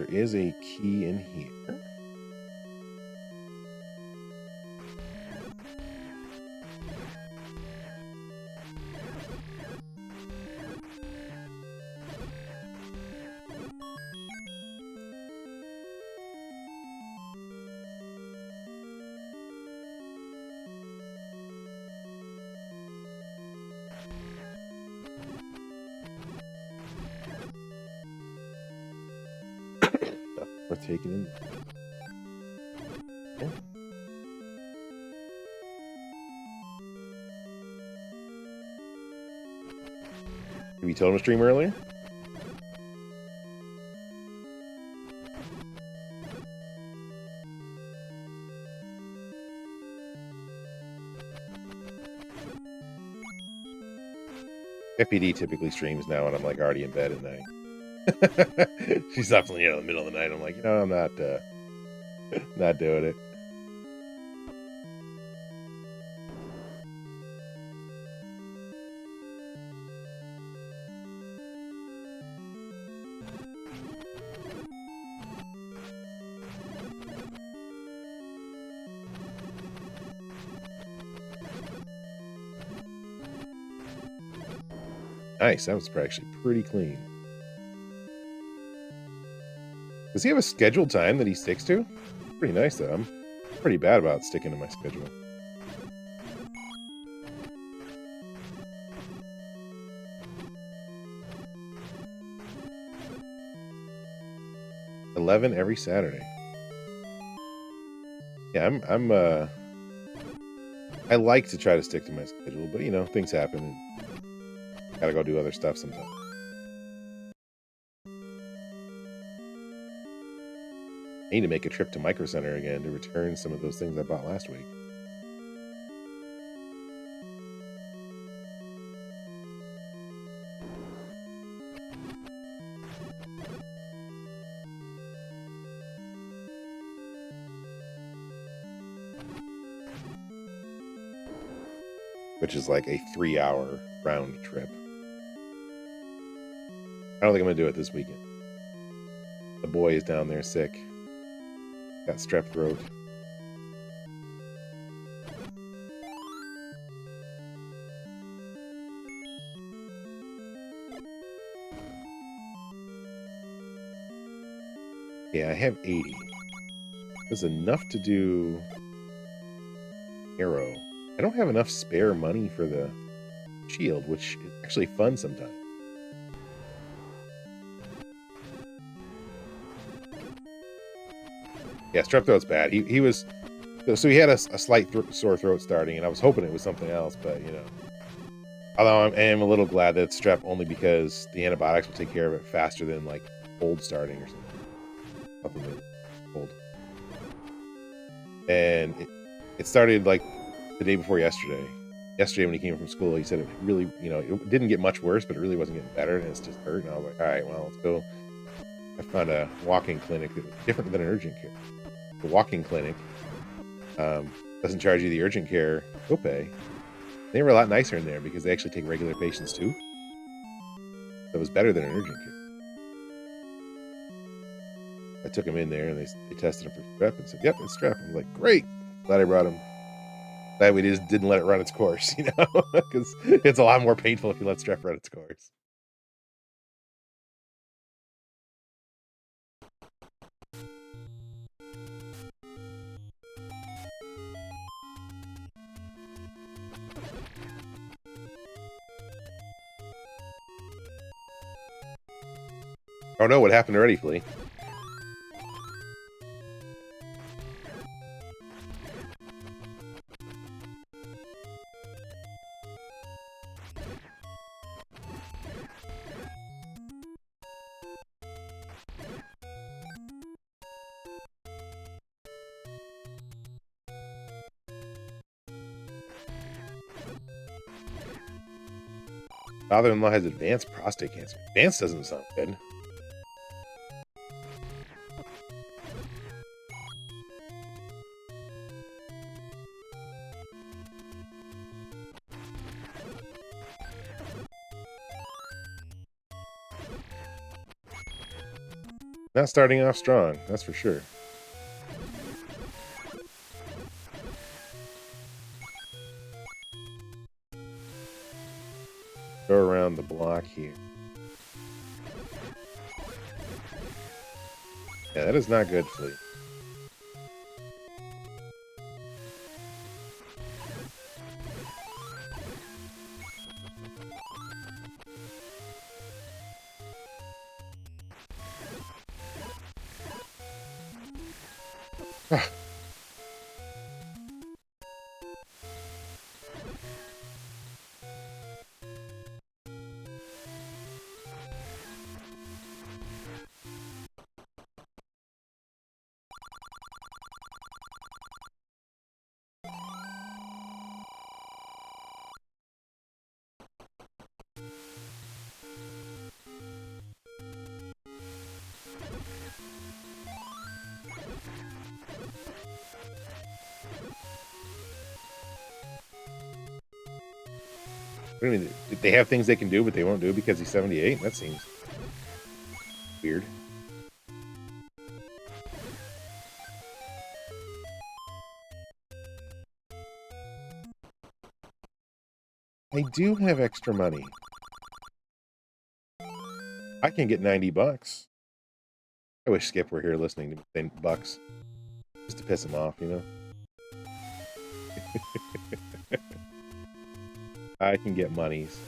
There is a key in here. Worth taking in. Yeah. Have you told him to stream earlier? FPD typically streams now when I'm like already in bed at night. She's up in the middle of the night. I'm like, I'm not not doing it. Nice, that was actually pretty clean. Does he have a scheduled time that he sticks to? Pretty nice, though. I'm pretty bad about sticking to my schedule. $11 every Saturday. Yeah, I like to try to stick to my schedule, but things happen and gotta go do other stuff sometimes. I need to make a trip to Micro Center again to return some of those things I bought last week. Which is like a 3-hour round trip. I don't think I'm gonna do it this weekend. The boy is down there sick. Got strep throat. Yeah, I have 80. That's enough to do arrow. I don't have enough spare money for the shield, which is actually fun sometimes. Yeah, strep throat's bad. He was, so he had a slight sore throat starting, and I was hoping it was something else, but although I am a little glad that it's strep only because the antibiotics will take care of it faster than like cold starting or something cold. And it started like the day before yesterday. Yesterday when he came from school, he said it really, it didn't get much worse, but it really wasn't getting better, and it's just hurt. And I was like, all right, well, let's go. I found a walk-in clinic that was different than an urgent care. The walk-in clinic doesn't charge you the urgent care copay. They were a lot nicer in there because they actually take regular patients too. So it was better than an urgent care. I took him in there and they tested him for strep and said, "Yep, it's strep." I was like, "Great, glad I brought him." Glad we just didn't let it run its course, because it's a lot more painful if you let strep run its course. Oh no, what happened already, Flea? Father-in-law has advanced prostate cancer. Advanced doesn't sound good. Not starting off strong, that's for sure. Go around the block here. Yeah, that is not good, Flea. What do you mean? They have things they can do, but they won't do because he's 78? That seems weird. I do have extra money. I can get 90 bucks. I wish Skip were here listening to me say bucks. Just to piss him off, you know? I can get monies.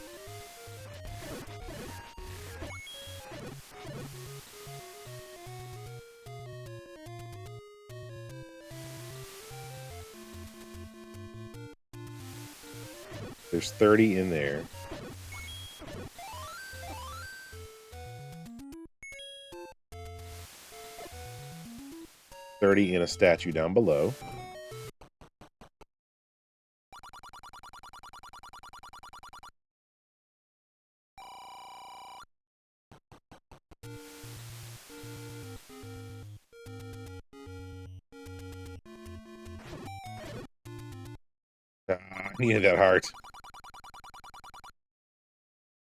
There's 30 in there. $30 in a statue down below. I needed that heart.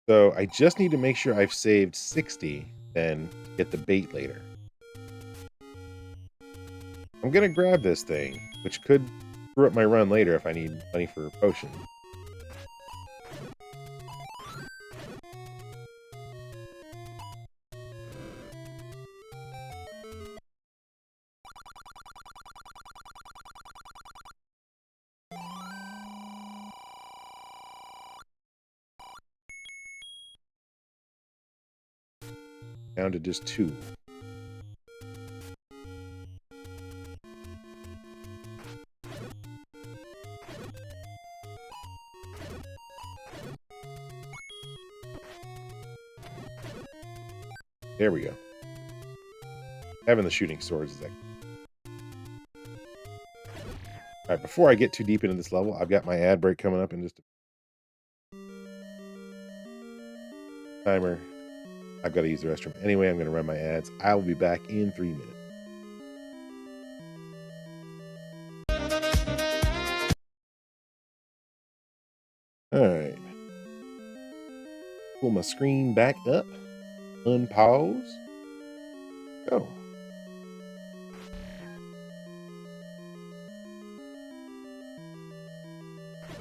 So I just need to make sure I've saved 60, then get the bait later. I'm gonna grab this thing, which could screw up my run later if I need money for a potion. Down to just 2. There we go. Having the shooting swords is like... Alright, before I get too deep into this level, I've got my ad break coming up in just a... Timer. I've got to use the restroom. Anyway, I'm going to run my ads. I will be back in 3 minutes. Alright. Pull my screen back up. Unpause. Go.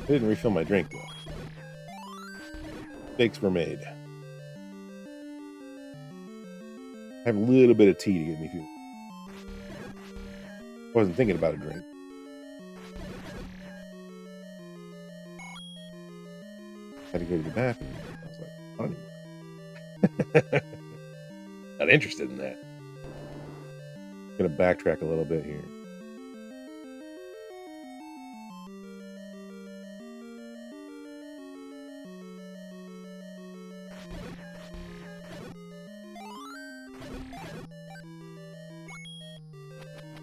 I didn't refill my drink, though. Mistakes were made. I have a little bit of tea to get me through. Wasn't thinking about a drink. Had to go to the bathroom. I was like, not anymore. Not interested in that. Gonna backtrack a little bit here.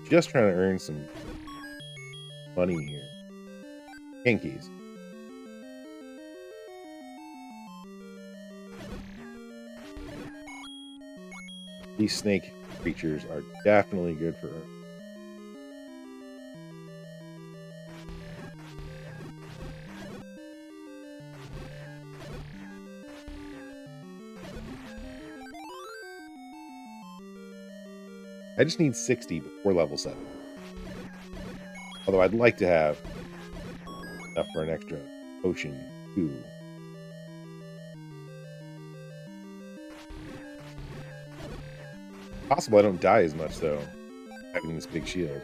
Just trying to earn some money here. Hankies. These snake creatures are definitely good for Earth. I just need 60 before level 7. Although I'd like to have enough for an extra potion, too. Possible I don't die as much, though, having this big shield.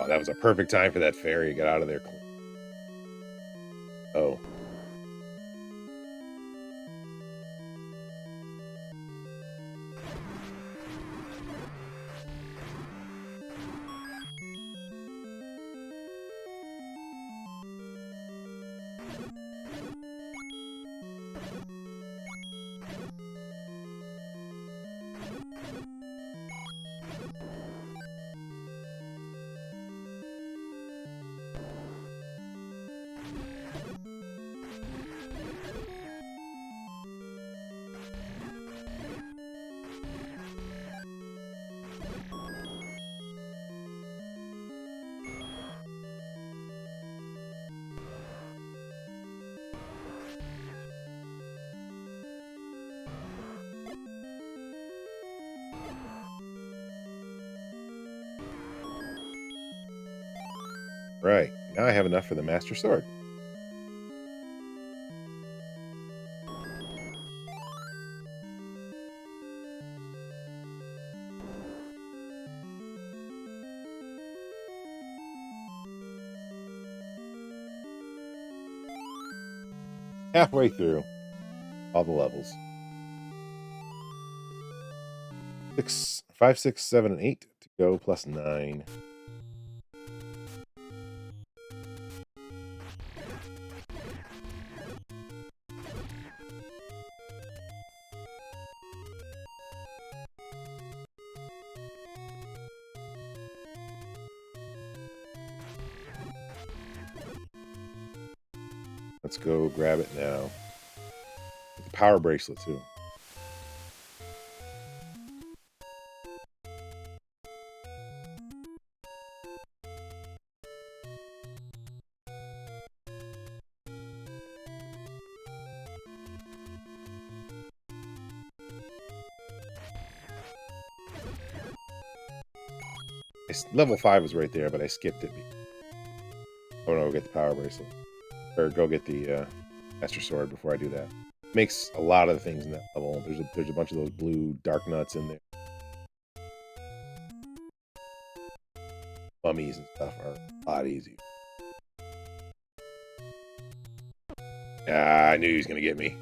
Oh, that was a perfect time for that fairy to get out of there. Oh. Right. Now I have enough for the Master Sword. Halfway through all the levels. 5, 6, 7, and 8 to go, plus 9. Let's go grab it now. The power bracelet, too. Level 5 was right there, but I skipped it. Oh no, go get the power bracelet. Or go get the Master Sword before I do that. Makes a lot of the things in that level. There's a bunch of those blue dark nuts in there. Mummies and stuff are a lot easier. Ah, I knew he was gonna get me.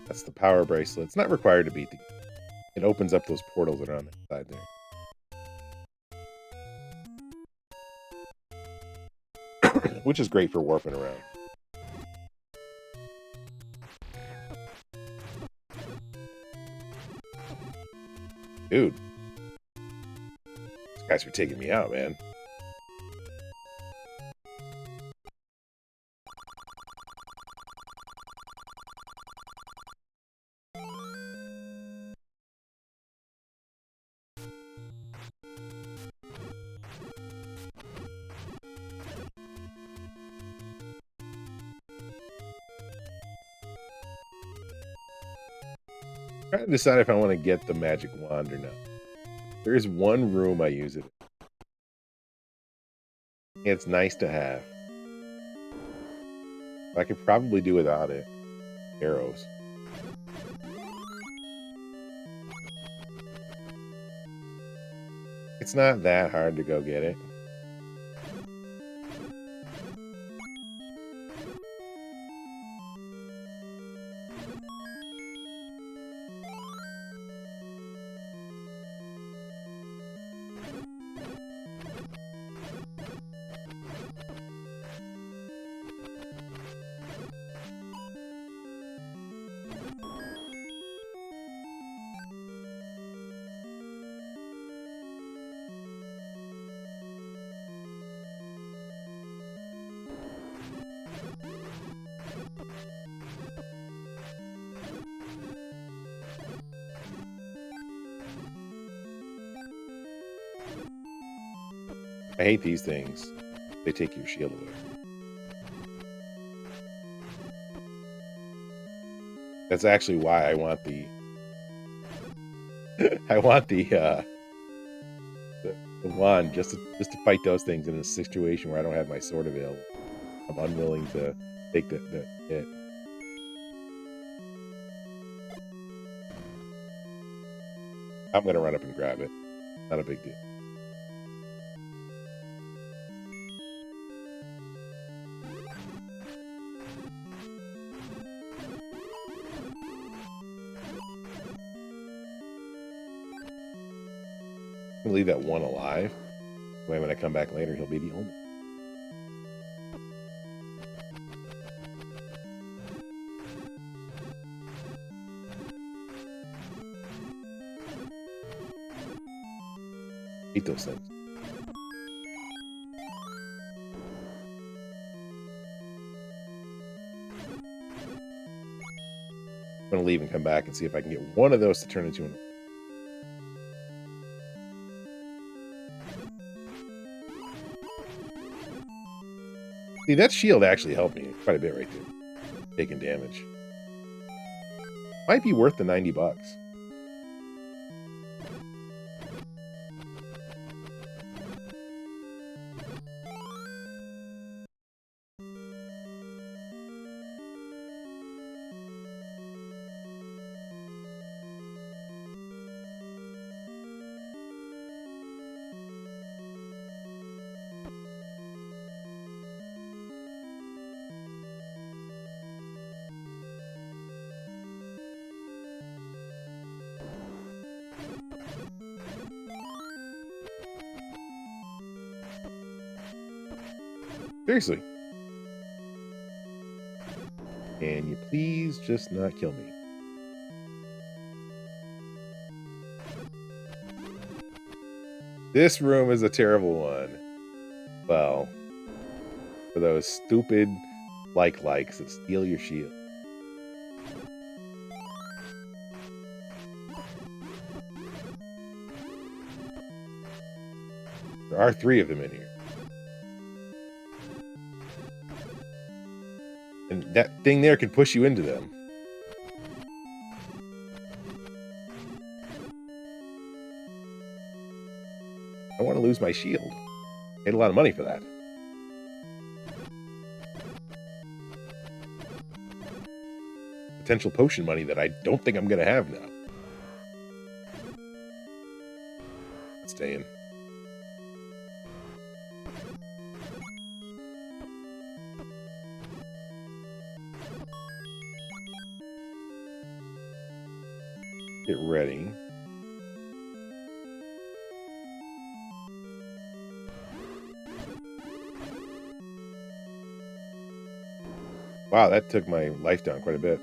That's the power bracelet. It's not required to beat the game. It opens up those portals that are on the side there. Which is great for warping around. Dude. These guys are taking me out, man. Trying to decide if I want to get the magic wand or not. There is one room I use it in. It's nice to have. I could probably do without it. Arrows. It's not that hard to go get it. I hate these things. They take your shield away. That's actually why I want the I want the wand just to fight those things in a situation where I don't have my sword available. I'm unwilling to take the hit. I'm gonna run up and grab it. Not a big deal. I'm gonna leave that one alive. Way when I come back later, he'll be the only. Hate those things. I'm gonna leave and come back and see if I can get one of those to turn into an. See, that shield actually helped me quite a bit right there. Taking damage. Might be worth the $90. Seriously. Can you please just not kill me? This room is a terrible one. Well, for those stupid likes that steal your shield. There are 3 of them in here. And that thing there could push you into them. I want to lose my shield. Paid a lot of money for that. Potential potion money that I don't think I'm going to have now. Let's stay in. Get ready. Wow, that took my life down quite a bit.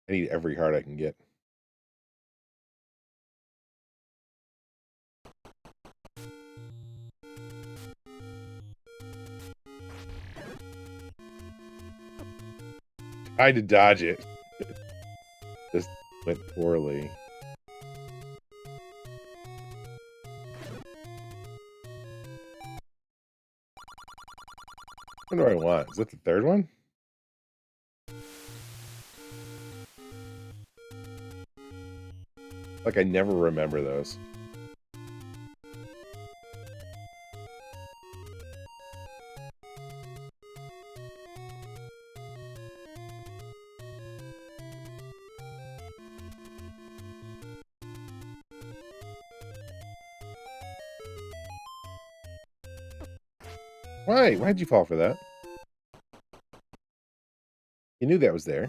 I need every heart I can get. Tried to dodge it. This went poorly. What do I want? Is that the 3rd one? Like I never remember those. Why? Why'd you fall for that? You knew that was there.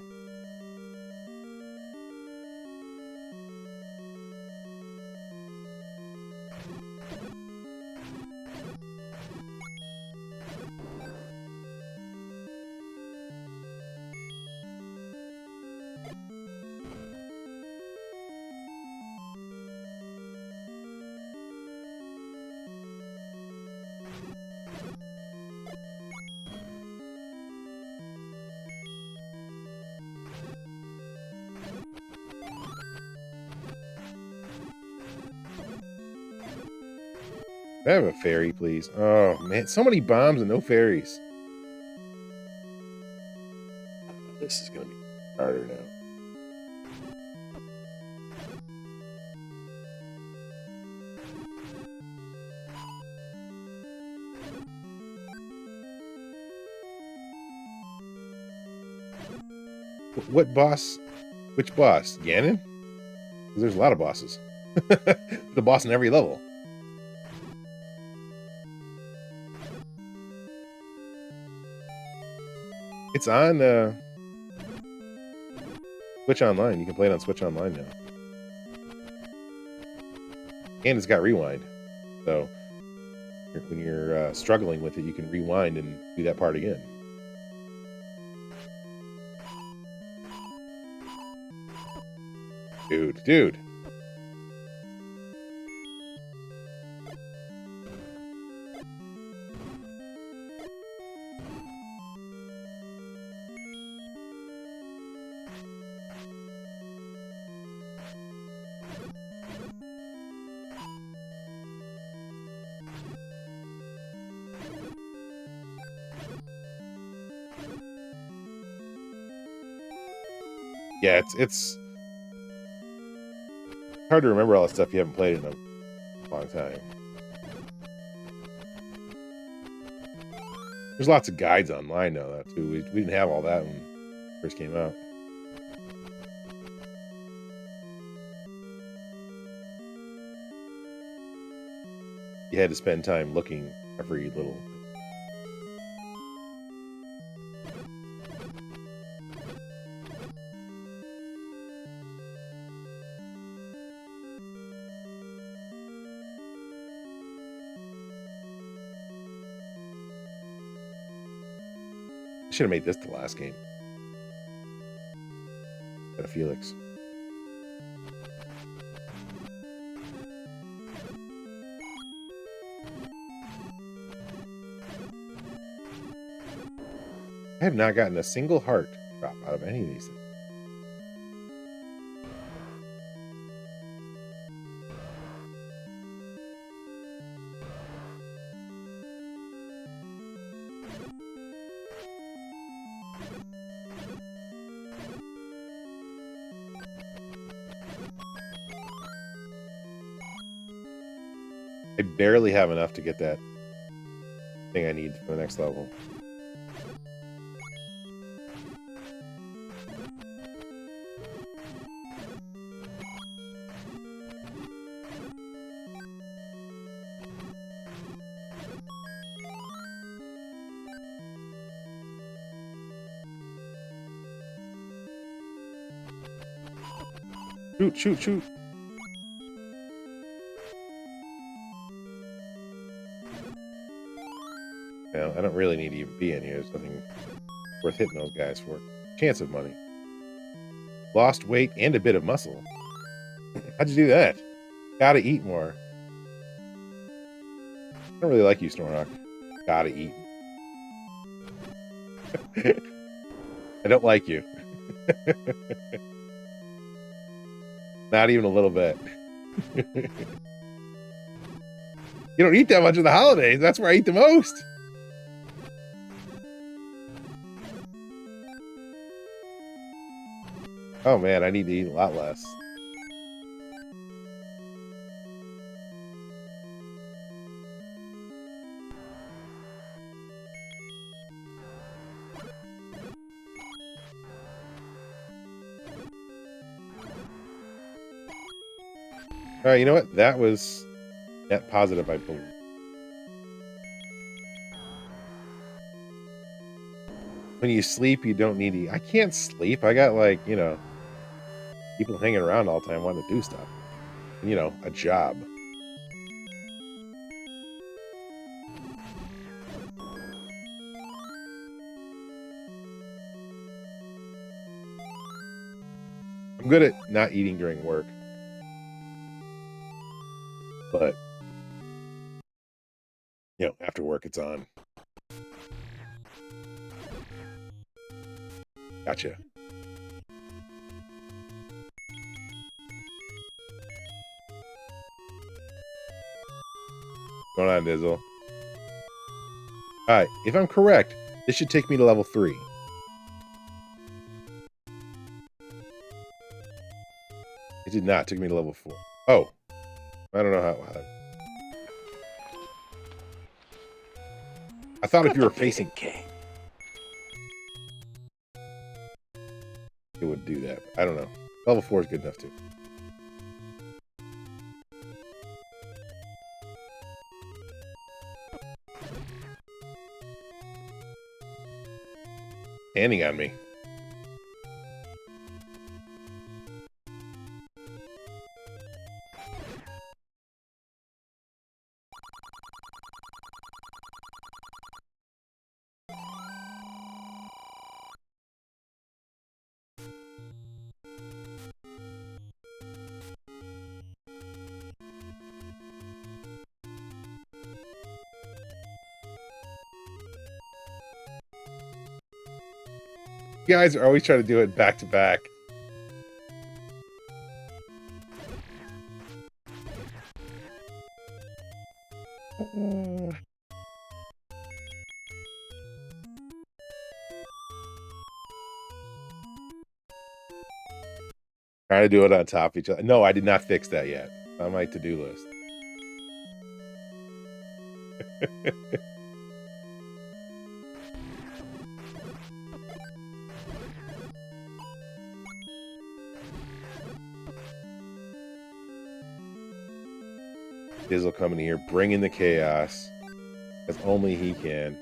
Can I have a fairy, please? Oh, man. So many bombs and no fairies. This is going to be harder now. What boss? Which boss? Ganon? 'Cause there's a lot of bosses. The boss in every level. It's on Switch Online. You can play it on Switch Online now. And it's got rewind. So when you're struggling with it, you can rewind and do that part again. Dude. Yeah, it's hard to remember all the stuff you haven't played in a long time. There's lots of guides online now, that too. We didn't have all that when it first came out. You had to spend time looking every little. Should have made this the last game. Got a Felix. I have not gotten a single heart drop out of any of these things. I barely have enough to get that thing I need for the next level. Shoot. Well, I don't really need to even be in here. There's nothing worth hitting those guys for. Chance of money. Lost weight and a bit of muscle. How'd you do that? Gotta eat more. I don't really like you, Snornock. Gotta eat. I don't like you. Not even a little bit. You don't eat that much in the holidays. That's where I eat the most. Oh man, I need to eat a lot less. All right, you know what? That was net positive, I believe. When you sleep, you don't need to eat. I can't sleep. I got like, people hanging around all the time wanting to do stuff. A job. I'm good at not eating during work. But, after work, it's on. Gotcha. Going on, Dizzle. Alright, if I'm correct, this should take me to level 3. It did not. It took me to level 4. Oh. I don't know how. I thought if you were facing King. it would do that. I don't know. Level 4 is good enough too. Standing on me. You guys are always trying to do it back to back. Trying to do it on top of each other. No, I did not fix that yet. On my to-do list. Dizzle coming here, bringing the chaos as only he can.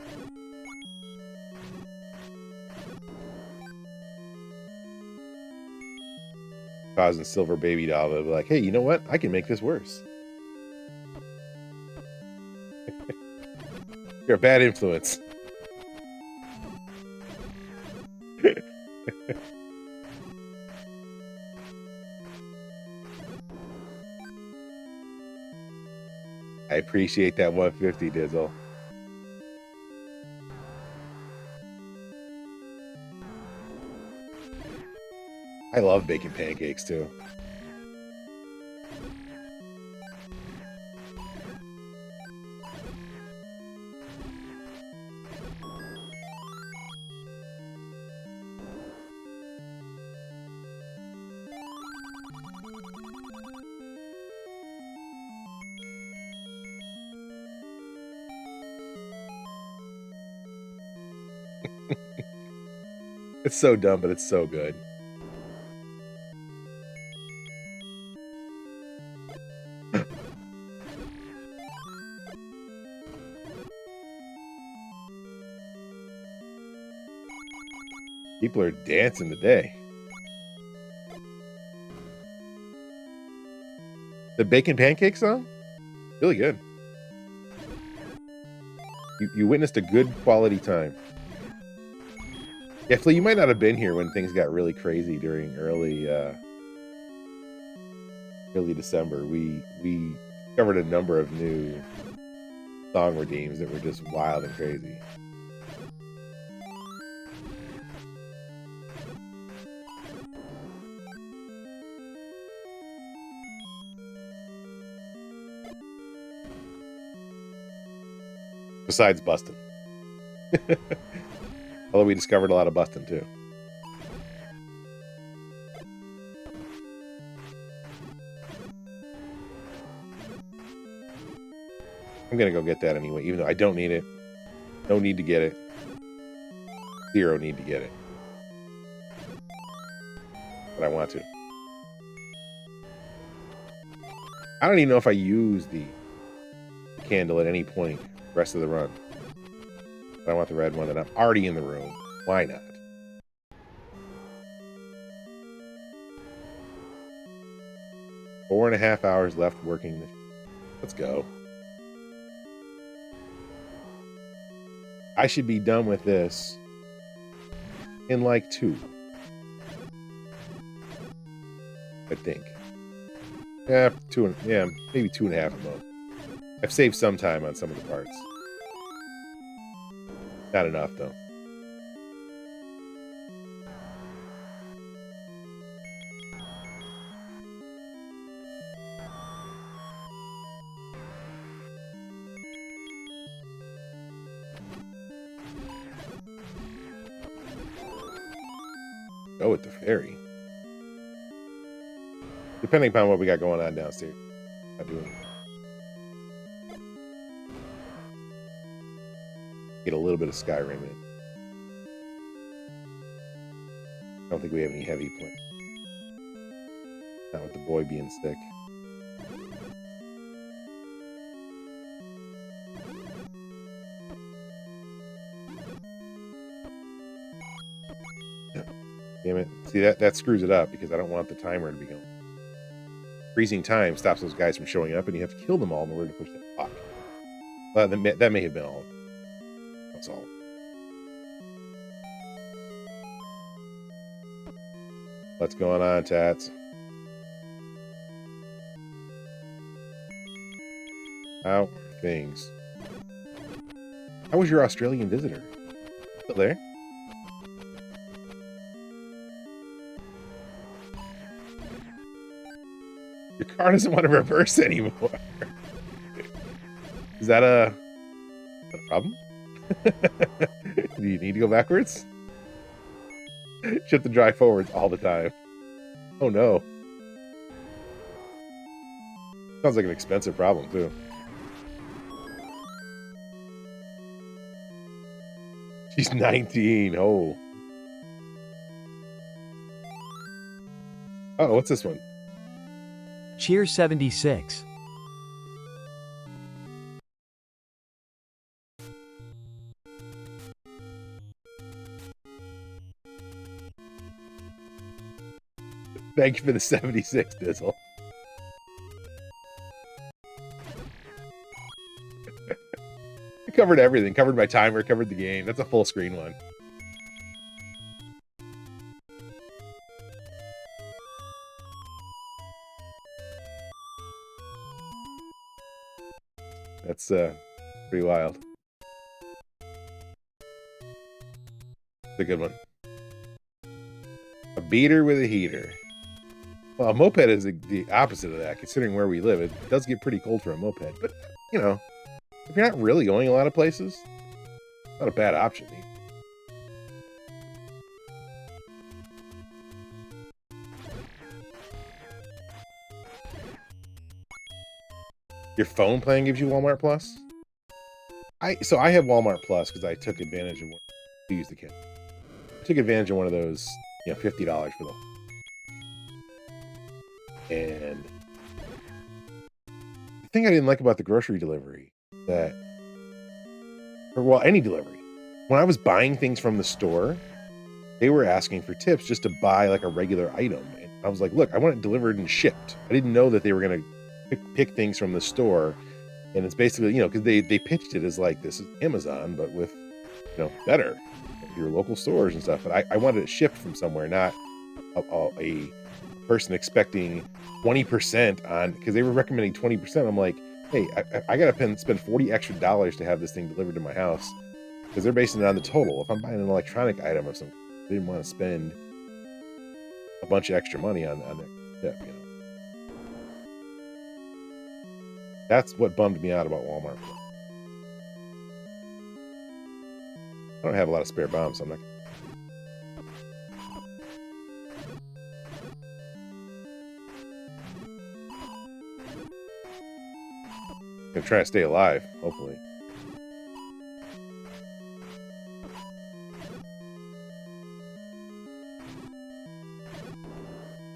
Causing Silver Baby Doll to be like, hey, you know what? I can make this worse. You're a bad influence. I appreciate that 150, Dizzle. I love baking pancakes too. It's so dumb, but it's so good. People are dancing today. The bacon pancake song? Really good. You witnessed a good quality time. Yeah, Flea, you might not have been here when things got really crazy during early December. We discovered a number of new song redeems that were just wild and crazy. Besides busting. Although we discovered a lot of busting too. I'm gonna go get that anyway, even though I don't need it. No need to get it. Zero need to get it. But I want to. I don't even know if I use the candle at any point the rest of the run. But I want the red one, and I'm already in the room. Why not? Four and a half hours left working. Let's go. I should be done with this in like 2. I think. Yeah, 2 yeah, maybe 2.5 at most. I've saved some time on some of the parts. Not enough, though. go with the ferry. Depending upon what we got going on downstairs. Not doing it. Get a little bit of Skyrim in. I don't think we have any heavy plans. Not with the boy being sick. Damn it. See, that screws it up because I don't want the timer to be going. Freezing time stops those guys from showing up and you have to kill them all in order to push that clock. That may have been all. That's all. What's going on, Tats? How are things? How was your Australian visitor? Still there? Your car doesn't want to reverse anymore. Is that a problem? Do you need to go backwards? You have to drive forwards all the time. Oh no. Sounds like an expensive problem too. She's 19. Oh. Oh, what's this one? Cheer 76. Thank you for the 76, Dizzle. I covered everything. Covered my timer, covered the game. That's a full screen one. That's pretty wild. It's a good one. A beater with a heater. Well, a moped is the opposite of that, considering where we live. It does get pretty cold for a moped, but, you know, if you're not really going a lot of places, it's not a bad option. Your phone plan gives you Walmart Plus? So I have Walmart Plus because I took advantage of one. To use the kit. I took advantage of one of those, you know, $50 for them. And the thing I didn't like about the grocery delivery any delivery, when I was buying things from the store, they were asking for tips just to buy like a regular item. And I was like, look, I want it delivered and shipped. I didn't know that they were going to pick things from the store. And it's basically, you know, because they pitched it as like, this is Amazon, but with, you know, better your local stores and stuff. But I wanted it shipped from somewhere, not a person expecting 20% on, because they were recommending 20%. I'm like, hey, I gotta spend $40 extra to have this thing delivered to my house, because they're basing it on the total. If I'm buying an electronic item or something, I didn't want to spend a bunch of extra money on that tip, you know. That's what bummed me out about Walmart. I don't have a lot of spare bombs, so I'm not. Gonna try to stay alive, hopefully.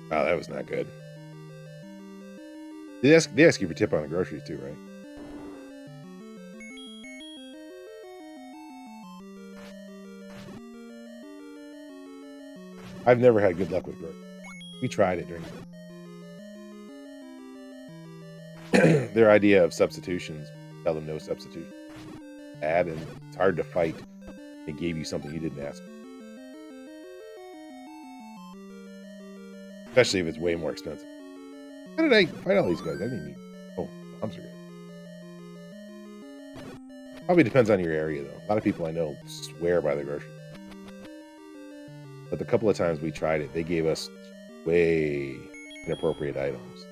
Oh, that was not good. They ask you for tip on the groceries too, right? I've never had good luck with groceries. We tried it during their idea of substitutions. Tell them no substitution. Add, and it's hard to fight. They gave you something you didn't ask for. Especially if it's way more expensive. How did I fight all these guys? I didn't need. Oh, bombs are good. Probably depends on your area, though. A lot of people I know swear by the grocery. But the couple of times we tried it, they gave us way inappropriate items.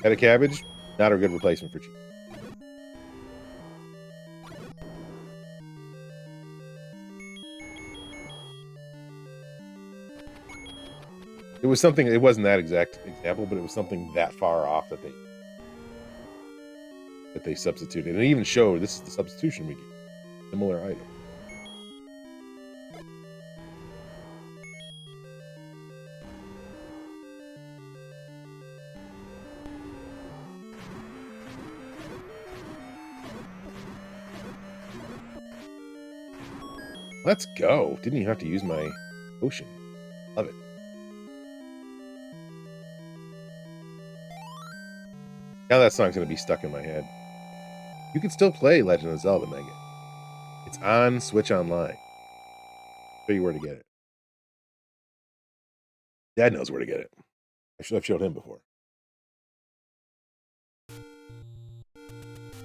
Head of cabbage, not a good replacement for cheese. It was something. It wasn't that exact example, but it was something that far off that they substituted, and it even showed this is the substitution we get. Similar item. Let's go. Didn't even have to use my potion. Love it. Now that song's going to be stuck in my head. You can still play Legend of Zelda, Megan. It's on Switch Online. I'll show you where to get it. Dad knows where to get it. I should have showed him before.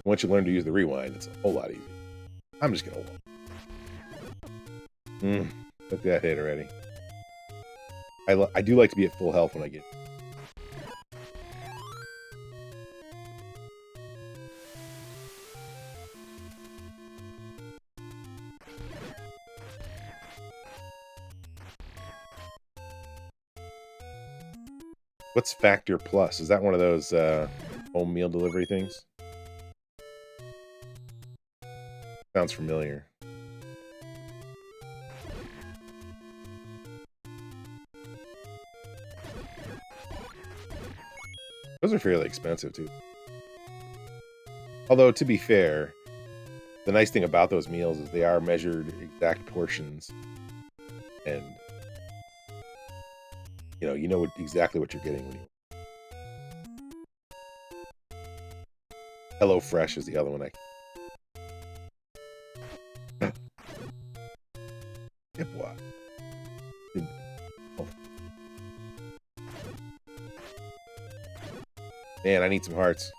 Once you learn to use the rewind, it's a whole lot easier. I'm just going to walk. Look at that hit already. I do like to be at full health when I get. What's Factor Plus? Is that one of those home meal delivery things? Sounds familiar. Those are fairly expensive, too. Although, to be fair, the nice thing about those meals is they are measured exact portions. And, you know exactly what you're getting when you... HelloFresh is the other one Yep, what? Man, I need some hearts.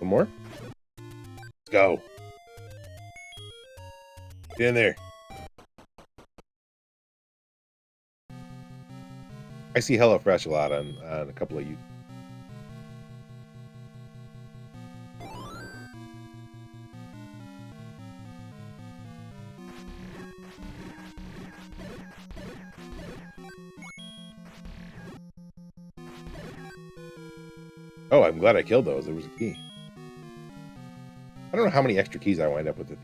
One more? Let's go. Get in there. I see HelloFresh a lot on a couple of you. Oh, I'm glad I killed those. There was a key. I don't know how many extra keys I wind up with.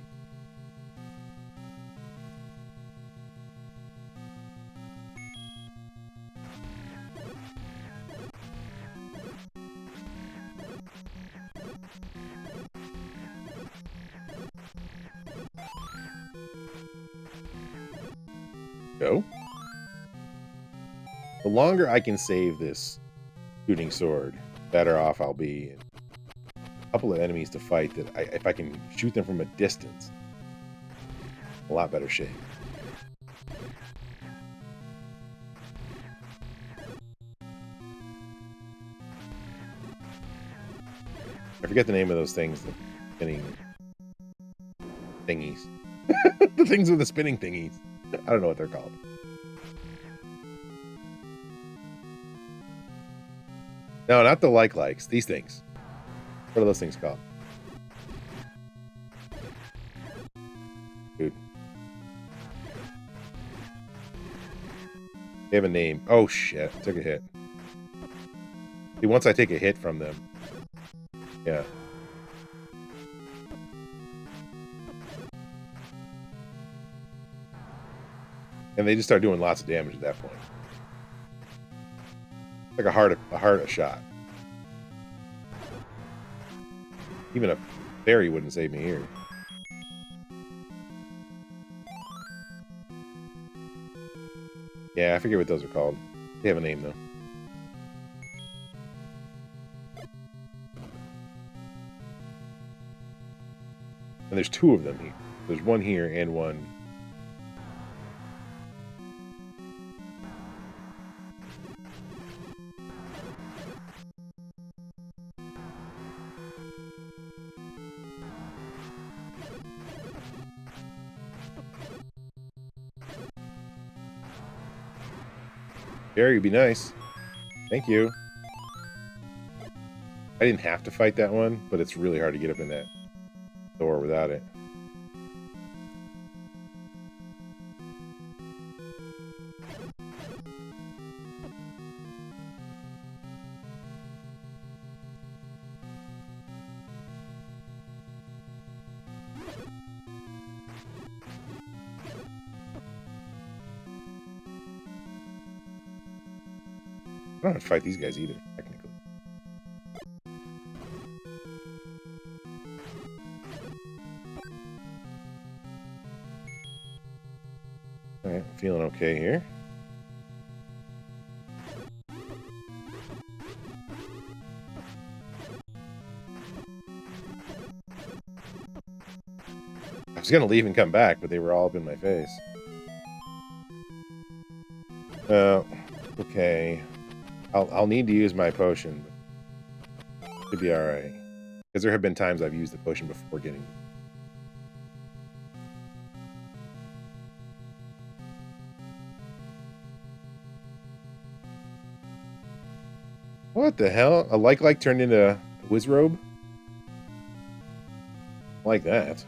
Go. The longer I can save this shooting sword, better off I'll be. And a couple of enemies to fight that if I can shoot them from a distance, a lot better shape. I forget the name of those things, the spinning thingies. The things with the spinning thingies. I don't know what they're called. No, not the likes. These things. What are those things called? Dude. They have a name. Oh, shit. Took a hit. See, once I take a hit from them. Yeah. And they just start doing lots of damage at that point. Like a heart shot. Even a fairy wouldn't save me here. Yeah, I forget what those are called. They have a name, though. And there's two of them here. There's one here and one... Gary would be nice. Thank you. I didn't have to fight that one, but it's really hard to get up in that door without it. don't have to fight these guys either, technically. Alright, I'm feeling okay here. I was gonna leave and come back, but they were all up in my face. Okay. I'll need to use my potion. But should be alright. Because there have been times I've used the potion before getting... What the hell? A like turned into a Wizrobe? Like that.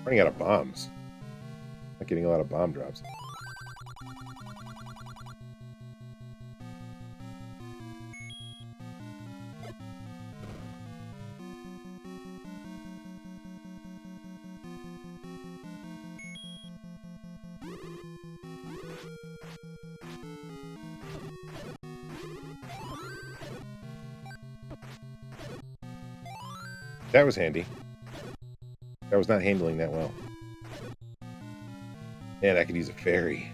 Running out of bombs. Not getting a lot of bomb drops. That was handy. I was not handling that well. Man, I could use a fairy.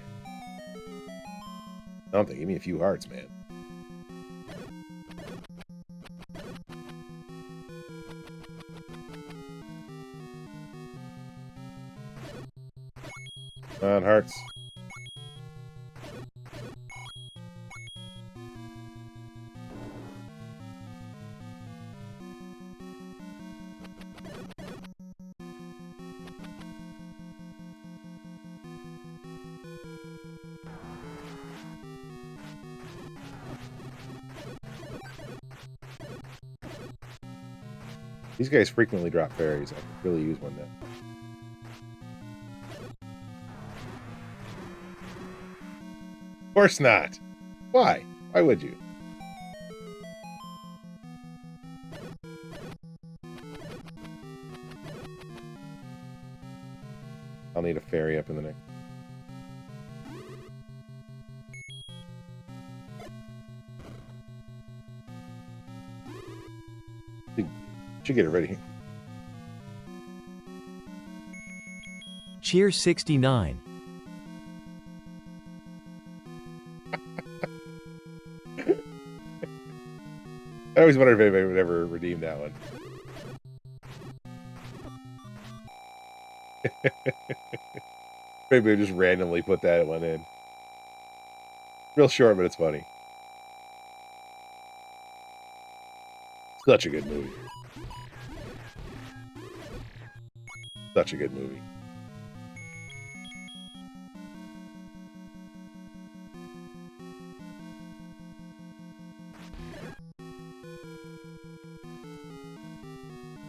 Something. Give me a few hearts, man. Come on, hearts. These guys frequently drop fairies. I could really use one now. Of course not. Why? Why would you? I'll need a fairy up in the next. Should get it ready. Cheer 69. I always wondered if anybody would ever redeem that one. Maybe just randomly put that one in. Real short, but it's funny. Such a good movie. Such a good movie.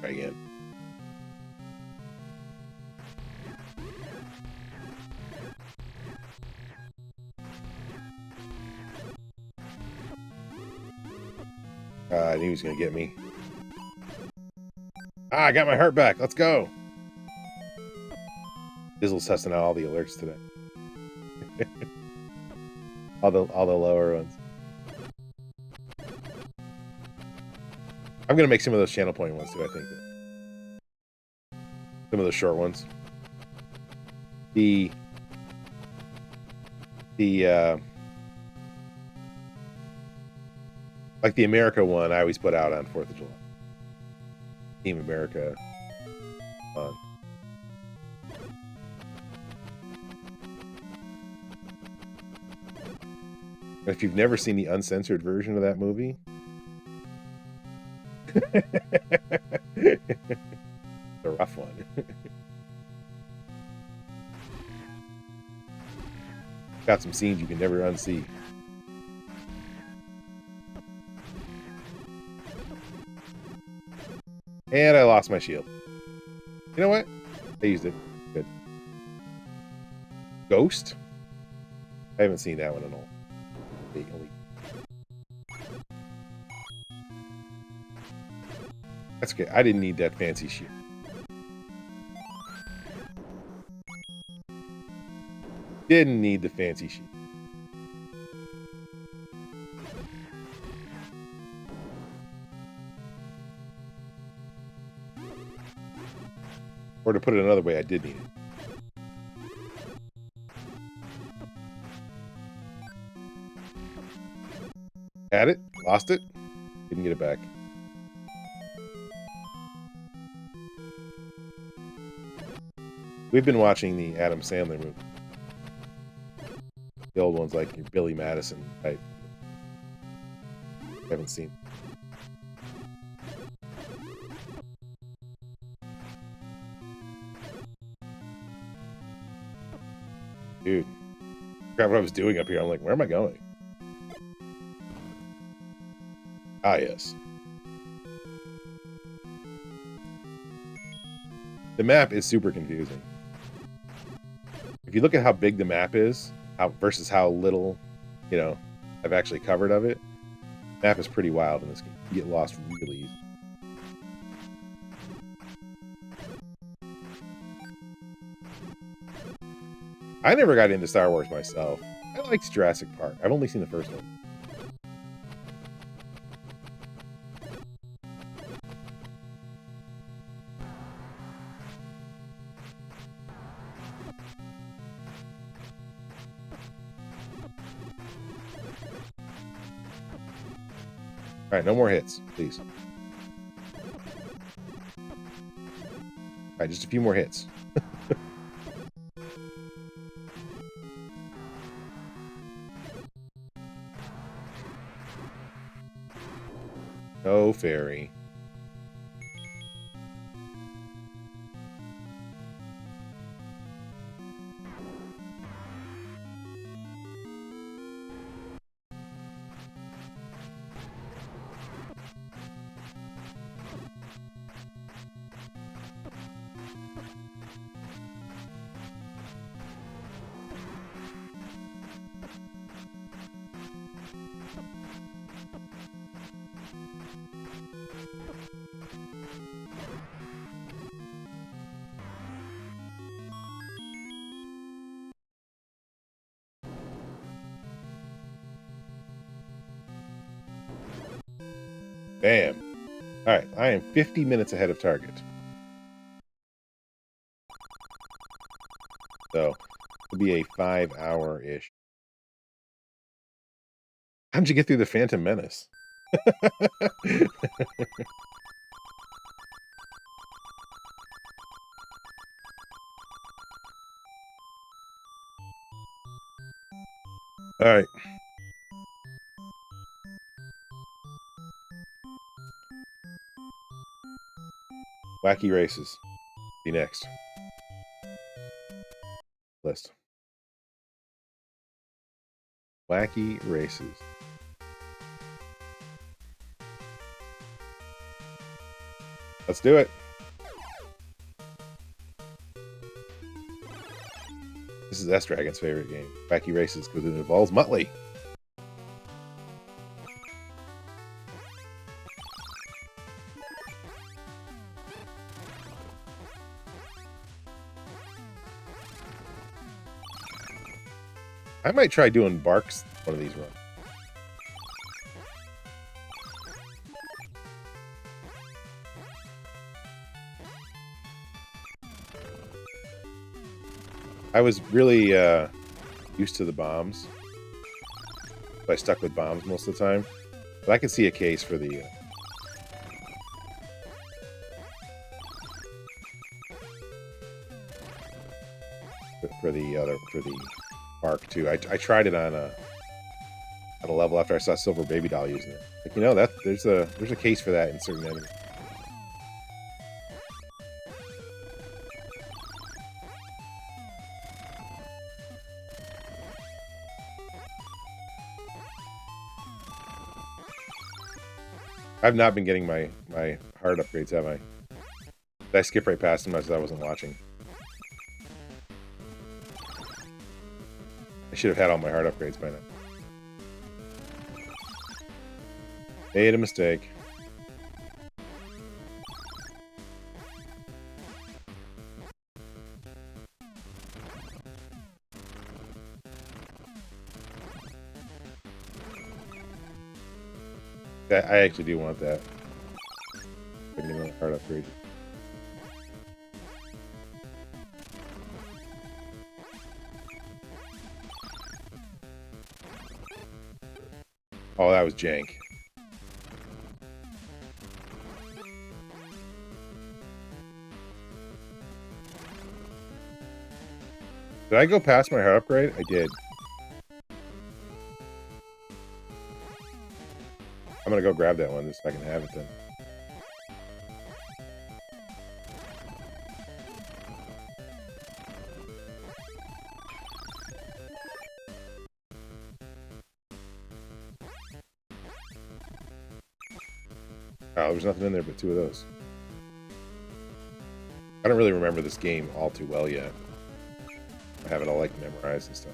Try again. I knew he was gonna get me. Ah, I got my heart back. Let's go. Dizzle's testing out all the alerts today. all the lower ones. I'm gonna make some of those channel point ones too, I think. Some of those short ones. The like the America one I always put out on 4th of July. Team America on. If you've never seen the uncensored version of that movie, it's a rough one. Got some scenes you can never unsee. And I lost my shield. You know what? I used it. Good. Ghost? I haven't seen that one at all. That's okay. I didn't need that fancy shield. Didn't need the fancy shield. Or to put it another way, I did need it. Had it, lost it, didn't get it back. We've been watching the Adam Sandler movie. The old ones like your Billy Madison type. Haven't seen. Dude, I forgot what I was doing up here. I'm like, where am I going? Ah, yes. The map is super confusing. If you look at how big the map is, versus how little, you know, I've actually covered of it, the map is pretty wild in this game. You get lost really easy. I never got into Star Wars myself. I liked Jurassic Park. I've only seen the first one. All right, no more hits, please. All right, just a few more hits. No fairy. Bam. All right, I am 50 minutes ahead of target. So, it'll be a 5-hour-ish. How did you get through the Phantom Menace? All right. Wacky races. Be next. List. Wacky races. Let's do it. This is S-Dragon's favorite game. Wacky races because it involves Muttley. I might try doing Barks one of these runs. I was really used to the bombs. So I stuck with bombs most of the time. But I can see a case for the... for the Bark too. I tried it on a level after I saw Silver Baby Doll using it. Like, you know, that there's a case for that in certain enemies. I've not been getting my heart upgrades, have I? Did I skip right past them as I wasn't watching? I should have had all my heart upgrades by now. Made a mistake. I actually do want that. I can get another card upgrade. Oh, that was jank. Did I go past my heart upgrade? I did. I'm gonna go grab that one just so I can have it then. Oh, there's nothing in there but 2 of those. I don't really remember this game all too well yet. I have it all like memorized and stuff.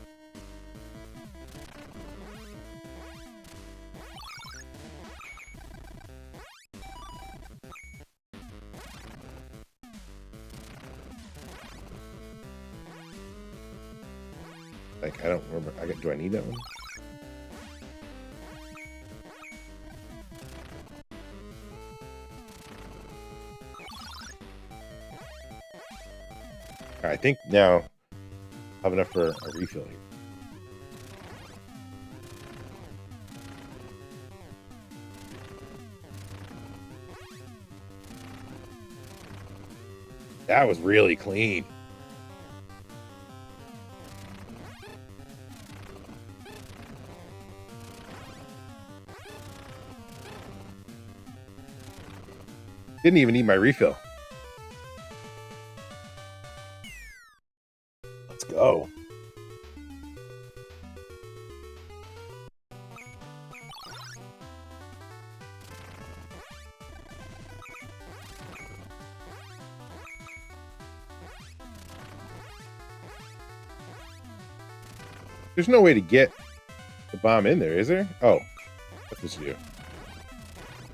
Like, I don't remember. Do I need that one? I think now I'll have enough for a refill here. That was really clean. Didn't even need my refill. Let's go. There's no way to get the bomb in there, is there? Oh, that's what you do.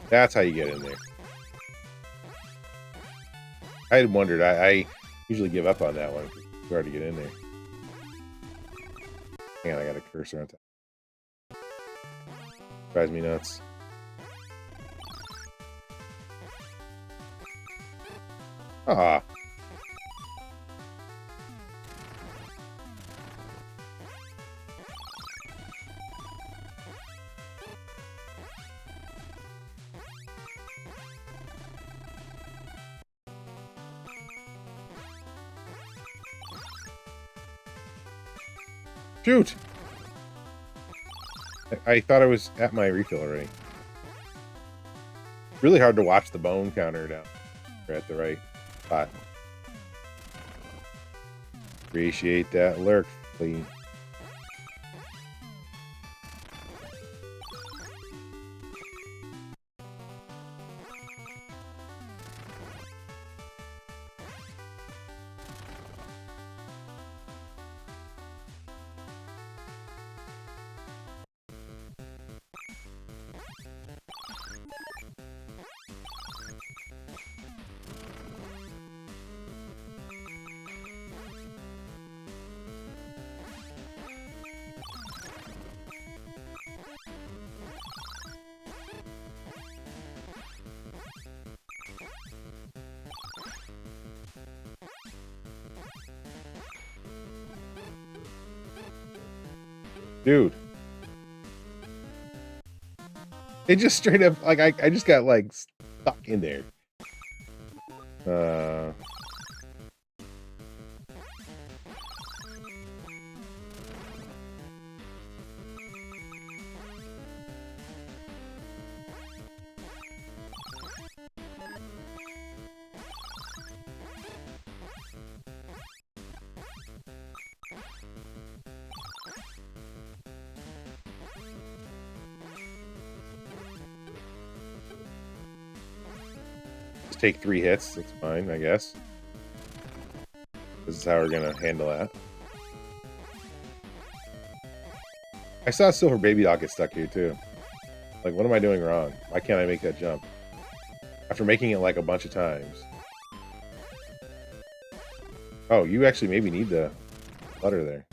That's how you get in there. I had wondered. I usually give up on that one. It's hard to get in there. Hang on, I got a cursor on top. Drives me nuts. Ah. Shoot! I thought I was at my refill already. Really hard to watch the bone counter down. We're at the right spot. Appreciate that lurk, please. Dude. It just straight up, like, I just got, like, stuck in there. Take 3 hits. That's fine, I guess. This is how we're gonna handle that. I saw Silver Baby Doll get stuck here too. Like, what am I doing wrong? Why can't I make that jump? After making it like a bunch of times. Oh, you actually maybe need the butter there.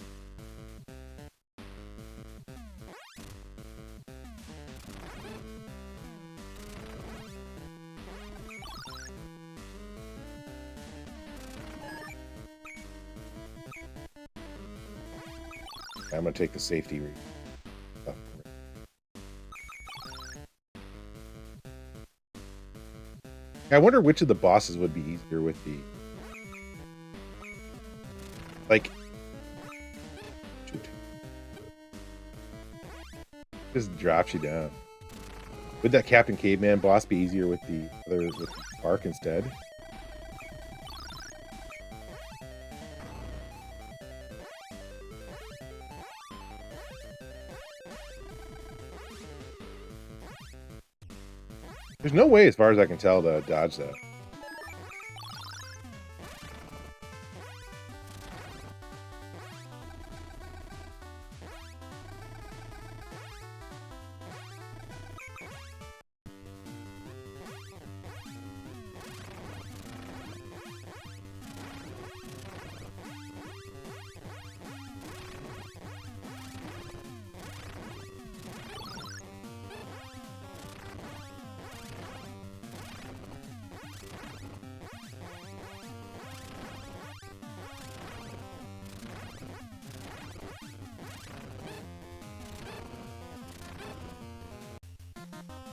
I'm gonna take the safety stuff. I wonder which of the bosses would be easier with the like. Just drops you down. Would that Captain Caveman boss be easier with the other with the spark instead? There's no way, as far as I can tell, to dodge that.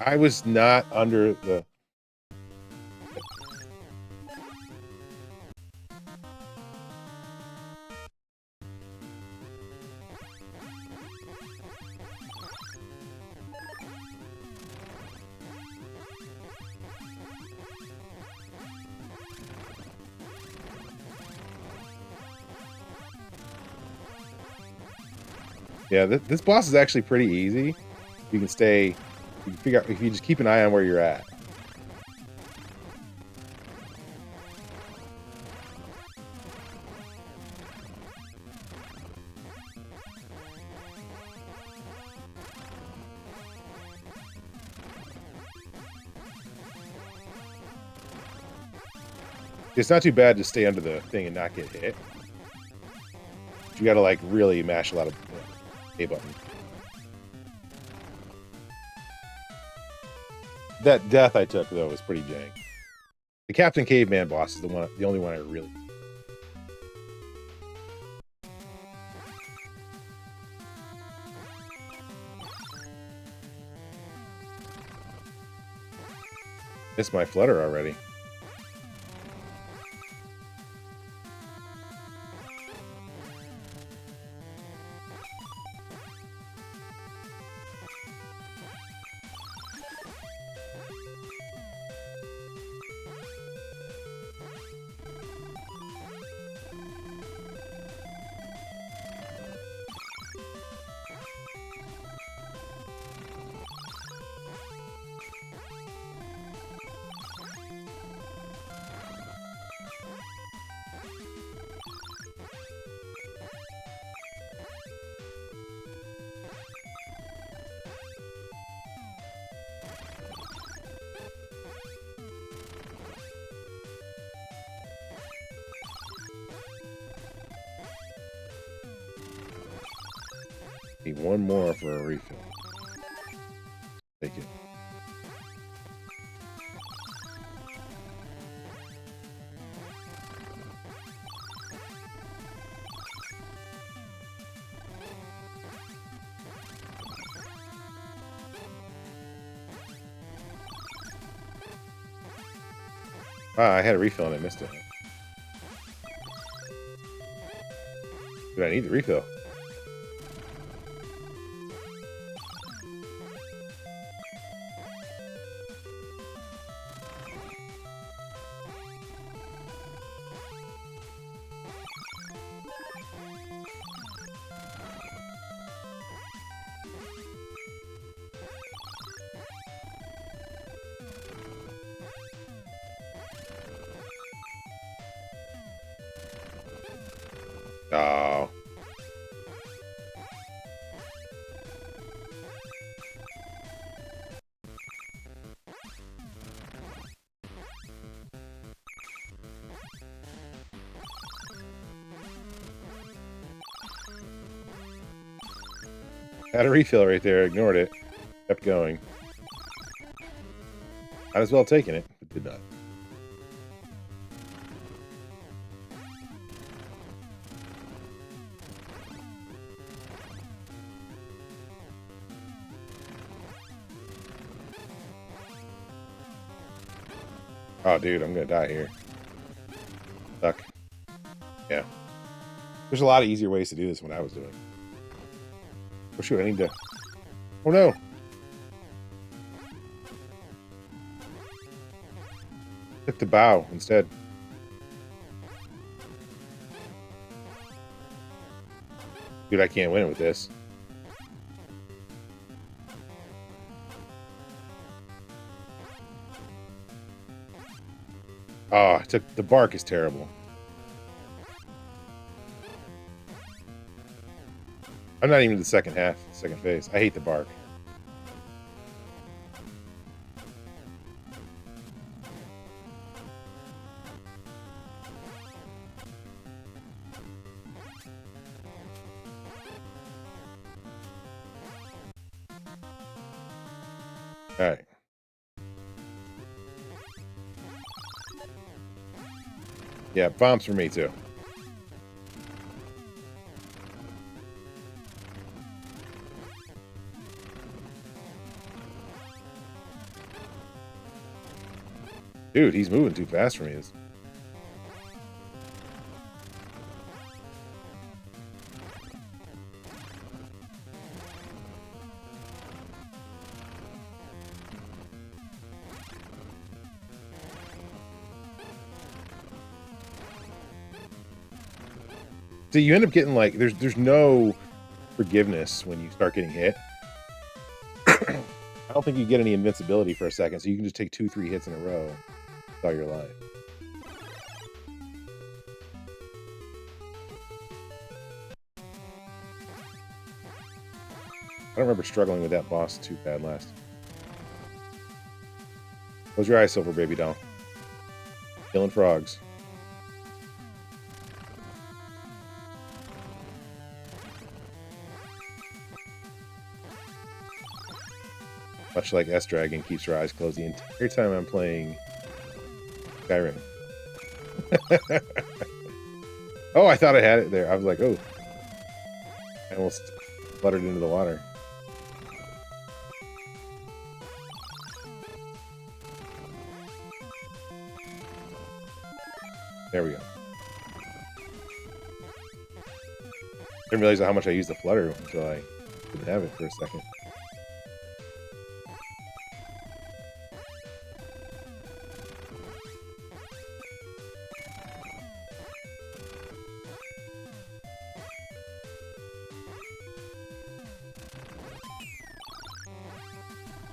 I was not under the... Yeah, this boss is actually pretty easy. You can stay... You can figure out if you just keep an eye on where you're at. It's not too bad to stay under the thing and not get hit. You gotta like really mash a lot of A button. That death I took though was pretty jank. The Captain Caveman boss is the only one I really. Missed my flutter already. Need one more for a refill. Take it. Ah, I had a refill and I missed it. Did I need the refill? Oh. Had a refill right there, ignored it. Kept going. Might as well have taken it, but did not. Oh, dude, I'm gonna die here. Stuck. Yeah. There's a lot of easier ways to do this than what I was doing. Oh, shoot, I need to... Oh, no! Hit the bow instead. Dude, I can't win it with this. Oh, the bark is terrible. I'm not even in the second phase. I hate the bark. All right. Yeah, bombs for me too. Dude, he's moving too fast for me. So you end up getting like there's no forgiveness when you start getting hit. I don't think you get any invincibility for a second, so you can just take 2-3 hits in a row. That's all your life. I don't remember struggling with that boss too bad last. Close your eyes, Silver Baby Doll. Killing frogs. Much like S-Dragon keeps her eyes closed the entire time I'm playing Skyrim. Oh, I thought I had it there. I was like, oh. I almost fluttered into the water. There we go. Didn't realize how much I used the flutter until I didn't have it for a second.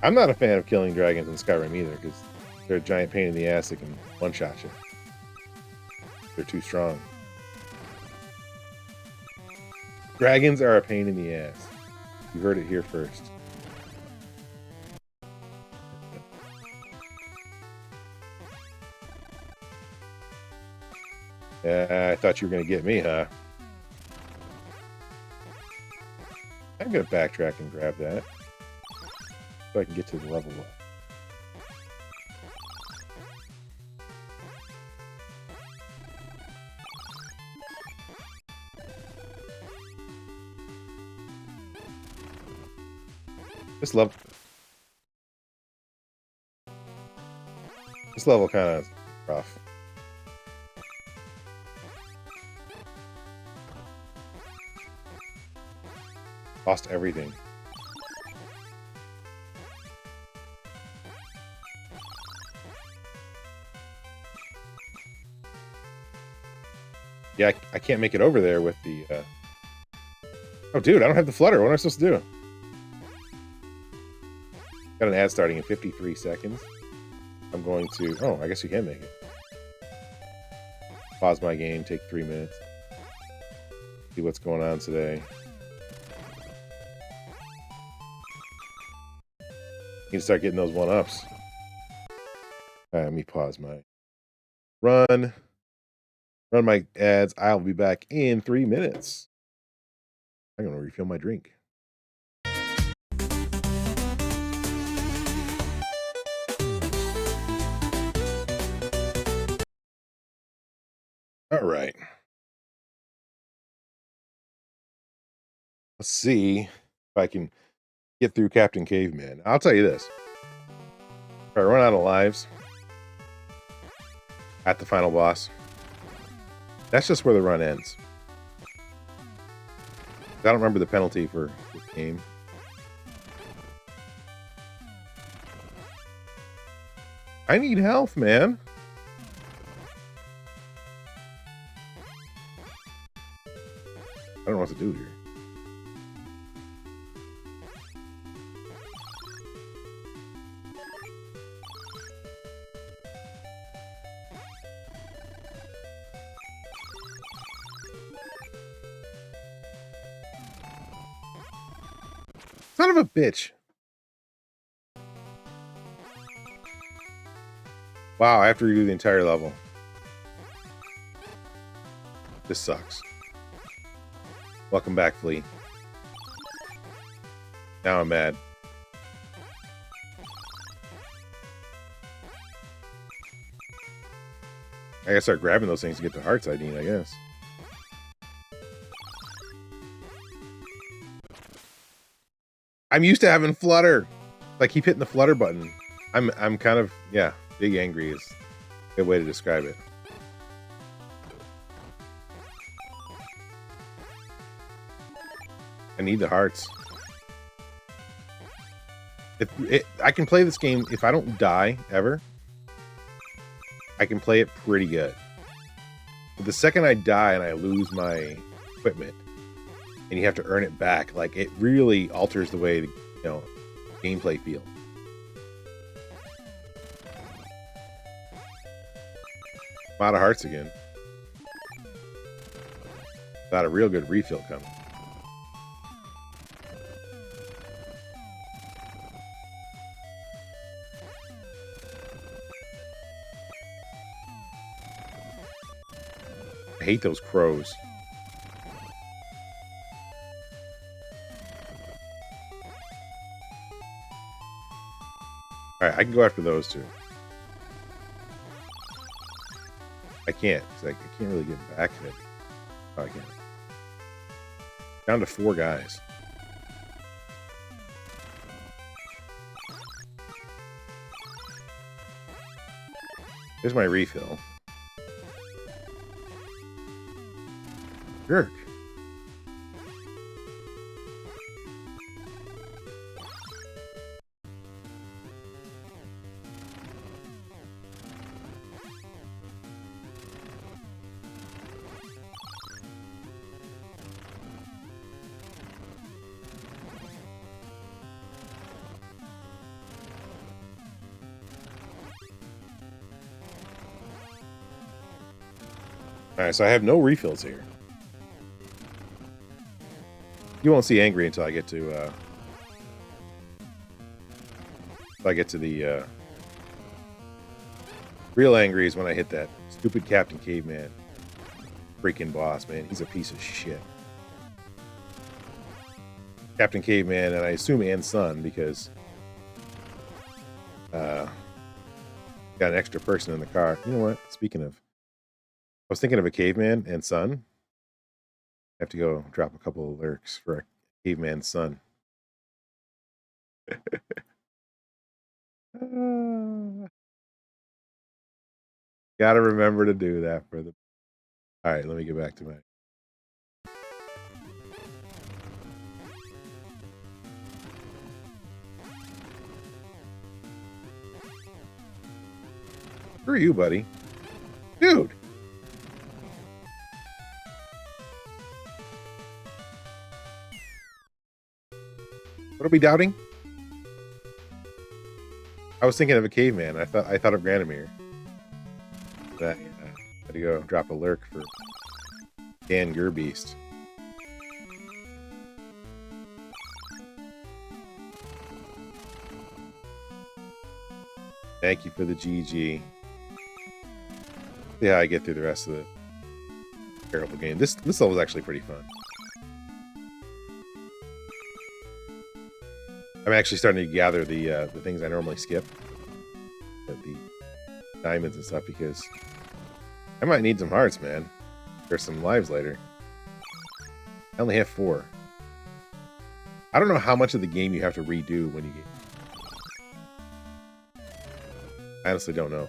I'm not a fan of killing dragons in Skyrim either, because they're a giant pain in the ass that can one-shot you. They're too strong. Dragons are a pain in the ass. You heard it here first. I thought you were going to get me, huh? I'm going to backtrack and grab that, so I can get to the level up. This level kind of rough. Lost everything. Yeah, I can't make it over there with the... Oh, dude, I don't have the flutter. What am I supposed to do? Got an ad starting in 53 seconds. I'm going to... Oh, I guess you can make it. Pause my game, take 3 minutes. See what's going on today. Need to start getting those one-ups. Alright, let me pause my... Run my ads. I'll be back in 3 minutes. I'm going to refill my drink. All right. Let's see if I can get through Captain Caveman. I'll tell you this. If I run out of lives, at the final boss. That's just where the run ends. I don't remember the penalty for this game. I need health, man. I don't know what to do here. Son of a bitch. Wow, I have to redo the entire level. This sucks. Welcome back, Flea. Now I'm mad. I gotta start grabbing those things to get the hearts I need, I guess. I'm used to having flutter. I keep hitting the flutter button. I'm kind of, yeah, big angry is a good way to describe it. I need the hearts. I can play this game, if I don't die ever, I can play it pretty good. But the second I die and I lose my equipment, and you have to earn it back, like, it really alters the way, gameplay feels. I'm out of hearts again. Got a real good refill coming. I hate those crows. Alright, I can go after those two. I can't, because I can't really get back to it. Oh, I can't. Down to 4 guys. Here's my refill. Jerk. Alright, so I have no refills here. You won't see angry until I get to the real angry is when I hit that stupid Captain Caveman freaking boss, man. He's a piece of shit. Captain Caveman, and I assume and Son, because got an extra person in the car. You know what? Speaking of, I was thinking of a Caveman and Son. I have to go drop a couple of lyrics for a Caveman's Son. Gotta remember to do that for the... Alright, let me get back to my... Who are you, buddy? Dude! What are we doubting? I was thinking of a caveman. I thought of Granamir. That had to go drop a lurk for Dan Gerbeast. Thank you for the GG. See how I get through the rest of the terrible game. This level was actually pretty fun. I'm actually starting to gather the things I normally skip, the diamonds and stuff, because I might need some hearts, man. There's some lives later. I only have 4. I don't know how much of the game you have to redo when you get. I honestly don't know.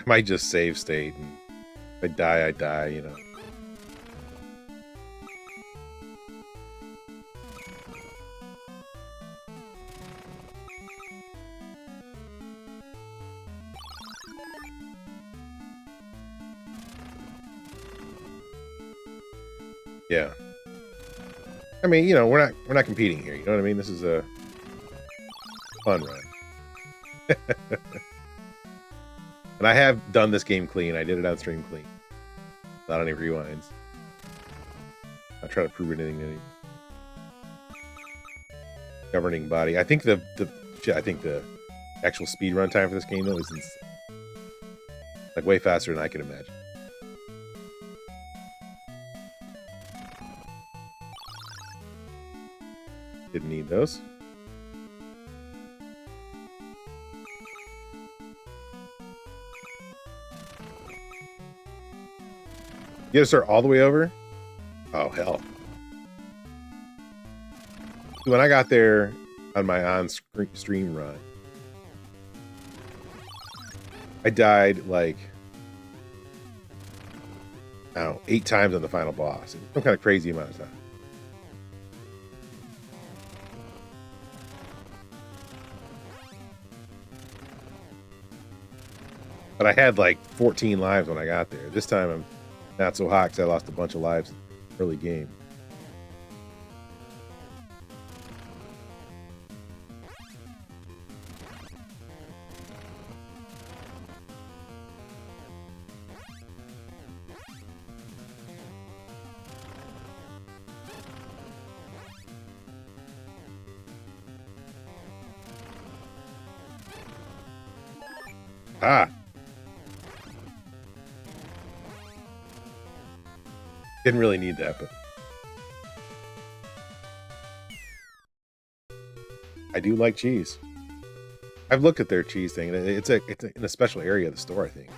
might just save state, and if I die, I die, you know. Yeah. I mean, you know, we're not competing here, you know what I mean? This is a fun run. And I have done this game clean. I did it on stream clean. Not any rewinds. Not trying to prove anything to any governing body. I think the actual speed run time for this game though is insane. Like way faster than I could imagine. Didn't need those. You gotta start all the way over? Oh, hell. When I got there on my on-stream run, I died like, I don't know, 8 times on the final boss. Some kind of crazy amount of time. But I had like 14 lives when I got there. This time I'm not so hot because I lost a bunch of lives early game. Ah. Didn't really need that, but I do like cheese. I've looked at their cheese thing, and it's in a special area of the store, I think.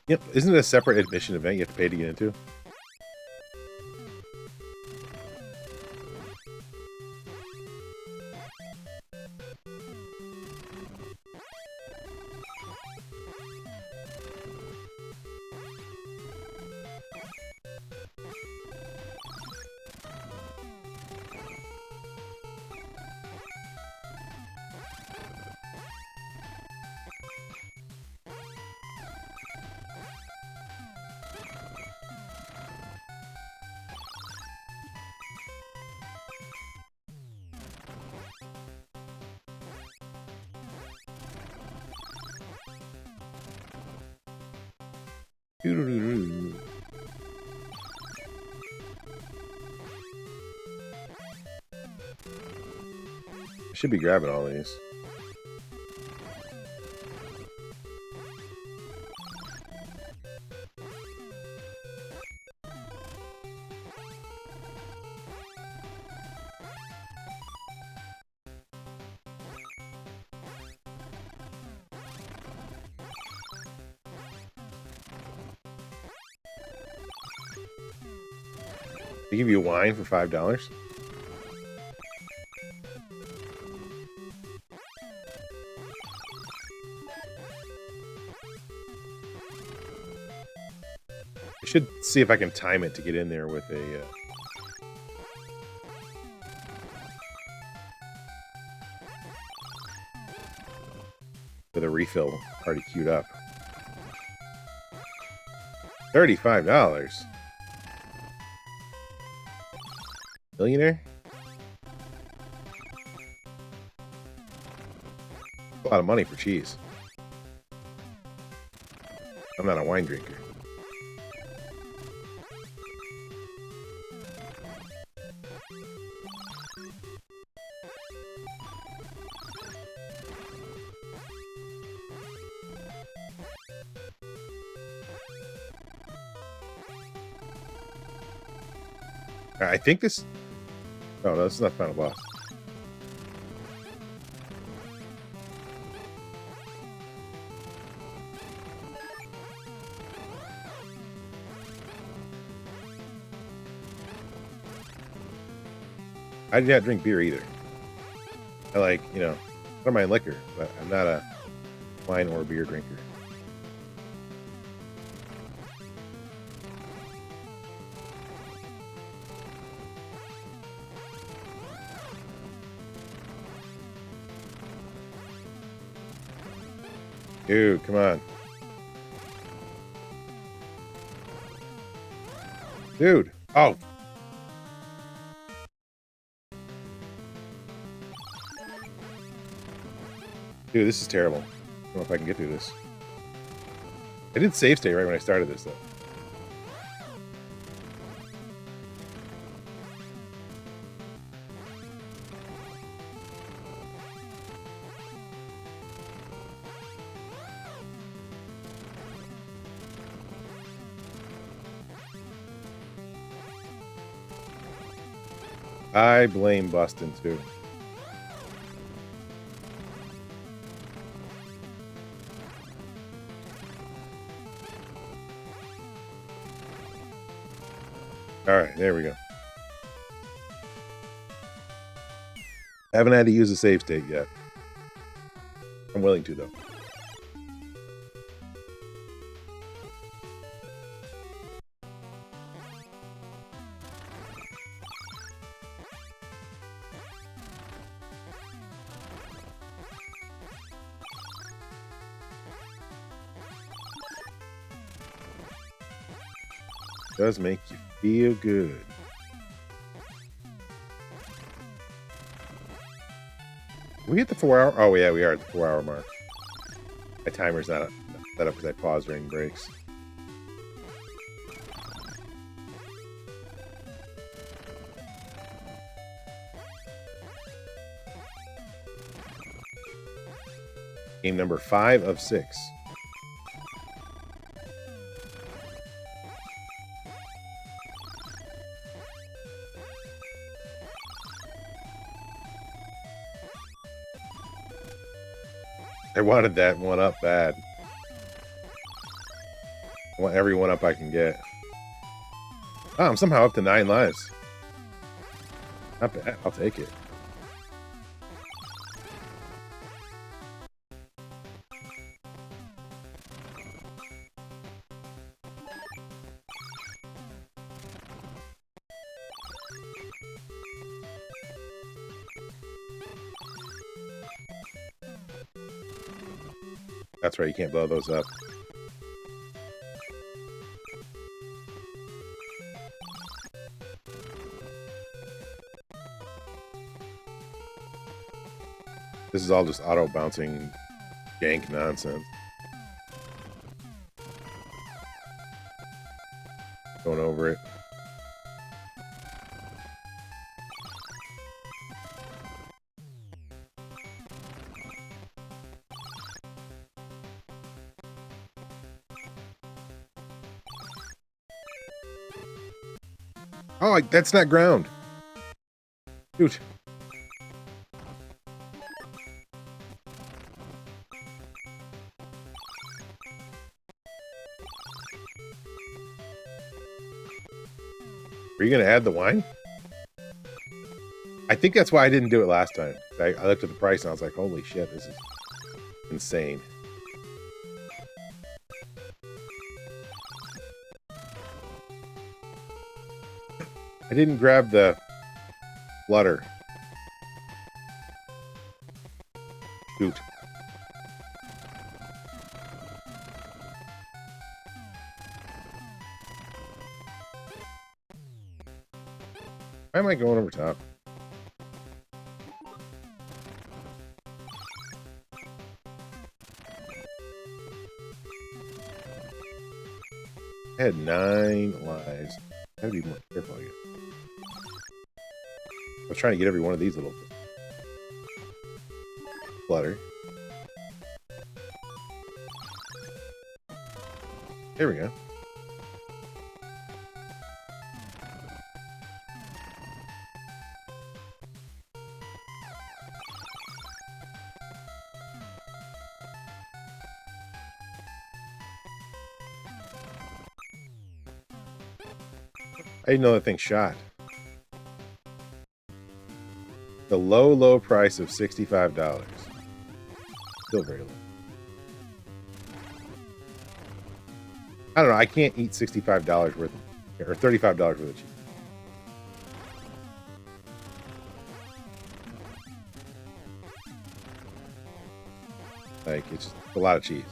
Yep, isn't it a separate admission event you have to pay to get into? I should be grabbing all these. They give you wine for $5? I should see if I can time it to get in there with a... with a refill already queued up. $35. Millionaire? A lot of money for cheese. I'm not a wine drinker. I think this... Oh, no, this is not the final boss. I do not drink beer either. I like, I don't mind liquor, but I'm not a wine or beer drinker. Dude, come on. Dude. Oh. Dude, this is terrible. I don't know if I can get through this. I did save state right when I started this, though. I blame Boston, too. Alright, there we go. I haven't had to use a save state yet. I'm willing to, though. Does make you feel good. We hit the 4 hour. Oh yeah, we are at the 4 hour mark. My timer's not set up because I pause during breaks. Game number 5 of 6. I wanted that one up bad. I want every one up I can get. Oh, I'm somehow up to 9 lives. Not bad. I'll take it. That's right, you can't blow those up. This is all just auto-bouncing jank nonsense. Going over it. Oh, that's not ground. Dude. Are you going to add the wine? I think that's why I didn't do it last time. I looked at the price and I was like, holy shit, this is insane. I didn't grab the flutter. Shoot. Why am I going over top? I had 9 lives. I gotta be more careful again. I was trying to get every one of these little flutter. There we go. I didn't know that thing shot. The low, low price of $65. Still very low. I don't know. I can't eat $65 worth of, or $35 worth of cheese. Like, it's just a lot of cheese.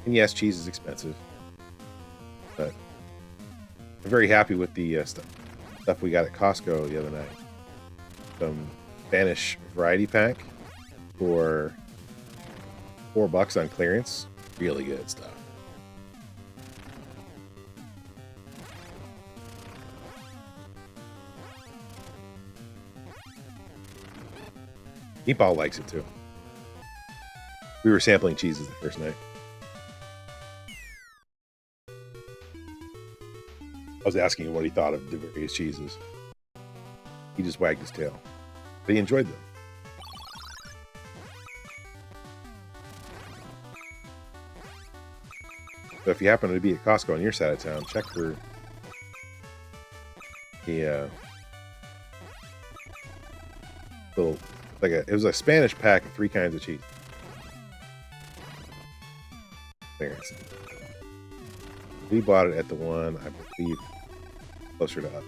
And yes, cheese is expensive. But I'm very happy with the stuff we got at Costco the other night. Some Spanish variety pack for $4 on clearance. Really good stuff. Meatball likes it too. We were sampling cheeses the first night. I was asking him what he thought of the various cheeses. He just wagged his tail. But he enjoyed them. So if you happen to be at Costco on your side of town, check for the little, like it was a Spanish pack of 3 kinds of cheese. There. We bought it at the one, I believe, closer to us.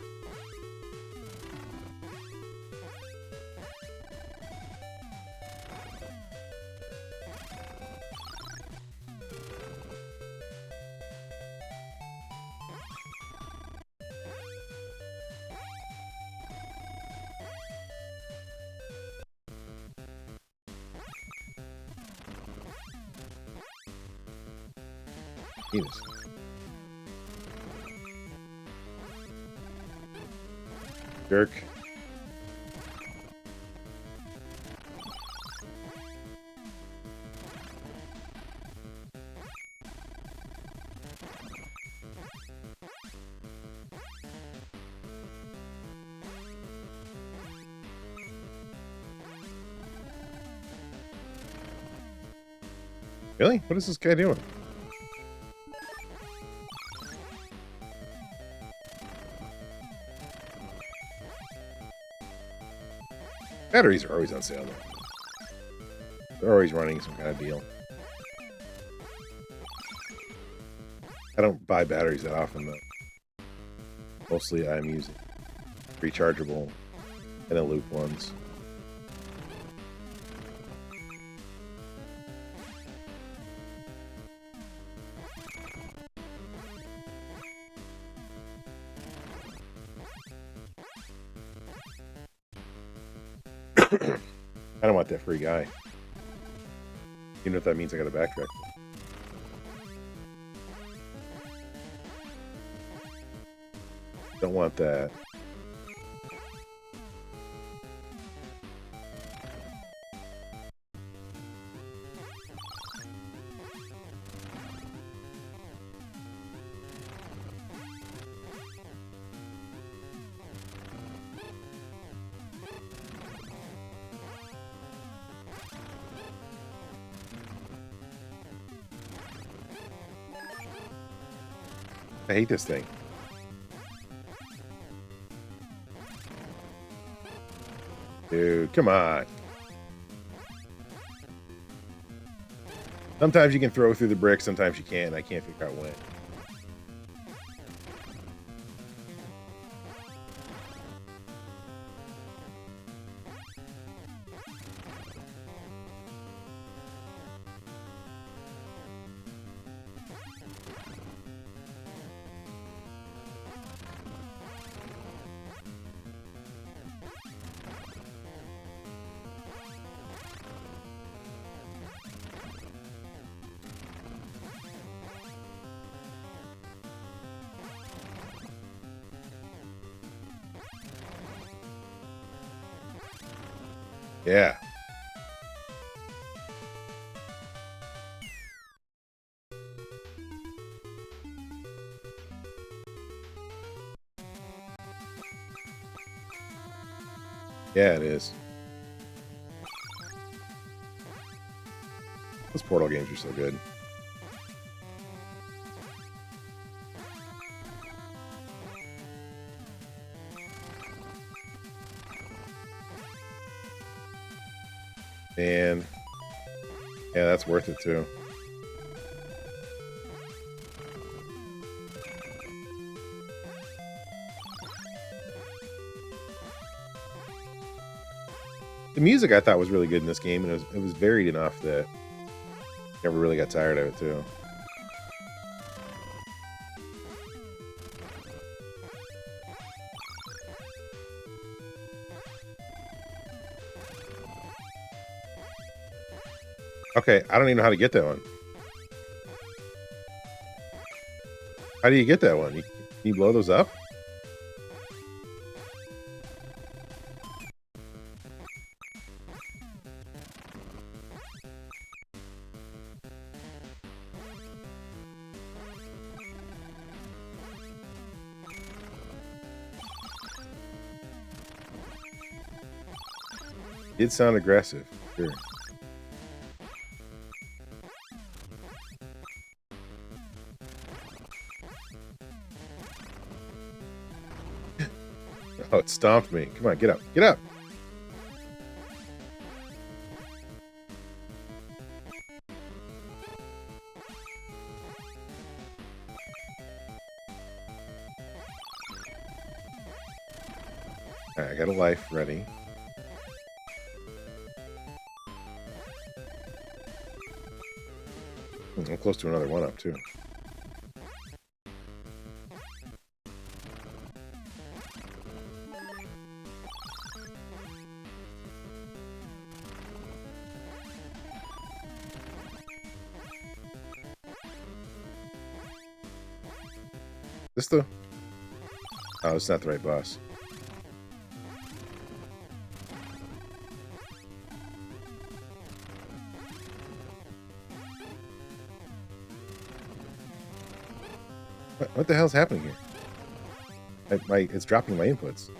Venus. Jerk. Really? What is this guy doing? Batteries are always on sale though. They're always running some kind of deal. I don't buy batteries that often though. Mostly I'm using rechargeable and the loop ones. I don't want that free guy. Even if that means I gotta backtrack. Don't want that. I hate this thing. Dude, come on. Sometimes you can throw through the brick, sometimes you can't. I can't figure out when. Yeah. Yeah, it is. Those Portal games are so good. And yeah, that's worth it too. The music I thought was really good in this game, and it was varied enough that I never really got tired of it too. Okay, I don't even know how to get that one. How do you get that one? Can you blow those up? Did sound aggressive, sure. Oh, it stomped me. Come on, get up. Get up! Alright, I got a life ready. I'm close to another one up, too. This the... Oh, it's not the right boss. What the hell's happening here? It's dropping my inputs.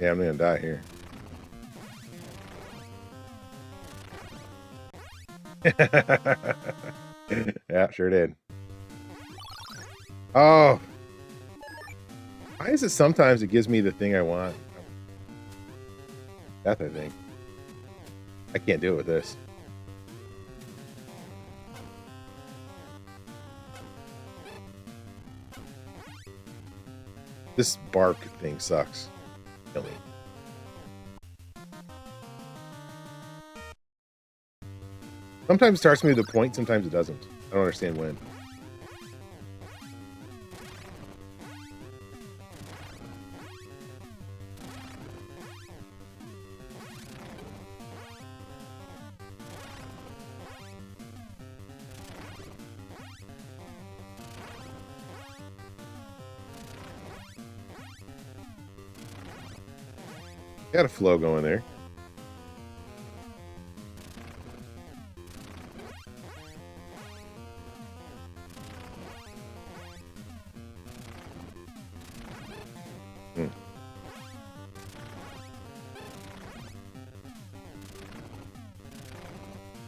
Yeah, I'm gonna die here. Yeah, sure did. Oh! Why is it sometimes it gives me the thing I want? Death, I think. I can't do it with this. This bark thing sucks. Kill me. Sometimes it starts me to the point, sometimes it doesn't. I don't understand when. Got a flow going there.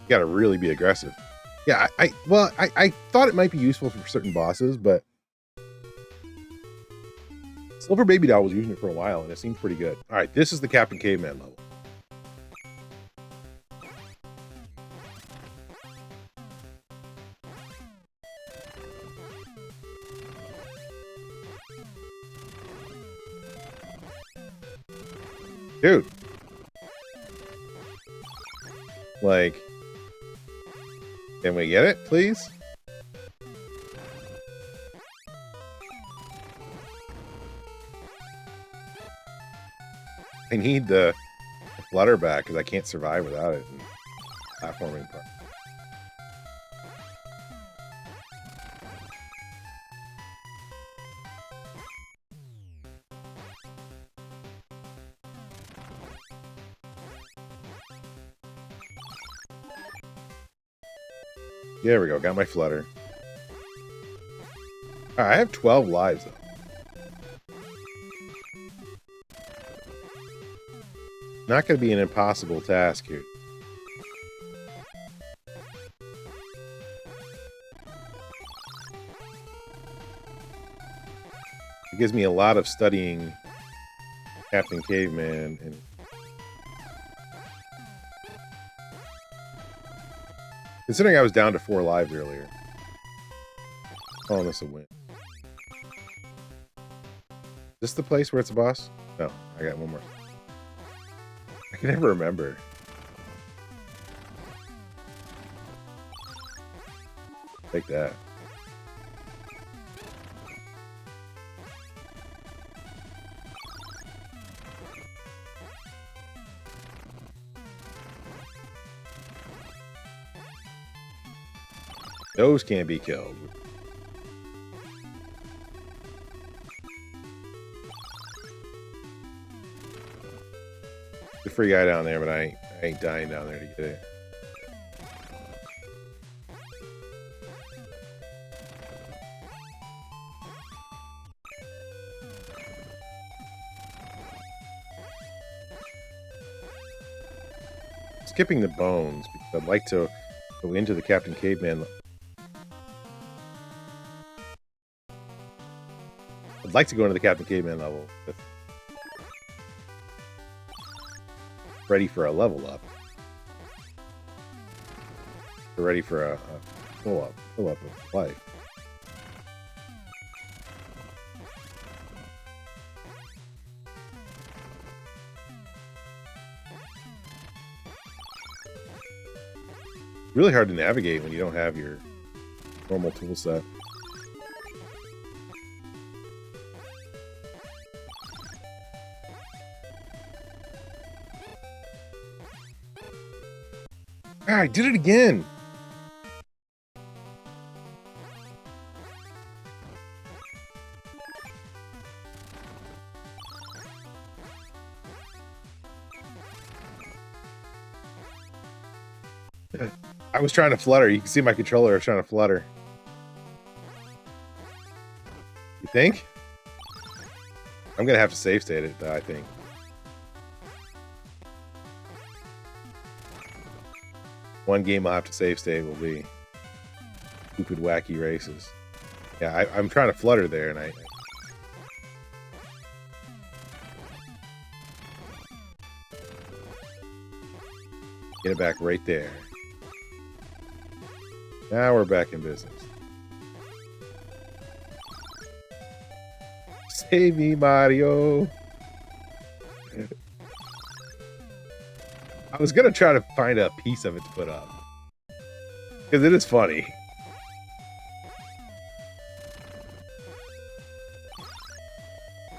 Got to really be aggressive. Yeah, I thought it might be useful for certain bosses, but Silver Baby Doll was using it for a while, and it seemed pretty good. All right, this is the Captain Caveman level. Dude. Like, can we get it, please? I need the flutter back because I can't survive without it. Platforming part. There we go. Got my flutter. All right, I have 12 lives though. not going to be an impossible task here. It gives me a lot of studying Captain Caveman and considering I was down to 4 lives earlier. Calling this a win. Is this the place where it's a boss? No, I got one more. I can never remember. Take that. Those can't be killed. The free guy down there, but I ain't dying down there to get it. Skipping the bones because I'd like to go into the Captain Caveman. I'd like to go into the Captain Caveman level with ready for a level up. We're ready for a fill up of life. Really hard to navigate when you don't have your normal tool set. Ah, I did it again. I was trying to flutter. You can see my controller. I was trying to flutter. You think? I'm gonna have to save state it, though, I think. One game I'll have to save state will be Stupid Wacky Races. Yeah, I'm trying to flutter there, and I... Get it back right there. Now we're back in business. Save me, Mario! I was gonna try to find a piece of it to put up. Because it is funny.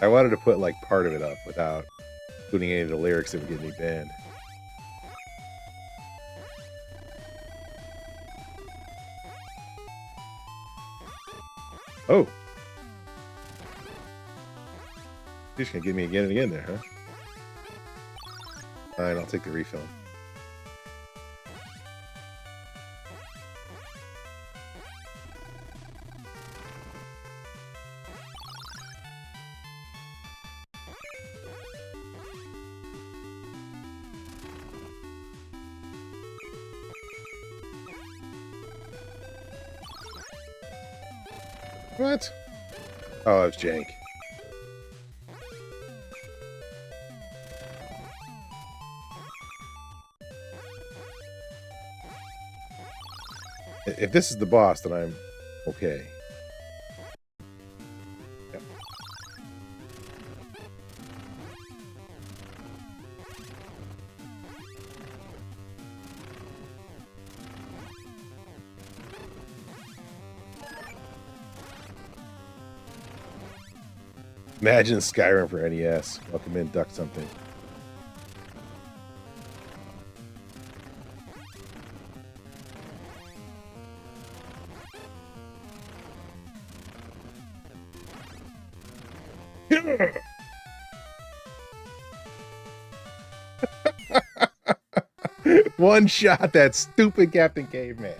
I wanted to put like part of it up without including any of the lyrics that would get me banned. Oh! You're just gonna get me again and again there, huh? Fine, I'll take the refill. What? Oh, that was jank. If this is the boss, then I'm okay. Yep. Imagine Skyrim for NES. Welcome in, duck something. One shot that stupid Captain Caveman.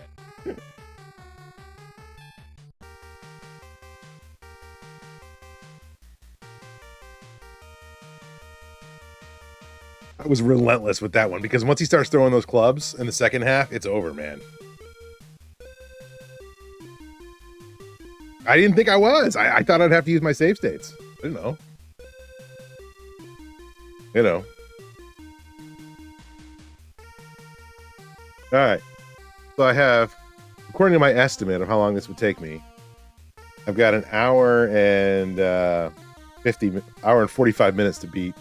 I was relentless with that one because once he starts throwing those clubs in the second half, it's over, man. I didn't think I was. I thought I'd have to use my save states. I didn't know. You know. All right. So I have, according to my estimate of how long this would take me, I've got an hour and 45 minutes to beat.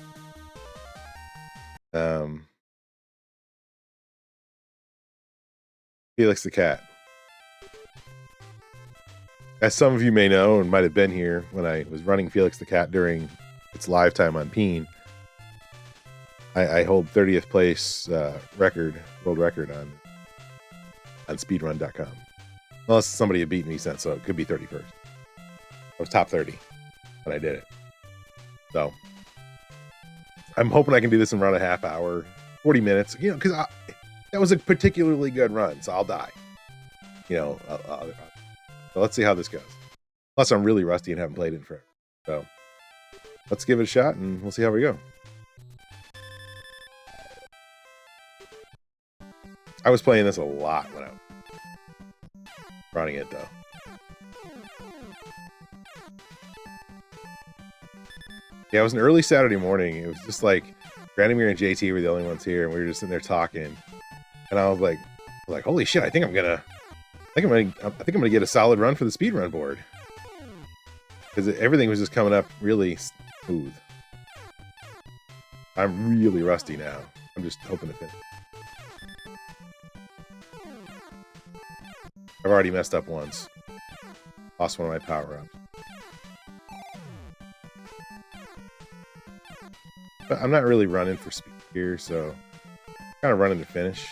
Felix the Cat. As some of you may know and might have been here when I was running Felix the Cat during its live time on Peen, I hold 30th place world record on speedrun.com. Unless somebody had beaten me since, so it could be 31st. I was top 30 when I did it. So I'm hoping I can do this in around a half hour, 40 minutes, you know, because that was a particularly good run, so I'll die. You know, so let's see how this goes. Plus, I'm really rusty and haven't played it in forever. So let's give it a shot and we'll see how we go. I was playing this a lot when I was running it, though. Yeah, it was an early Saturday morning. It was just like Granimir and JT were the only ones here, and we were just sitting there talking. And I was like, holy shit! I think I'm gonna get a solid run for the speedrun board because everything was just coming up really smooth. I'm really rusty now. I'm just hoping to finish. I've already messed up once. Lost one of my power-ups. But I'm not really running for speed here, so kind of running to finish.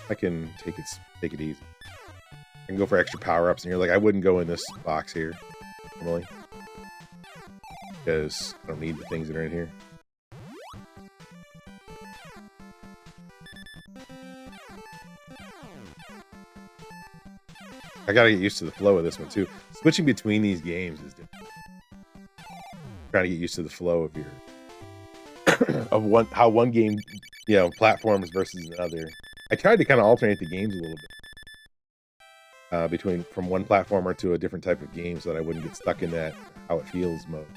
I can take it easy. I can go for extra power-ups, and you're like, I wouldn't go in this box here, normally. Because I don't need the things that are in here. I gotta get used to the flow of this one, too. Switching between these games is different. Trying to get used to the flow of your... how one game, you know, platforms versus another. I tried to kind of alternate the games a little bit. From one platformer to a different type of game so that I wouldn't get stuck in that how it feels mode.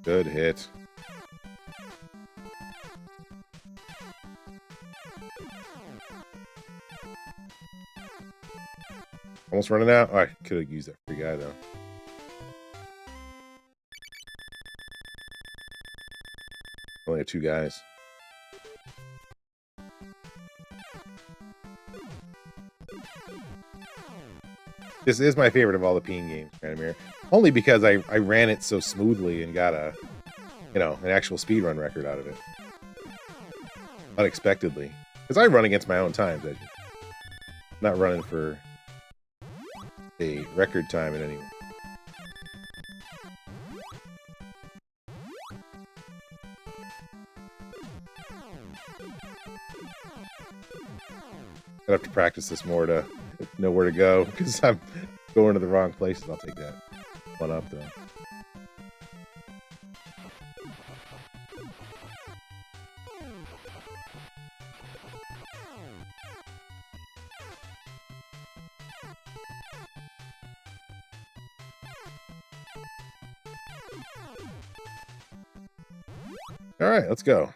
Good hit. Almost running out. Oh, I could have used that free guy though. Only have 2 guys. This is my favorite of all the Peen games, Granimir. Only because I ran it so smoothly and got an actual speedrun record out of it. Unexpectedly. Because I run against my own times. I'm not running for a record time in any way. I'd have to practice this more to know where to go, because I'm going to the wrong places. I'll take that one up, though. All right, let's go.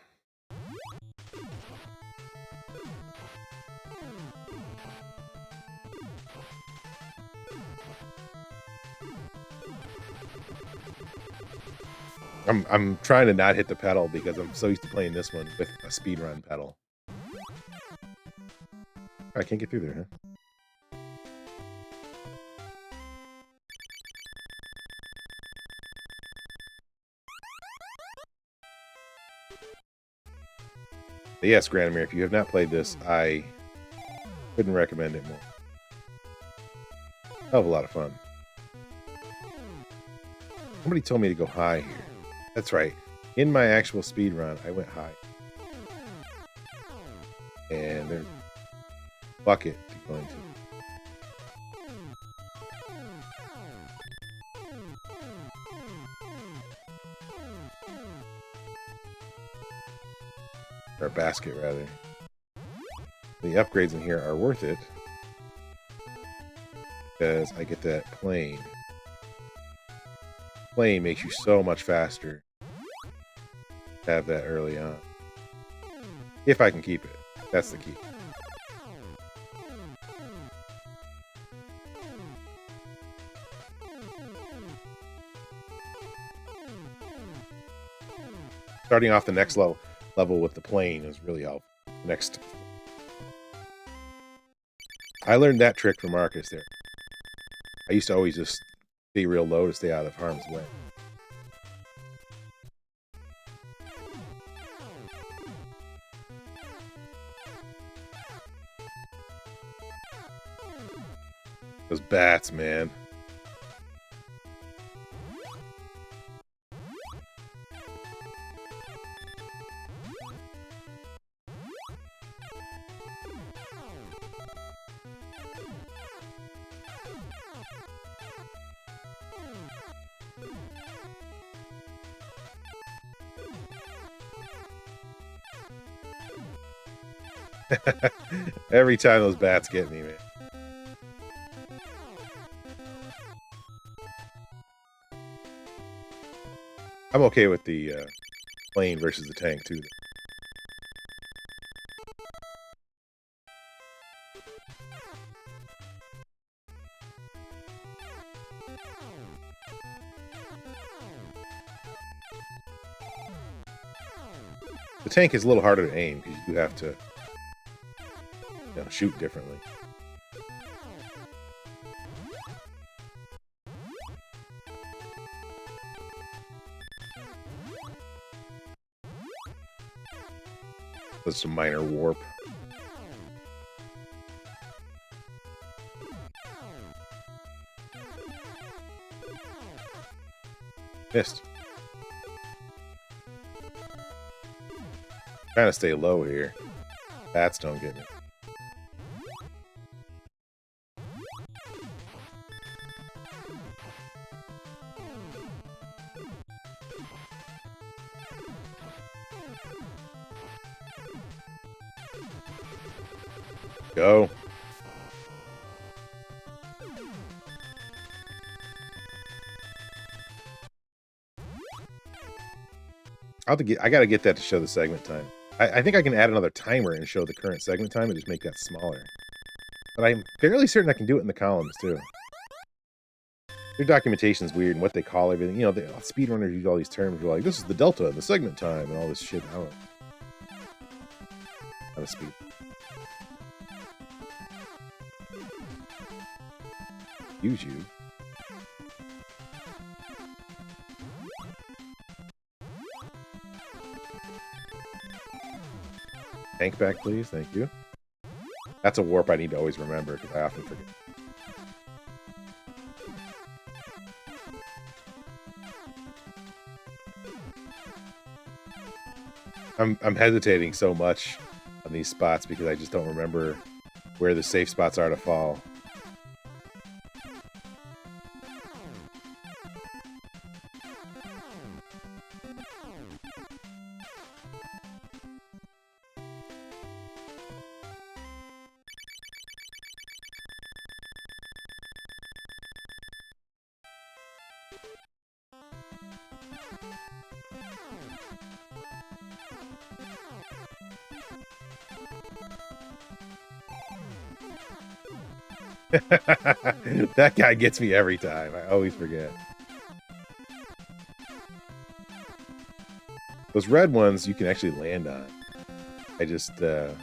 I'm trying to not hit the pedal because I'm so used to playing this one with a speedrun pedal. I can't get through there, huh? But yes, Granamir, if you have not played this, I couldn't recommend it more. Hell of a lot of fun. Somebody told me to go high here. That's right. In my actual speed run, I went high. And there's a bucket to go into. Or a basket, rather. The upgrades in here are worth it. Because I get that plane. Plane makes you so much faster. Have that early on. If I can keep it. That's the key. Starting off the next level with the plane is really helpful. Next. I learned that trick from Marcus there. I used to always just be real low to stay out of harm's way. Those bats, man. Every time those bats get me, man. I'm okay with the plane versus the tank, too. The tank is a little harder to aim because you do have to shoot differently. That's a minor warp. Missed. Trying to stay low here. Bats don't get me. Go. I gotta get that to show the segment time. I think I can add another timer and show the current segment time and just make that smaller. But I'm fairly certain I can do it in the columns too. Their documentation's weird and what they call everything. You know, the speedrunners use all these terms. They're like, this is the delta, the segment time, and all this shit. I don't know. Not a speed. Use you. Tank back, please. Thank you. That's a warp I need to always remember because I often forget. I'm hesitating so much on these spots because I just don't remember where the safe spots are to fall. That guy gets me every time. I always forget. Those red ones you can actually land on. I just, the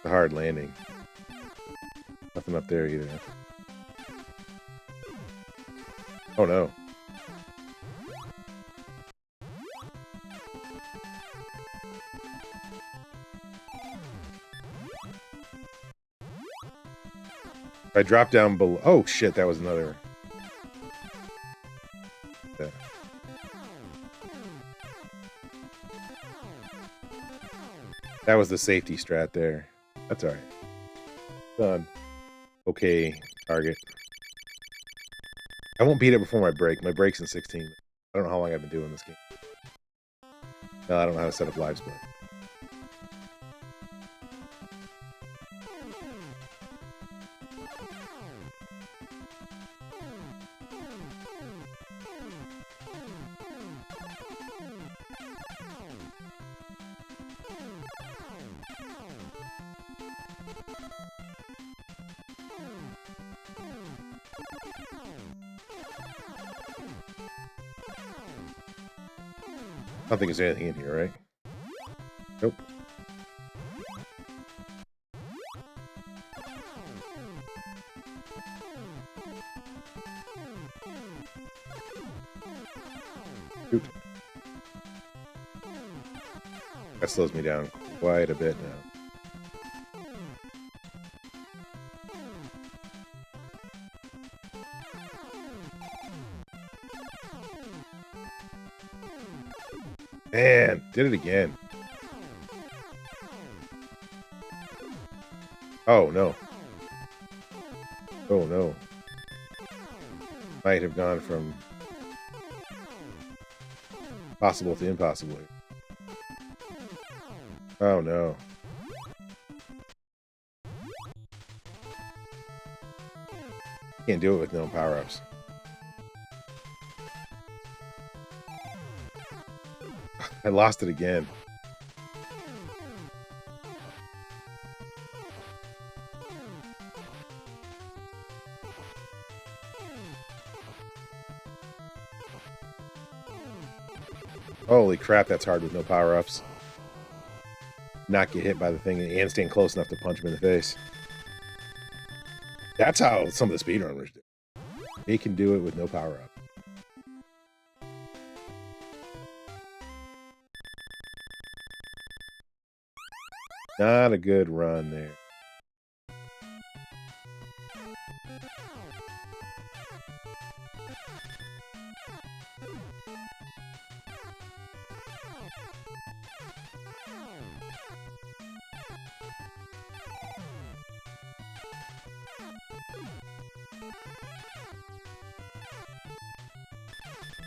hard landing. Nothing up there either. Oh no. If I drop down below... Oh, shit, that was another... Yeah. That was the safety strat there. That's alright. Done. Okay, target. I won't beat it before my break. My break's in 16. I don't know how long I've been doing this game. No, I don't know how to set up live split. I don't think there's anything in here, right? Nope. Shoot. That slows me down quite a bit now. Man, did it again. Oh, no. Oh, no. Might have gone from possible to impossible. Oh, no. Can't do it with no power-ups. I lost it again. Holy crap, that's hard with no power-ups. Not get hit by the thing and stand close enough to punch him in the face. That's how some of the speedrunners do. They can do it with no power-up. Not a good run there.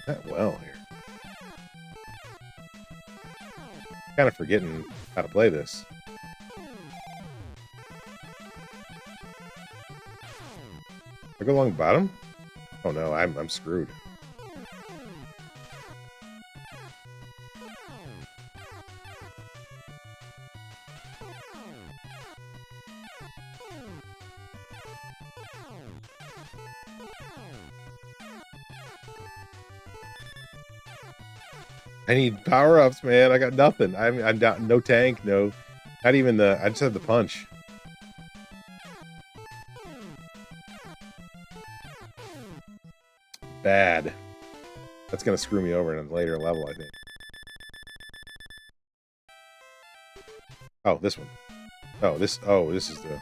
Not well here. Kind of forgetting how to play this. I go along the bottom? Oh no, I'm screwed. I need power-ups, man. I got nothing. I'm down, no tank, no, not even the. I just have the punch. Bad. That's gonna screw me over in a later level, I think. Oh, this one. Oh, this. Oh, this is the.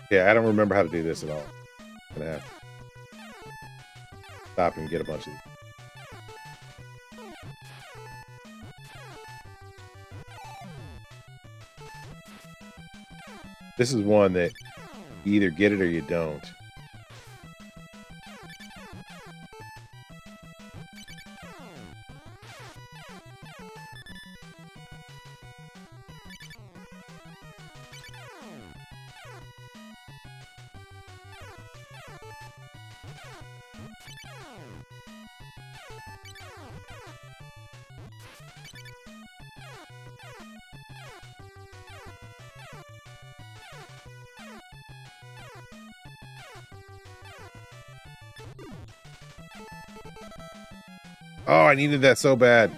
Yeah, I don't remember how to do this at all. I'm gonna have to stop and get a bunch of these. This is one that you either get it or you don't. Oh, I needed that so bad.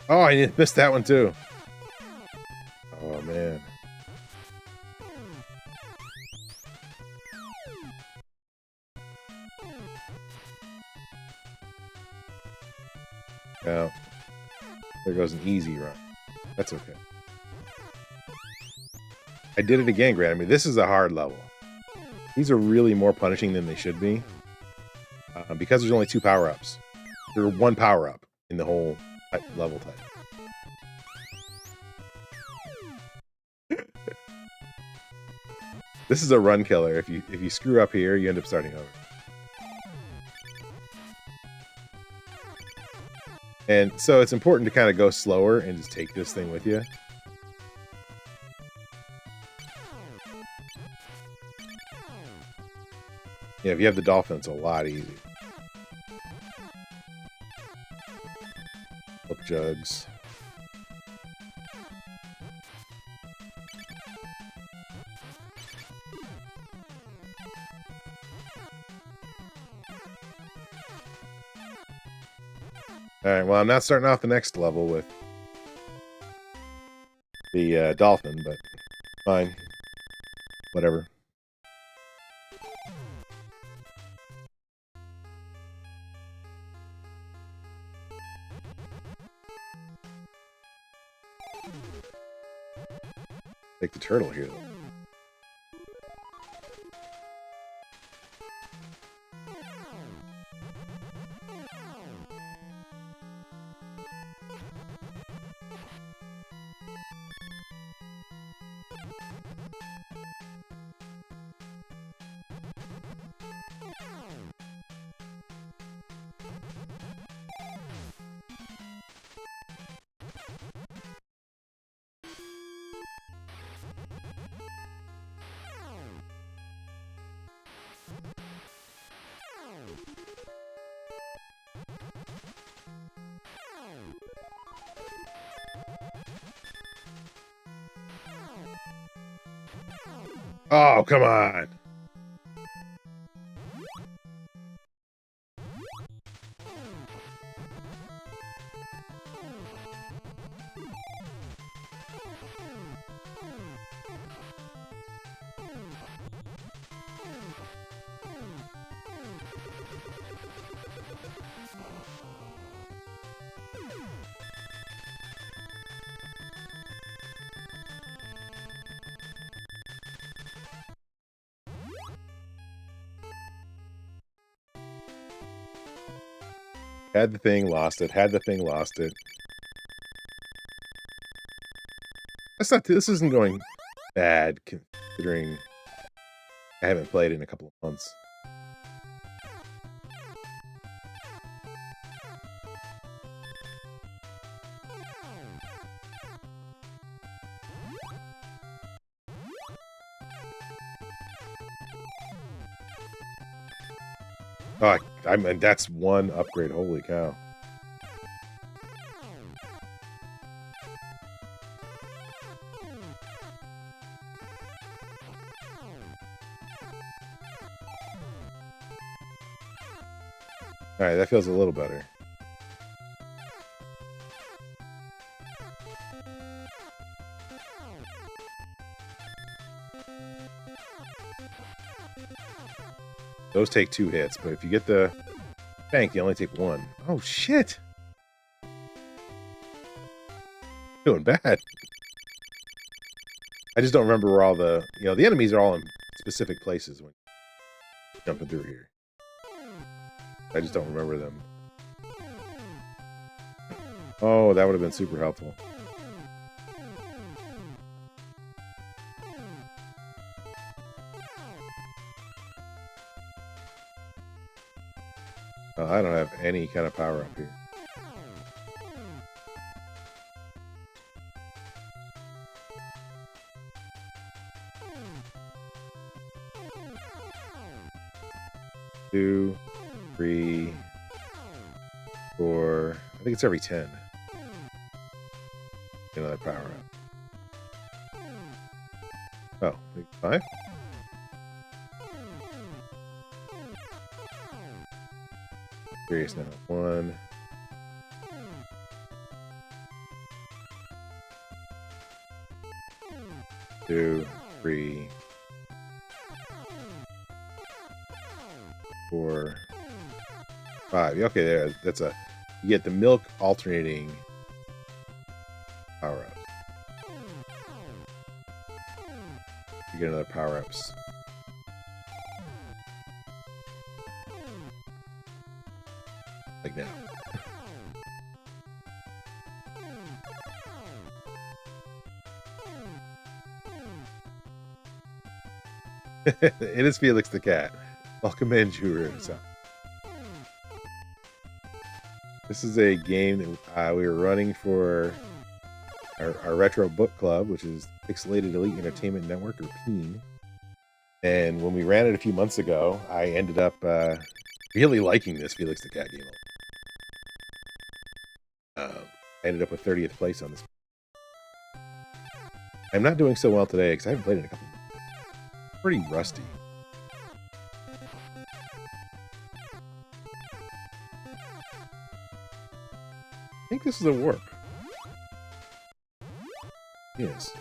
Oh, I missed that one too. Oh, man. Well, there goes an easy run. That's okay. I did it again, Grant. I mean, this is a hard level. These are really more punishing than they should be. Because there's only 2 power-ups. There's 1 power-up in the whole level type. This is a run killer. If you screw up here, you end up starting over. And so it's important to kind of go slower and just take this thing with you. Yeah, if you have the dolphin, it's a lot easier. Flip jugs. Alright, well, I'm not starting off the next level with the dolphin, but fine. Whatever. Take the turtle here, though. Oh, come on. Had the thing, lost it. Had the thing, lost it. This isn't going bad, considering I haven't played in a couple of months. Oh, I mean, that's 1 upgrade. Holy cow. Alright, that feels a little better. Those take 2 hits, but if you get the bank, you only take 1. Oh, shit! Doing bad. I just don't remember where all the... You know, the enemies are all in specific places when you're jumping through here. I just don't remember them. Oh, that would have been super helpful. I don't have any kind of power up here. Two, 3, 4. I think it's every 10. Get another power up. Oh, 5? Curious now. 1. 2, 3, 4, 5. Okay, there. That's a. You get the milk alternating power ups. You get another power ups. Like now. It is Felix the cat. Welcome in, Juru. This is a game that we were running for our retro book club, which is Pixelated Elite Entertainment Network, or PEEN. And when we ran it a few months ago, I ended up really liking this Felix the cat game. I ended up with 30th place on this. I'm not doing so well today because I haven't played it in a couple months. Pretty rusty. I think this is a warp. Yes.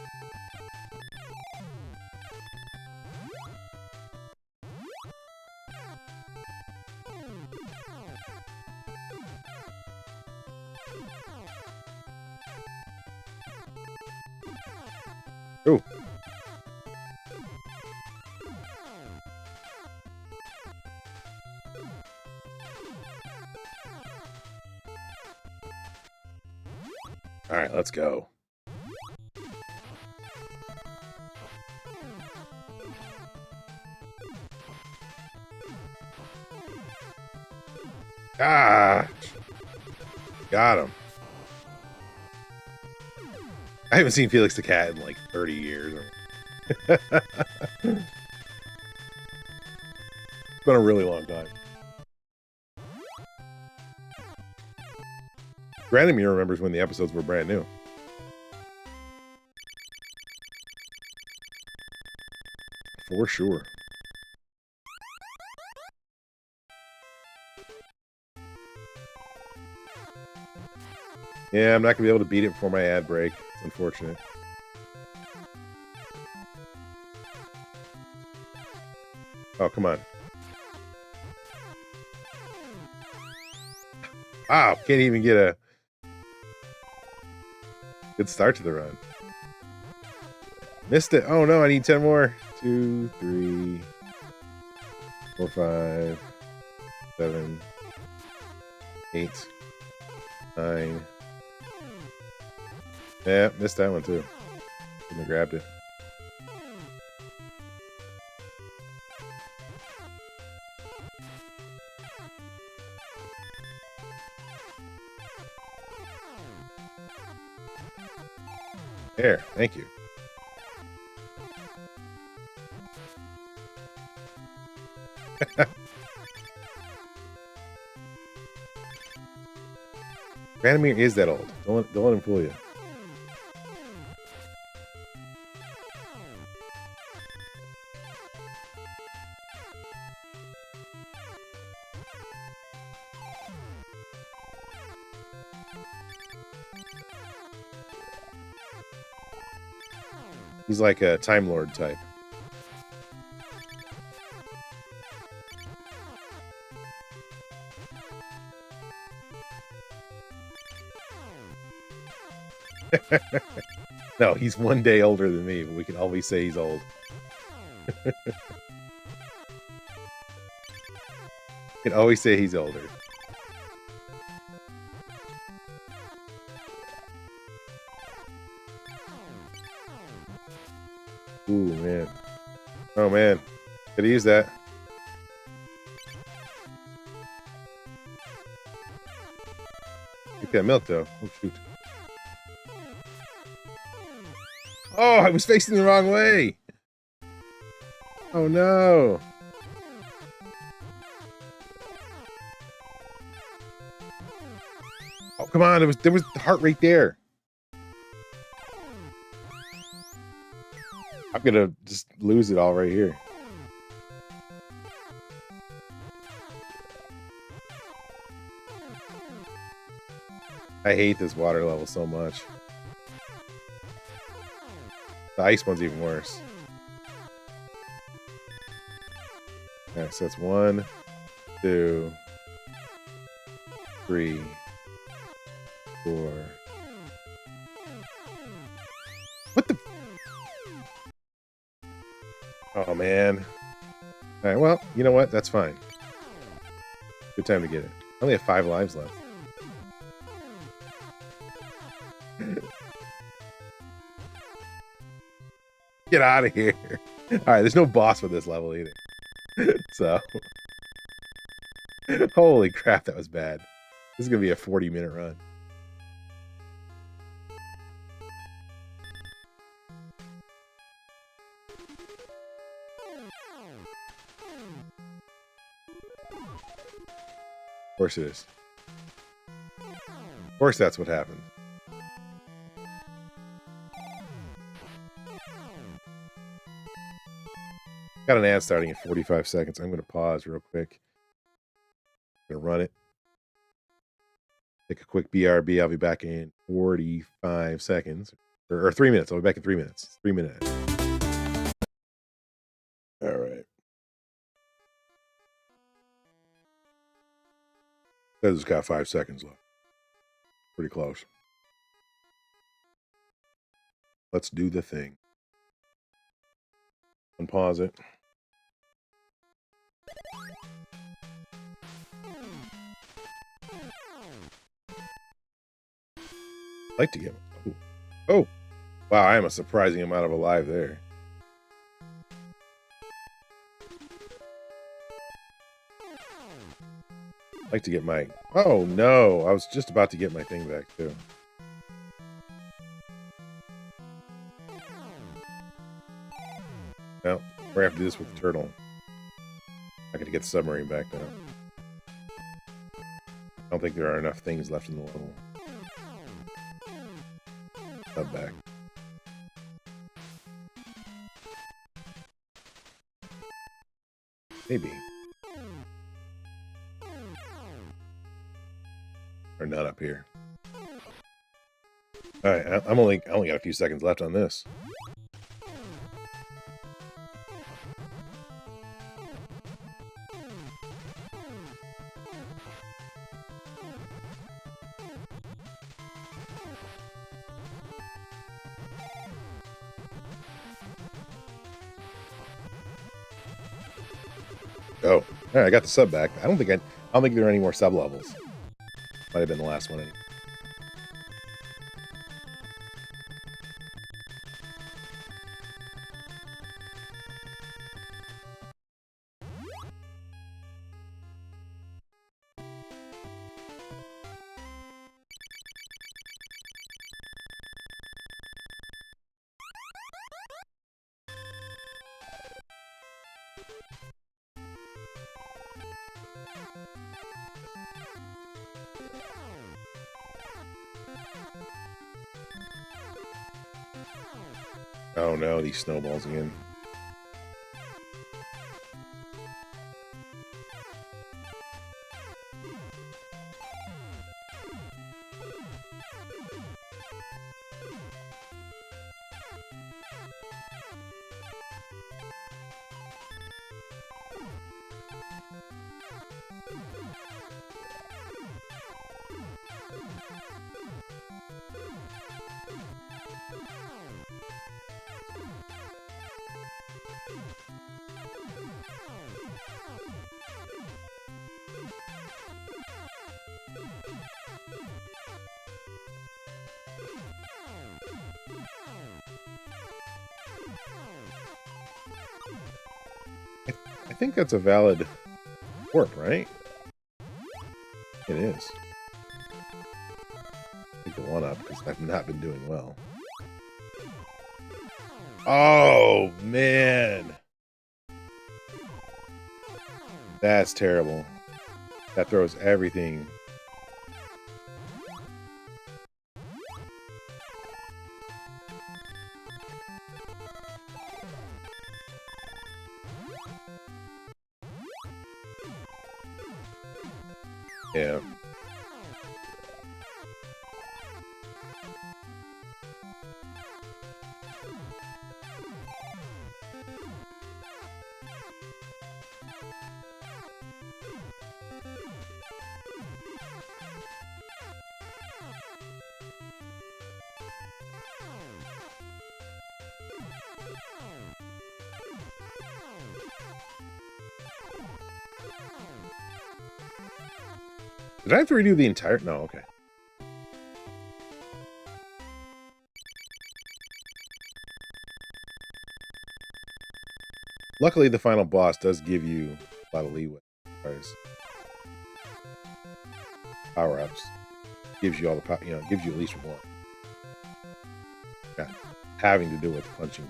Oh. All right, let's go. Ah! Got him. I haven't seen Felix the cat in like 30 years. It's been a really long time. Granamir remembers when the episodes were brand new. For sure. Yeah, I'm not going to be able to beat it before my ad break. It's unfortunate. Oh, come on. Wow, can't even get a good start to the run. Missed it. Oh no, I need 10 more. 2, 3, 4, 5, 7, 8, 9. Yeah, missed that one too. Shouldn't have grabbed it. There, thank you. Granamir is that old. Don't let him fool you. He's like a Time Lord type. No, he's one day older than me, but we can always say he's old. Can always say he's older. Ooh, man. Oh, man. Could use that. Get that milk, though. Oh, shoot. Oh, I was facing the wrong way. Oh, no. Oh, come on. There was the heart right there. I'm gonna just lose it all right here. I hate this water level so much. The ice one's even worse. Alright, so that's 1, 2, 3, 4. What the? Oh, man. Alright, well, you know what? That's fine. Good time to get it. I only have 5 lives left. Get out of here. Alright, there's no boss for this level either. So. Holy crap, that was bad. This is going to be a 40-minute run. Of course it is. Of course that's what happened. Got an ad starting in 45 seconds. I'm going to pause real quick. I'm going to run it. Take a quick BRB. I'll be back in 45 seconds. Or 3 minutes. I'll be back in 3 minutes. 3 minutes. All right. It's got 5 seconds left. Pretty close. Let's do the thing. Unpause it. I'd like to get... Oh! Wow, I am a surprising amount of alive there. I'd like to get my... Oh, no! I was just about to get my thing back, too. Well, we're gonna have to do this with the turtle. I gotta get the submarine back now. I don't think there are enough things left in the level. Sub back. Maybe. Or not up here. Alright, I only got a few seconds left on this. Oh, all right, I got the sub back. I don't think there are any more sub levels. Might have been the last one. Anyway. Oh no, these snowballs again. I think that's a valid warp, right? It is. Take the one up because I've not been doing well. Oh, man. That's terrible. That throws everything. Yeah. Did I have to redo the entire? No, okay. Luckily, the final boss does give you a lot of leeway as far as power-ups. Gives you all the power, you know, gives you at least one. Yeah, having to do with punching.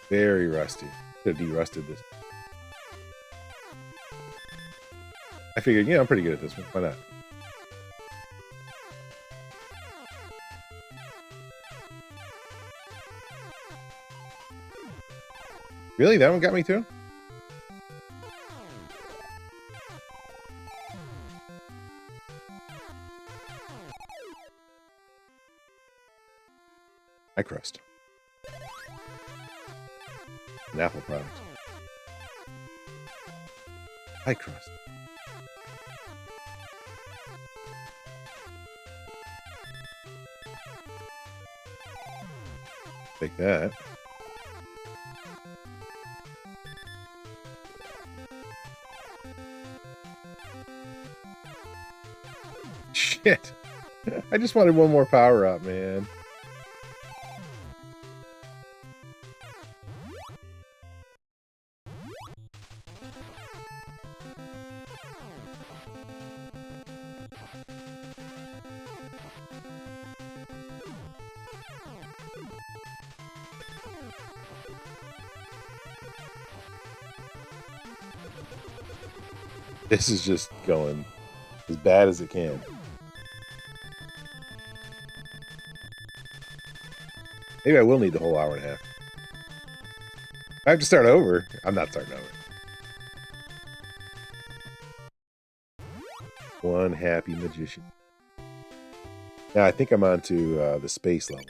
Very rusty. Could have de-rusted this. I figured, yeah, I'm pretty good at this one. Why not? Really? That one got me too? Pie crust. An Apple product. Pie crust. Take that. Shit. I just wanted one more power up, man. This is just going as bad as it can. Maybe I will need the whole hour and a half. I have to start over. I'm not starting over. One happy magician. Now I think I'm on to the space level.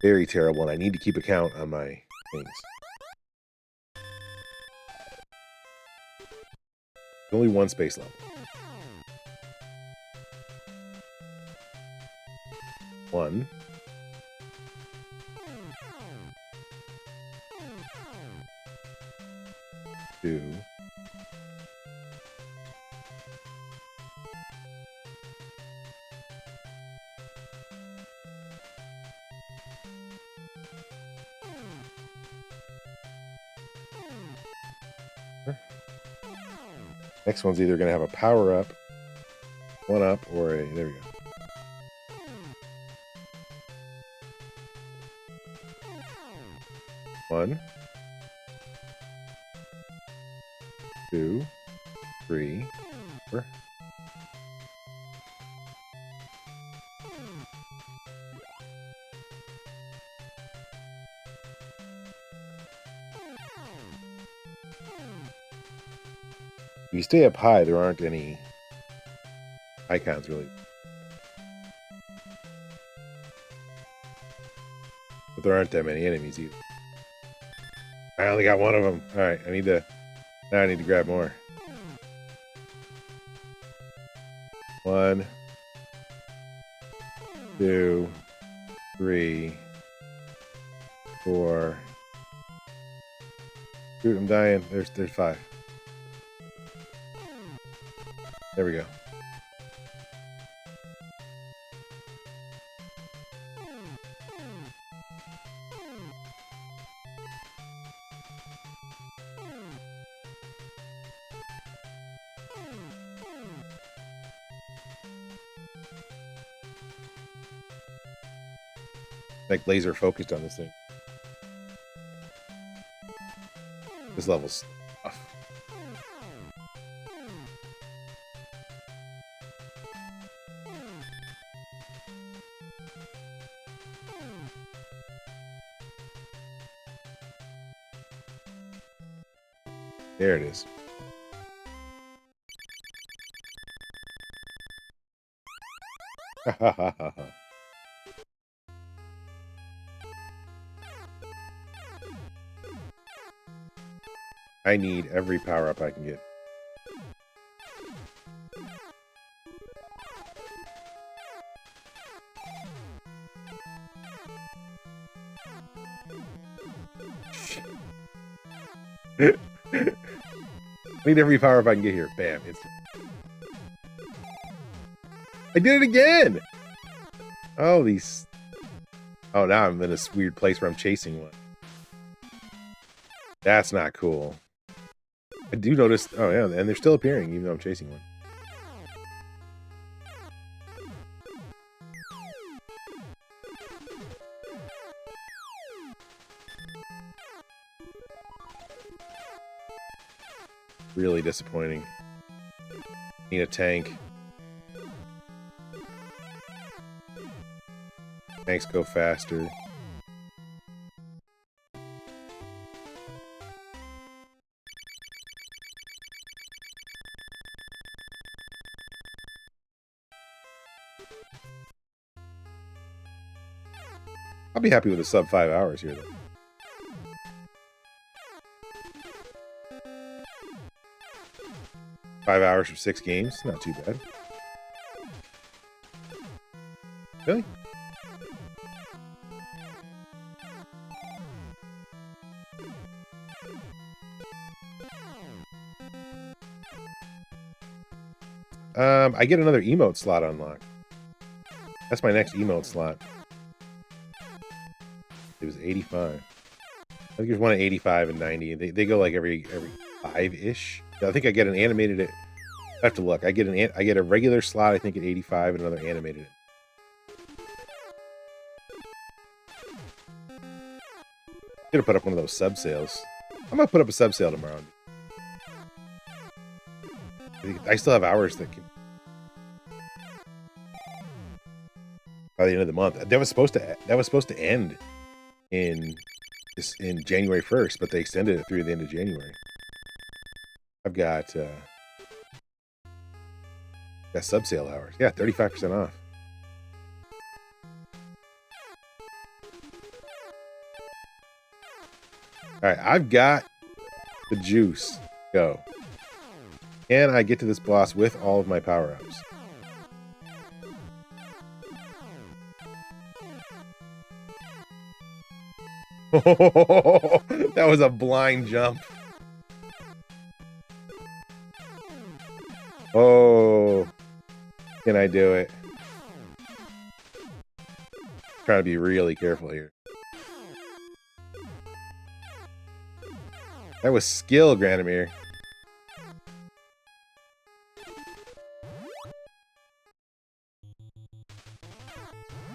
Very terrible, and I need to keep a count on my things. Only one space level. One. Two. Next one's either going to have a power up, one up, or a, there we go. One, two, three, four. If you stay up high, there aren't any icons really. But there aren't that many enemies either. I only got one of them. Alright, now I need to grab more. One, two, three, four. Dude, I'm dying. There's five. There we go. Like laser focused on this thing. This level's tough. There it is. Ha ha ha ha ha. I need every power-up I can get. I need every power-up I can get here. Bam. I did it again! Oh, these... Oh, now I'm in this weird place where I'm chasing one. That's not cool. I do notice... Oh, yeah, and they're still appearing, even though I'm chasing one. Really disappointing. Need a tank. Tanks go faster. I'll be happy with a sub 5 hours here, though. Five hours for 6 games? Not too bad. Really? I get another emote slot unlocked. That's my next emote slot. It was 85. I think there's one at 85 and 90. They go like every 5-ish. I think I get an animated. I have to look. I get a regular slot. I think at 85 and another animated. I'm gonna put up one of those sub sales. I'm gonna put up a sub sale tomorrow. I still have hours that can. By the end of the month, that was supposed to end in January 1st, but they extended it through the end of January. I've got sub sale hours. Yeah, 35% off. All right, I've got the juice. Go. Can I get to this boss with all of my power-ups? That was a blind jump. Oh, can I do it? Trying to be really careful here. That was skill, Granamir.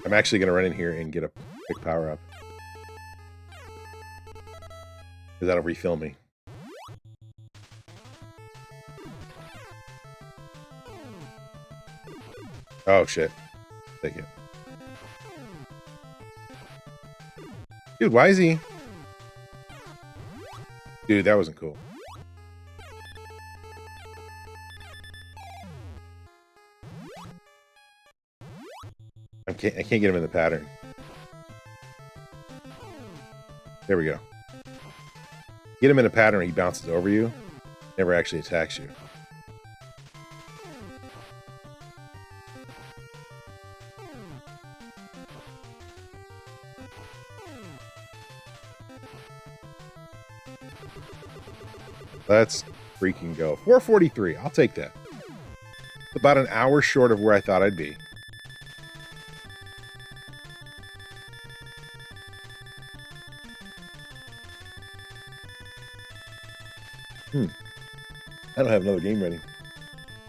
I'm actually going to run in here and get a quick power up. Because that'll refill me. Oh, shit. Take it. Dude, why is he... Dude, that wasn't cool. I can't get him in the pattern. There we go. Get him in a pattern, he bounces over you. Never actually attacks you. Let's freaking go. 443. I'll take that. About an hour short of where I thought I'd be. I don't have another game ready.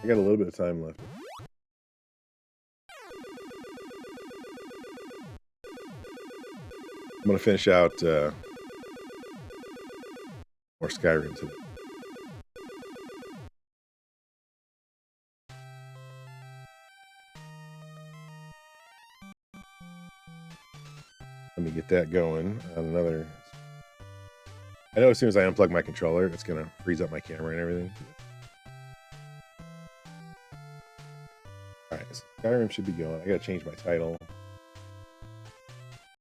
I got a little bit of time left. I'm going to finish out more Skyrim today. Let me get that going on another... I know as soon as I unplug my controller, it's going to freeze up my camera and everything. Alright, so Skyrim should be going. I got to change my title.